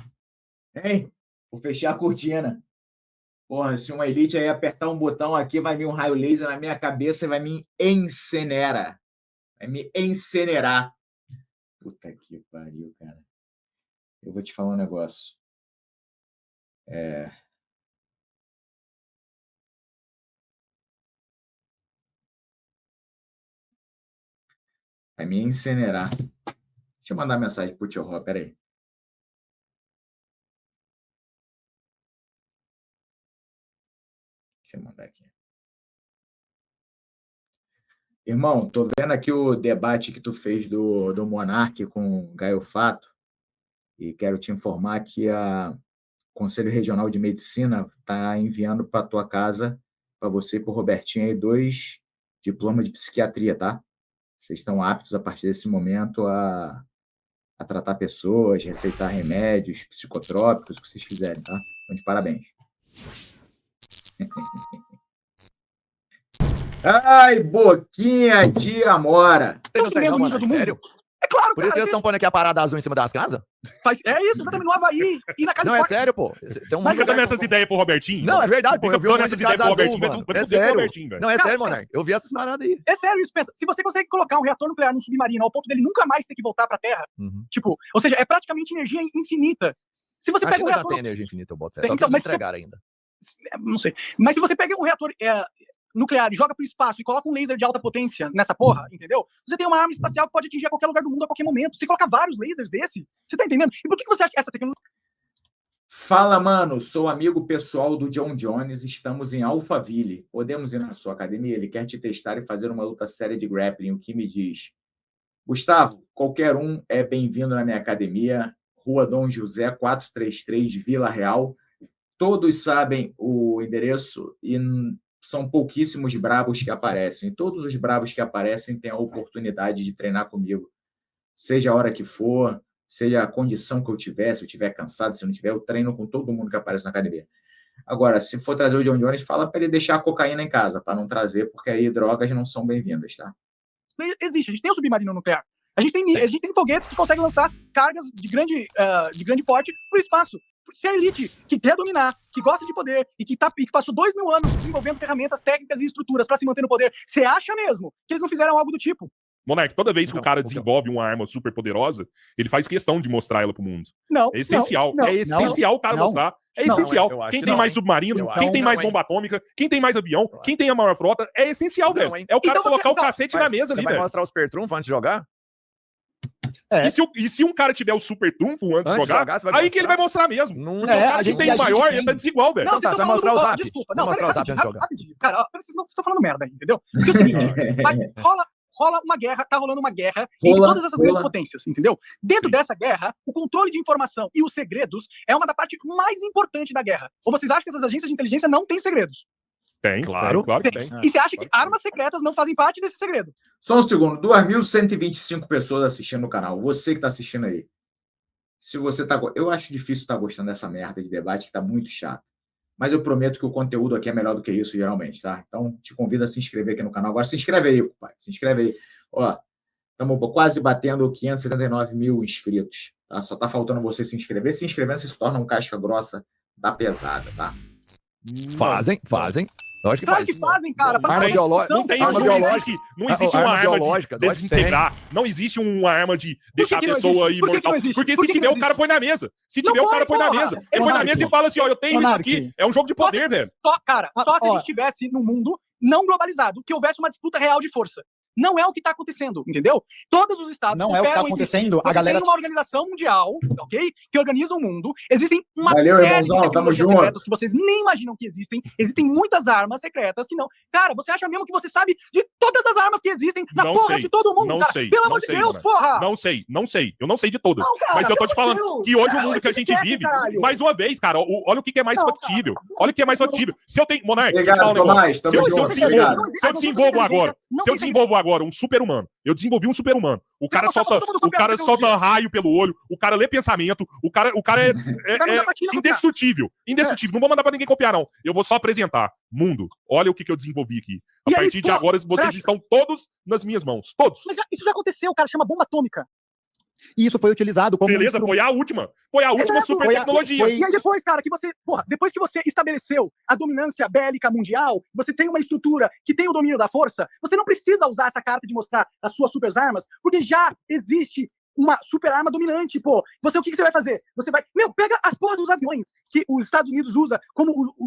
A: Hein? Vou fechar a cortina. Porra, se uma elite aí apertar um botão aqui, vai vir um raio laser na minha cabeça e vai me incinerar. Vai me incinerar. Puta que pariu, cara. Eu vou te falar um negócio. Vai me incinerar. Deixa eu mandar mensagem pro tio Ró, peraí. Deixa eu mandar aqui. Irmão, tô vendo aqui o debate que tu fez do Monark com o Gaio Fato e quero te informar que o Conselho Regional de Medicina está enviando para tua casa, para você e para o Robertinho, aí, 2 diplomas de psiquiatria, tá? Vocês estão aptos, a partir desse momento, a tratar pessoas, receitar remédios psicotrópicos, o que vocês quiserem, tá? Então, de parabéns. Ai, boquinha de amora.
E: Vocês não têm não,
B: Medo
E: Monark,
B: do mundo.
E: sério?
B: É claro,
E: Por isso que
B: cara.
E: eles estão pondo aqui a parada azul em cima das casas?
B: É isso, exatamente, no Havaí e na
E: Não,
B: Califórnia.
E: é sério, pô. Tem um
B: Mas
D: Fica
E: monte
D: dando
E: de-
D: essas ideias pro Robertinho.
E: Não, é verdade, pô.
D: Fica
E: Eu vi um
D: dando
E: monte
D: essas
E: de
D: ideias
E: casa
D: pro
E: azul,
D: Robertinho.
E: mano.
D: Vai
E: É
D: fuder com o
E: sério.
D: Robertinho, velho.
E: Não, é
B: Cara,
E: sério, Monark. Eu vi essas paradas aí.
B: É sério isso, pensa. Se você consegue colocar um reator nuclear num submarino ao ponto dele nunca mais ter que voltar pra Terra,
E: Uhum.
B: tipo, ou seja, é praticamente energia infinita. Se você
E: A
B: pega um
E: China já
B: reator...
E: tem energia infinita, eu boto fé.
B: Tem,
E: Só que
B: então,
E: eles não
B: mas se-
E: entregaram ainda.
B: Não sei. Mas se você pega um reator nuclear e joga pro espaço e coloca um laser de alta potência nessa porra, entendeu? Você tem uma arma espacial que pode atingir a qualquer lugar do mundo a qualquer momento. Você coloca vários lasers desse, você tá entendendo? E por que você acha que essa tecnologia...
A: Fala, mano, sou amigo pessoal do John Jones, estamos em Alphaville. Podemos ir na sua academia? Ele quer te testar e fazer uma luta séria de grappling. O que me diz? Gustavo, qualquer um é bem-vindo na minha academia, Rua Dom José, 433, Vila Real. Todos sabem o endereço e são pouquíssimos brabos que aparecem. Todos os brabos que aparecem têm a oportunidade de treinar comigo, seja a hora que for, seja a condição que eu tiver, se eu estiver cansado, se eu não tiver, eu treino com todo mundo que aparece na academia. Agora, se for trazer o John Jones, fala para ele deixar a cocaína em casa, para não trazer, porque aí drogas não são bem-vindas, tá?
B: Existe, a gente tem um submarino nuclear. A gente tem foguetes que conseguem lançar cargas de grande porte pro espaço. Se a elite que quer dominar, que gosta de poder e que passou 2000 anos desenvolvendo ferramentas técnicas e estruturas para se manter no poder, você acha mesmo que eles não fizeram algo do tipo?
D: Monark, toda vez que o cara
E: Então.
D: desenvolve uma arma super poderosa, ele faz questão de mostrar ela pro mundo.
B: Não.
D: É essencial.
B: Não,
D: é essencial o cara
C: não.
D: mostrar. É
B: Não,
D: essencial.
E: eu acho
D: Quem
E: que
D: tem
E: não,
D: mais
E: hein?
D: submarino,
E: Eu
D: quem
E: acho
D: tem
E: que
D: mais
E: não, hein?
D: bomba atômica, quem tem mais avião, quem tem a maior frota, é essencial,
E: Não,
D: velho.
E: hein?
D: É o cara
B: Então
D: colocar o
B: você-
D: cacete na mesa
E: Você
D: ali,
E: vai
D: velho.
E: mostrar os pertrunfos antes de jogar?
C: É.
D: E se um cara tiver o super trunfo antes de jogar,
E: você vai
D: aí que ele vai mostrar mesmo.
E: Não,
D: Porque o cara
C: a
D: que
C: gente-
D: tem
C: a
D: o
C: gente
D: maior,
C: tem.
D: ele tá desigual, velho.
E: Não, tá,
B: vocês
E: você
B: estão
E: vai mostrar
B: falando
E: o
B: do-
E: zap.
B: Desculpa,
E: Vai mostrar o zap antes de jogar.
B: rapidinho. Cara, vocês estão falando merda, entendeu? Porque é o seguinte, rola uma guerra, tá rolando uma guerra entre todas essas grandes potências, entendeu? Dentro dessa guerra, o controle de informação e os segredos é uma da parte mais importante da guerra. Ou vocês acham que essas agências de inteligência não têm segredos?
D: Tem,
E: Claro.
D: claro que tem.
B: E você acha que armas secretas não fazem parte desse segredo?
A: Só um segundo, 2.125 pessoas assistindo no canal. Você que está assistindo aí. Se você tá, eu acho difícil estar gostando dessa merda de debate, que tá muito chato. Mas eu prometo que o conteúdo aqui é melhor do que isso, geralmente, tá? Então, te convido a se inscrever aqui no canal. Agora, se inscreve aí, pai. Se inscreve aí. Ó, estamos quase batendo 579 mil inscritos. Tá? Só tá faltando você se inscrever. Se inscrevendo, você se torna um casca grossa da pesada, tá?
E: Fazem. Lógico que
B: Claro
E: faz.
B: que fazem, cara.
E: Arma
B: Fazem
E: biológica.
D: Não tem,
E: Arma
D: não
E: biológica.
D: existe, não existe
E: Arma
D: uma arma
E: biológica,
D: de
E: lógico que
D: desintegrar. Não existe uma arma de deixar a
B: que não
D: pessoa
B: existe? Por que que
D: imortal.
B: não existe?
D: Porque
B: Por
D: se
B: que que
D: tiver,
B: não
D: o cara põe na mesa. Se tiver,
B: Não
D: o cara põe na
B: porra.
D: mesa. Ele põe na mesa e fala assim, ó, eu tenho isso aqui. É um jogo de poder, velho.
B: Cara, só se a
C: Ó.
B: gente estivesse num mundo não globalizado, que houvesse uma disputa real de força. Não é o que está acontecendo, entendeu? Todos os estados
C: Não é o que tá
B: cooperam entre si.
C: acontecendo. A
B: Você
C: galera-
B: tem uma organização mundial, ok? Que organiza o mundo. Existem uma
A: Valeu,
B: série
A: irmãozão,
B: de
A: tamo
B: tecnologias
A: junto.
B: secretas que vocês nem imaginam que existem. Existem muitas armas secretas que não. Cara, você acha mesmo que você sabe de todas as armas que existem na
D: Não
B: porra
D: sei,
B: de todo mundo,
D: não
B: cara?
D: sei,
B: Pelo
D: não
B: amor de
D: sei,
B: Deus,
D: mano.
B: porra!
D: Não sei. Eu não sei de todas.
B: Não, cara,
D: Mas eu tô te
B: pelo amor
D: falando
B: de
D: que hoje
B: Deus,
D: o mundo que a
B: cara,
D: gente vive,
B: caralho.
D: mais uma vez, cara, olha o que é mais
B: Não,
D: factível.
B: cara.
D: Olha o que é mais factível. Se eu tenho. Monark, deixa eu te
A: Obrigado,
D: falar um negócio.
A: Tomás. Tamo
D: Se eu
A: junto.
D: desenvolvo,
A: Obrigado.
D: se eu desenvolvo agora, se eu desenvolvo agora um super-humano, eu desenvolvi um super-humano. O cara solta raio pelo olho, o cara lê pensamento, o cara é indestrutível. Indestrutível. Não vou mandar pra ninguém copiar, não. Eu vou só apresentar. Mundo, olha o que eu desenvolvi aqui. A
B: E aí,
D: partir de
B: pô,
D: agora, vocês
B: presta.
D: estão todos nas minhas mãos. Todos.
B: Mas isso já aconteceu, cara. Chama bomba atômica.
C: E isso foi utilizado como
D: Beleza,
C: instrumento.
D: foi a última. Foi a última
B: Exato.
D: super
C: Foi a-
D: tecnologia.
C: foi-
B: E aí depois, cara, depois que você estabeleceu a dominância bélica mundial, você tem uma estrutura que tem o domínio da força, você não precisa usar essa carta de mostrar as suas super armas, porque já existe uma super arma dominante, pô. O que você vai fazer? Você vai... Meu, pega as porras dos aviões que os Estados Unidos usa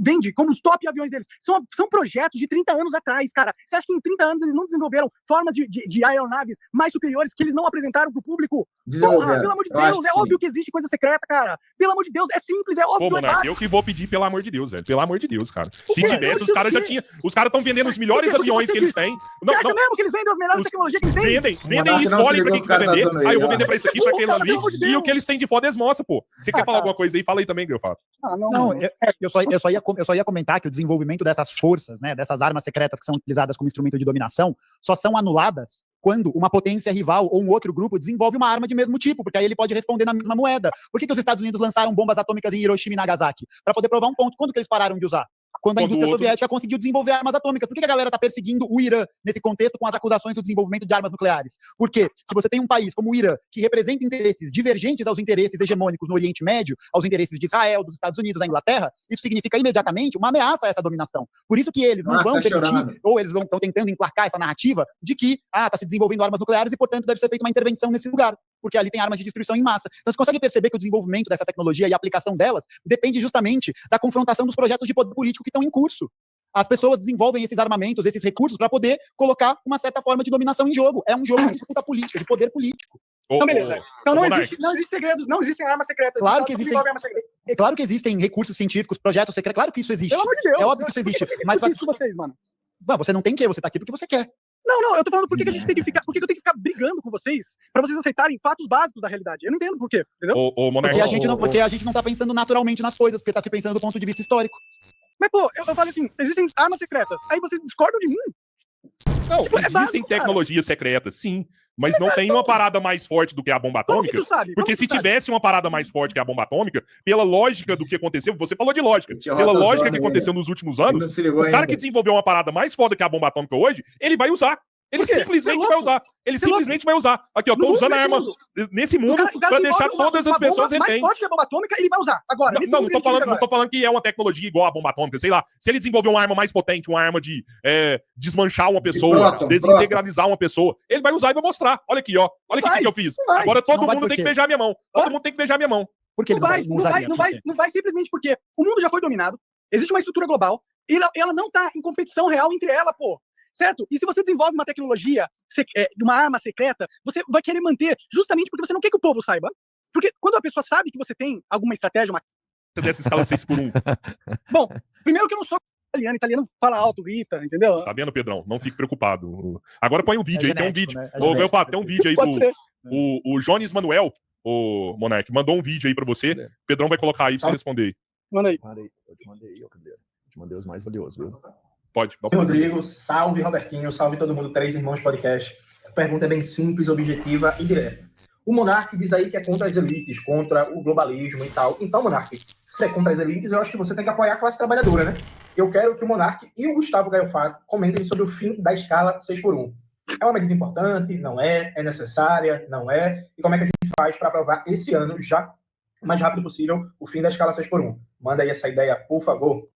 B: vende como os top aviões deles. São projetos de 30 anos atrás, cara. Você acha que em 30 anos eles não desenvolveram formas de aeronaves mais superiores que eles não apresentaram pro público? Porra, pelo amor de Deus, é óbvio que existe coisa secreta, cara. Pelo amor de Deus, é simples, é óbvio.
D: Pô, Monark, eu que vou pedir, pelo amor de Deus, velho. Pelo amor de Deus, cara. Se tivesse, os caras já tinham. Os caras estão vendendo os melhores aviões que eles têm.
B: Você acha mesmo que eles vendem as melhores tecnologias que eles têm?
D: Vendem e escolhem pra quem vai vender. Aí eu vou vender pra esse aqui, pra aquele ali. E o que eles têm de foda eles mostram, pô. Você quer falar alguma coisa aí? Fala aí também, Griofato.
C: Eu só ia comentar que o desenvolvimento dessas forças, né, dessas armas secretas que são utilizadas como instrumento de dominação, só são anuladas quando uma potência rival ou um outro grupo desenvolve uma arma de mesmo tipo, porque aí ele pode responder na mesma moeda. Por que os Estados Unidos lançaram bombas atômicas em Hiroshima e Nagasaki? Para poder provar um ponto. Quando que eles pararam de usar? Quando a indústria soviética conseguiu desenvolver armas atômicas. Por que a galera está perseguindo o Irã nesse contexto com as acusações do desenvolvimento de armas nucleares? Porque se você tem um país como o Irã, que representa interesses divergentes aos interesses hegemônicos no Oriente Médio, aos interesses de Israel, dos Estados Unidos, da Inglaterra, isso significa imediatamente uma ameaça a essa dominação. Por isso que eles não vão permitir, ou eles estão tentando emplacar essa narrativa de que está se desenvolvendo armas nucleares e, portanto, deve ser feita uma intervenção nesse lugar, porque ali tem armas de destruição em massa. Então, você consegue perceber que o desenvolvimento dessa tecnologia e a aplicação delas depende justamente da confrontação dos projetos de poder político que estão em curso. As pessoas desenvolvem esses armamentos, esses recursos, para poder colocar uma certa forma de dominação em jogo. É um jogo de disputa política, de poder político.
B: Então, beleza. Então não existe segredos, não existem armas secretas.
C: Claro que existem. É claro que existem recursos científicos, projetos secretos. Claro que isso existe.
B: Pelo amor de Deus.
C: É óbvio que isso existe. Mas
B: isso com vocês, mano.
C: Você não tem que, você tá aqui porque você quer.
B: Não, eu tô falando por que a gente tem que ficar. Por que eu tenho que ficar brigando com vocês pra vocês aceitarem fatos básicos da realidade? Eu não entendo por quê, entendeu?
D: Monark,
C: porque a gente não tá pensando naturalmente nas coisas, porque tá se pensando do ponto de vista histórico.
B: Mas, pô, eu falo assim, existem armas secretas. Aí vocês discordam de mim?
D: Não, existem tecnologias secretas, sim. Mas não tem uma parada mais forte do que a bomba atômica.
B: Como que tu sabe?
D: Porque se tivesse uma parada mais forte que a bomba atômica, pela lógica do que aconteceu, você falou de lógica, pela lógica que aconteceu nos últimos anos, o cara que desenvolveu uma parada mais foda que a bomba atômica hoje, ele vai usar. Ele simplesmente vai usar. Ele simplesmente vai usar. Aqui, ó, tô usando a arma nesse mundo pra deixar todas as pessoas reféns.
B: Mais forte que a bomba atômica, ele vai usar. Agora,
D: não tô falando que é uma tecnologia igual a bomba atômica. Sei lá, se ele desenvolver uma arma mais potente, uma arma de desmanchar uma pessoa, desintegralizar uma pessoa, ele vai usar e vai mostrar. Olha aqui, ó. Olha o que eu fiz. Agora todo mundo tem que beijar minha mão. Todo mundo tem que beijar minha mão.
C: Porque
B: não vai simplesmente porque o mundo já foi dominado, existe uma estrutura global, e ela não tá em competição real entre ela, pô. Certo? E se você desenvolve uma tecnologia, uma arma secreta, você vai querer manter justamente porque você não quer que o povo saiba. Porque quando a pessoa sabe que você tem alguma estratégia,
D: dessa escala 6x1.
B: Bom, primeiro que eu não sou italiano fala alto, grita, entendeu?
D: Tá vendo, Pedrão? Não fique preocupado. Agora põe um vídeo aí,
C: genético,
D: tem um vídeo.
C: né?
D: Meu Fábio, tem um vídeo aí
B: do...
D: O Jones Manuel, o Monark, mandou um vídeo aí pra você. O Pedrão vai colocar aí pra você responder aí.
B: Manda aí.
E: Eu te mandei, Candeiro. Eu te mandei os mais valiosos, viu?
D: Pode.
G: Rodrigo, salve Robertinho, salve todo mundo, Três Irmãos Podcast. A pergunta é bem simples, objetiva e direta. O Monark diz aí que é contra as elites, contra o globalismo e tal. Então, Monark, se é contra as elites, eu acho que você tem que apoiar a classe trabalhadora, né? Eu quero que o Monark e o Gustavo Gaiofato comentem sobre o fim da escala 6x1. É uma medida importante? Não é? É necessária? Não é? E como é que a gente faz para aprovar esse ano, já o mais rápido possível, o fim da escala 6x1? Manda aí essa ideia, por favor.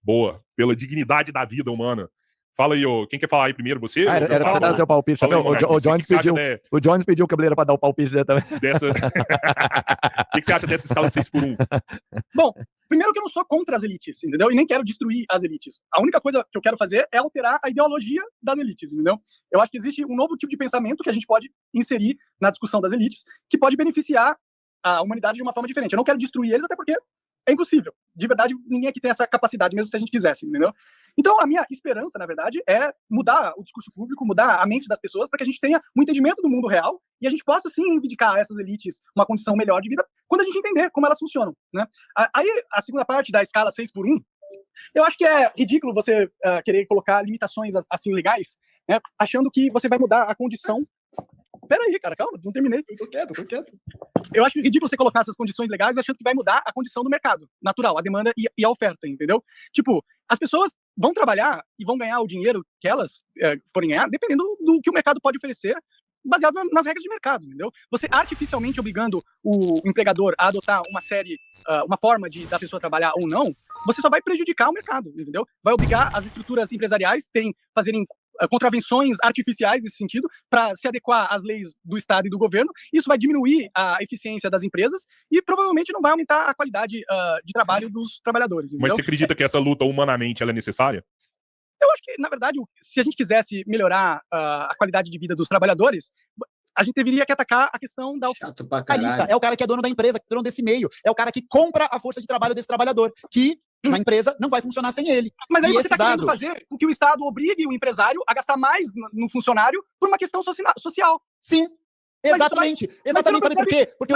D: Boa, pela dignidade da vida humana. Fala aí, quem quer falar aí primeiro? Você?
E: Era pra você dar seu palpite também. O Jones pediu o Cabeleira pra dar o palpite dele também.
D: O que você acha dessa escala 6x1?
B: Bom, primeiro que eu não sou contra as elites, entendeu? E nem quero destruir as elites. A única coisa que eu quero fazer é alterar a ideologia das elites, entendeu? Eu acho que existe um novo tipo de pensamento que a gente pode inserir na discussão das elites, que pode beneficiar a humanidade de uma forma diferente. Eu não quero destruir eles, até porque é impossível. De verdade, ninguém aqui tem essa capacidade, mesmo se a gente quisesse, entendeu? Então, a minha esperança, na verdade, é mudar o discurso público, mudar a mente das pessoas, para que a gente tenha um entendimento do mundo real e a gente possa, sim, reivindicar a essas elites uma condição melhor de vida quando a gente entender como elas funcionam, né? Aí, a segunda parte da escala 6x1, eu acho que é ridículo você querer colocar limitações, assim, legais, né? Achando que você vai mudar a condição. Pera aí, cara, calma, não terminei.
C: Tô quieto.
B: Eu acho ridículo você colocar essas condições legais achando que vai mudar a condição do mercado natural, a demanda e a oferta, entendeu? Tipo, as pessoas vão trabalhar e vão ganhar o dinheiro que elas forem ganhar, dependendo do que o mercado pode oferecer, baseado nas regras de mercado, entendeu? Você artificialmente obrigando o empregador a adotar uma forma da pessoa trabalhar ou não, você só vai prejudicar o mercado, entendeu? Vai obrigar as estruturas empresariais fazerem contravenções artificiais nesse sentido, para se adequar às leis do Estado e do governo. Isso vai diminuir a eficiência das empresas e provavelmente não vai aumentar a qualidade de trabalho dos trabalhadores.
D: Mas você acredita que essa luta humanamente ela é necessária?
B: Eu acho que, na verdade, se a gente quisesse melhorar a qualidade de vida dos trabalhadores, a gente deveria que atacar a questão da
A: Chato pra caralho.
C: É o cara que é dono da empresa, que é dono desse meio. É o cara que compra a força de trabalho desse trabalhador, que na empresa não vai funcionar sem ele.
B: Mas aí
C: E
B: você
C: esse
B: está querendo fazer com que o Estado obrigue o empresário a gastar mais no funcionário por uma questão social.
C: Sim. Exatamente. Exatamente. Sabe por quê? Porque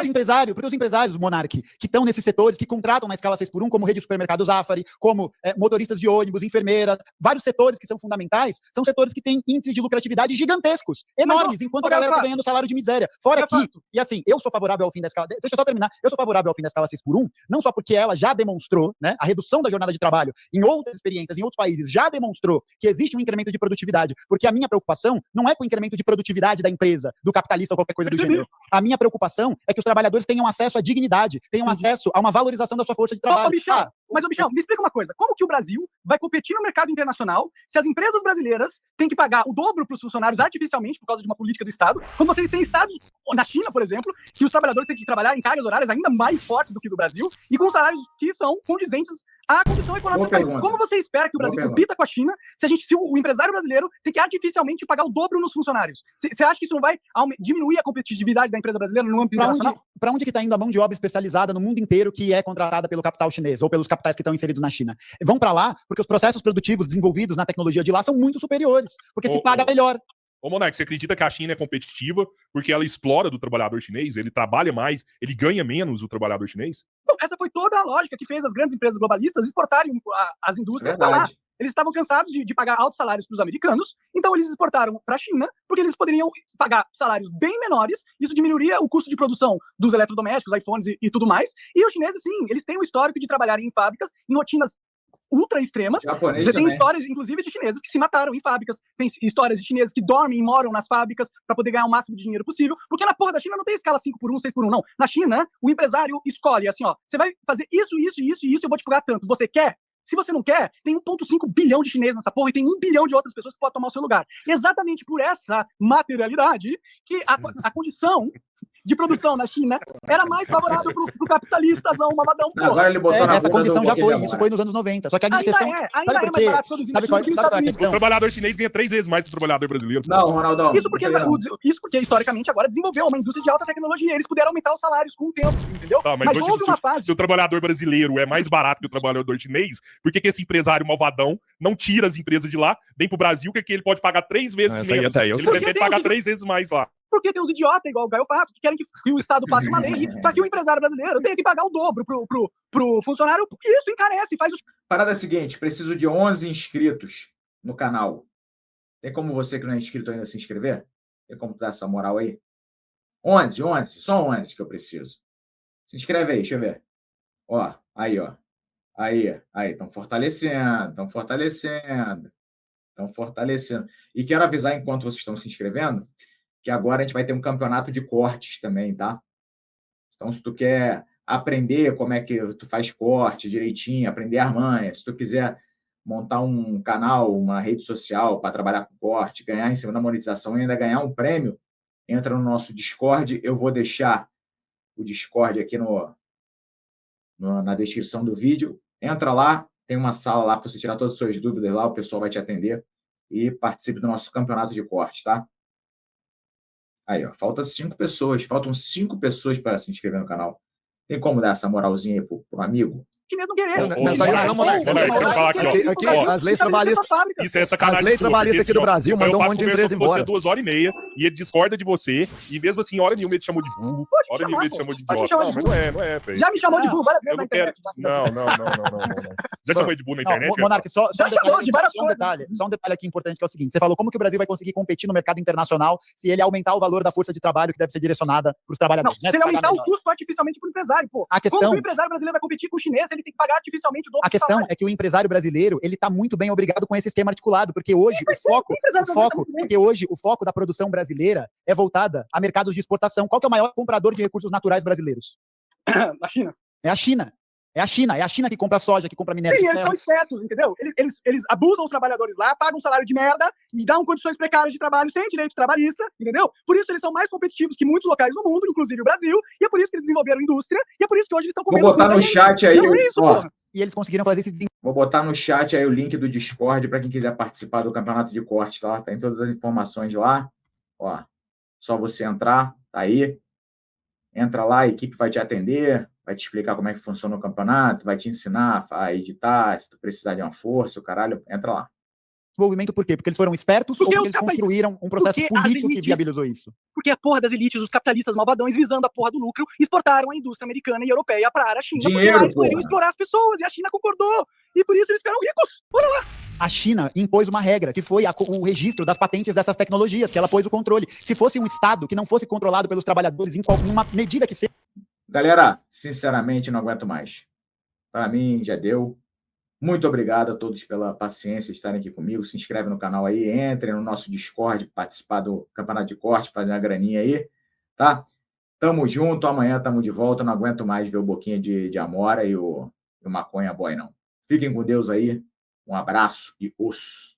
C: os empresários, Monark, que estão nesses setores, que contratam na escala 6x1, como rede de supermercados Zafari, como motoristas de ônibus, enfermeiras, vários setores que são fundamentais, são setores que têm índices de lucratividade gigantescos, enormes, enquanto a galera está ganhando salário de miséria. Fora que, e assim, eu sou favorável ao fim da escala, deixa eu só terminar, eu sou favorável ao fim da escala 6x1, não só porque ela já demonstrou, né, a redução da jornada de trabalho em outras experiências, em outros países, já demonstrou que existe um incremento de produtividade, porque a minha preocupação não é com o incremento de produtividade da empresa, do capitalista ou qualquer coisa do gênero. A minha preocupação é que os trabalhadores tenham acesso à dignidade, tenham acesso a uma valorização da sua força de trabalho.
B: Bichão, Bichão, me explica uma coisa. Como que o Brasil vai competir no mercado internacional se as empresas brasileiras têm que pagar o dobro para os funcionários artificialmente por causa de uma política do Estado, quando você tem estados, na China, por exemplo, que os trabalhadores têm que trabalhar em cargas horárias ainda mais fortes do que do Brasil e com salários que são condizentes à condição econômica do país. Como você espera que o Brasil compita com a China se o empresário brasileiro tem que artificialmente pagar o dobro nos funcionários? Você acha que isso não vai diminuir a competitividade da empresa brasileira no âmbito internacional?
C: Para onde que está indo a mão de obra especializada no mundo inteiro que é contratada pelo capital chinês ou pelos capitais que estão inseridos na China? Vão para lá porque os processos produtivos desenvolvidos na tecnologia de lá são muito superiores, porque se paga melhor.
D: Ô, Monark, você acredita que a China é competitiva porque ela explora do trabalhador chinês? Ele trabalha mais, ele ganha menos o trabalhador chinês?
B: Bom, essa foi toda a lógica que fez as grandes empresas globalistas exportarem as indústrias para lá. Eles estavam cansados de pagar altos salários para os americanos, então eles exportaram para a China, porque eles poderiam pagar salários bem menores, isso diminuiria o custo de produção dos eletrodomésticos, iPhones e tudo mais. E os chineses, sim, eles têm o histórico de trabalharem em fábricas, em rotinas ultra extremas. Você tem histórias, inclusive, de chineses que se mataram em fábricas. Tem histórias de chineses que dormem e moram nas fábricas para poder ganhar o máximo de dinheiro possível. Porque na porra da China não tem escala 5x1, 6x1, não. Na China, o empresário escolhe assim, ó, você vai fazer isso, eu vou te pagar tanto. Você quer? Se você não quer, tem 1,5 bilhão de chineses nessa porra e tem 1 bilhão de outras pessoas que podem tomar o seu lugar. Exatamente por essa materialidade que a condição de produção na China era mais favorável pro capitalistazão mamadão.
A: Agora ele botou na
C: essa condição já foi, isso foi nos anos 90. Só que a questão...
B: Ainda é mais barato produzir na China do que nos Estados Unidos.
D: O trabalhador chinês ganha 3 vezes mais que o trabalhador brasileiro.
A: Não, Ronaldão.
B: Isso porque historicamente agora desenvolveu uma indústria de alta tecnologia. Eles puderam aumentar os salários com o tempo, entendeu?
D: Tá, mas hoje, houve uma fase... se o trabalhador brasileiro é mais barato que o trabalhador chinês, por que esse empresário malvadão não tira as empresas de lá, vem pro Brasil, que ele pode pagar 3 vezes menos? Ele pretende pagar 3 vezes mais lá.
B: Porque tem uns idiotas, igual o Gaio Fato, que querem que o Estado passe uma lei para que o empresário brasileiro tenha que pagar o dobro pro funcionário. Isso encarece, faz os...
A: Parada é a seguinte, preciso de 11 inscritos no canal. Tem como você que não é inscrito ainda se inscrever? Tem como dar essa moral aí? 11, só 11 que eu preciso. Se inscreve aí, deixa eu ver. Ó. Aí, estão fortalecendo. E quero avisar, enquanto vocês estão se inscrevendo, que agora a gente vai ter um campeonato de cortes também, tá? Então, se tu quer aprender como é que tu faz corte direitinho, aprender as manhas, se tu quiser montar um canal, uma rede social para trabalhar com corte, ganhar em cima da monetização e ainda ganhar um prêmio, entra no nosso Discord. Eu vou deixar o Discord aqui na descrição do vídeo. Entra lá, tem uma sala lá para você tirar todas as suas dúvidas lá, o pessoal vai te atender e participe do nosso campeonato de corte, tá? Aí, ó, faltam 5 pessoas para se inscrever no canal. Tem como dar essa moralzinha aí pro amigo?
E: Aqui, as leis trabalhistas.
D: Isso é sacanagem.
E: As leis trabalhistas aqui do Brasil mandou um monte de empresa embora.
D: Você 2h30 e ele discorda de você, e mesmo assim, hora nenhuma ele te chamou de burro, hora nenhuma ele te chamou de idiota. Não, mas não é, velho.
B: Já me chamou de burro várias vezes na internet.
D: Não. Já chamou de burro na internet?
C: Monark, só um detalhe aqui importante, que é o seguinte: você falou como que o Brasil vai conseguir competir no mercado internacional se ele aumentar o valor da força de trabalho que deve ser direcionada para os trabalhadores.
B: Se ele aumentar o custo artificialmente para o empresário, pô. Como o empresário brasileiro vai competir com o chinês, ele tem que pagar artificialmente o dobro.
C: A questão é que o empresário brasileiro, ele tá muito bem obrigado com esse esquema articulado, porque hoje o foco da produção brasileira é voltada a mercados de exportação. Qual que é o maior comprador de recursos naturais brasileiros?
B: A China.
C: É a China. É a China que compra soja, que compra minério
B: Sim,
C: de
B: eles
C: ferro.
B: são espertos, entendeu? Eles abusam os trabalhadores lá, pagam um salário de merda e dão condições precárias de trabalho sem direito trabalhista, entendeu? Por isso eles são mais competitivos que muitos locais no mundo, inclusive o Brasil, e é por isso que eles desenvolveram indústria, e é por isso que hoje eles estão
A: Vou
B: comendo
A: botar no
B: muita gente.
A: chat aí,
B: Não é isso,
A: ó.
B: porra.
C: E eles conseguiram fazer esse desenvolvimento.
A: Vou botar no chat aí o link do Discord para quem quiser participar do campeonato de corte, tá? Tem todas as informações lá. Ó, só você entrar, tá aí. Entra lá, a equipe vai te atender, vai te explicar como é que funciona o campeonato, vai te ensinar a editar, se tu precisar de uma força, o caralho, entra lá.
C: Por quê? Porque eles foram espertos
B: Porque
C: ou porque
B: os
C: eles construíram um processo
B: porque as
C: político que
B: elites-
C: viabilizou isso?
B: Porque a porra das elites, os capitalistas malvadões, visando a porra do lucro, exportaram a indústria americana e europeia para a China, porque
A: Dinheiro,
B: lá eles poderiam
A: porra.
B: explorar as pessoas, e a China concordou. E por isso eles ficaram ricos.
C: A China impôs uma regra, que foi o registro das patentes dessas tecnologias, que ela pôs o controle. Se fosse um Estado que não fosse controlado pelos trabalhadores em uma medida que seja...
A: Galera, sinceramente, não aguento mais. Para mim, já deu. Muito obrigado a todos pela paciência de estarem aqui comigo. Se inscreve no canal aí, entrem no nosso Discord, participar do Campeonato de Corte, fazer uma graninha aí, tá? Tamo junto, amanhã tamo de volta. Não aguento mais ver o Boquinha de Amora e o Maconha Boy, não. Fiquem com Deus aí. Um abraço e osso.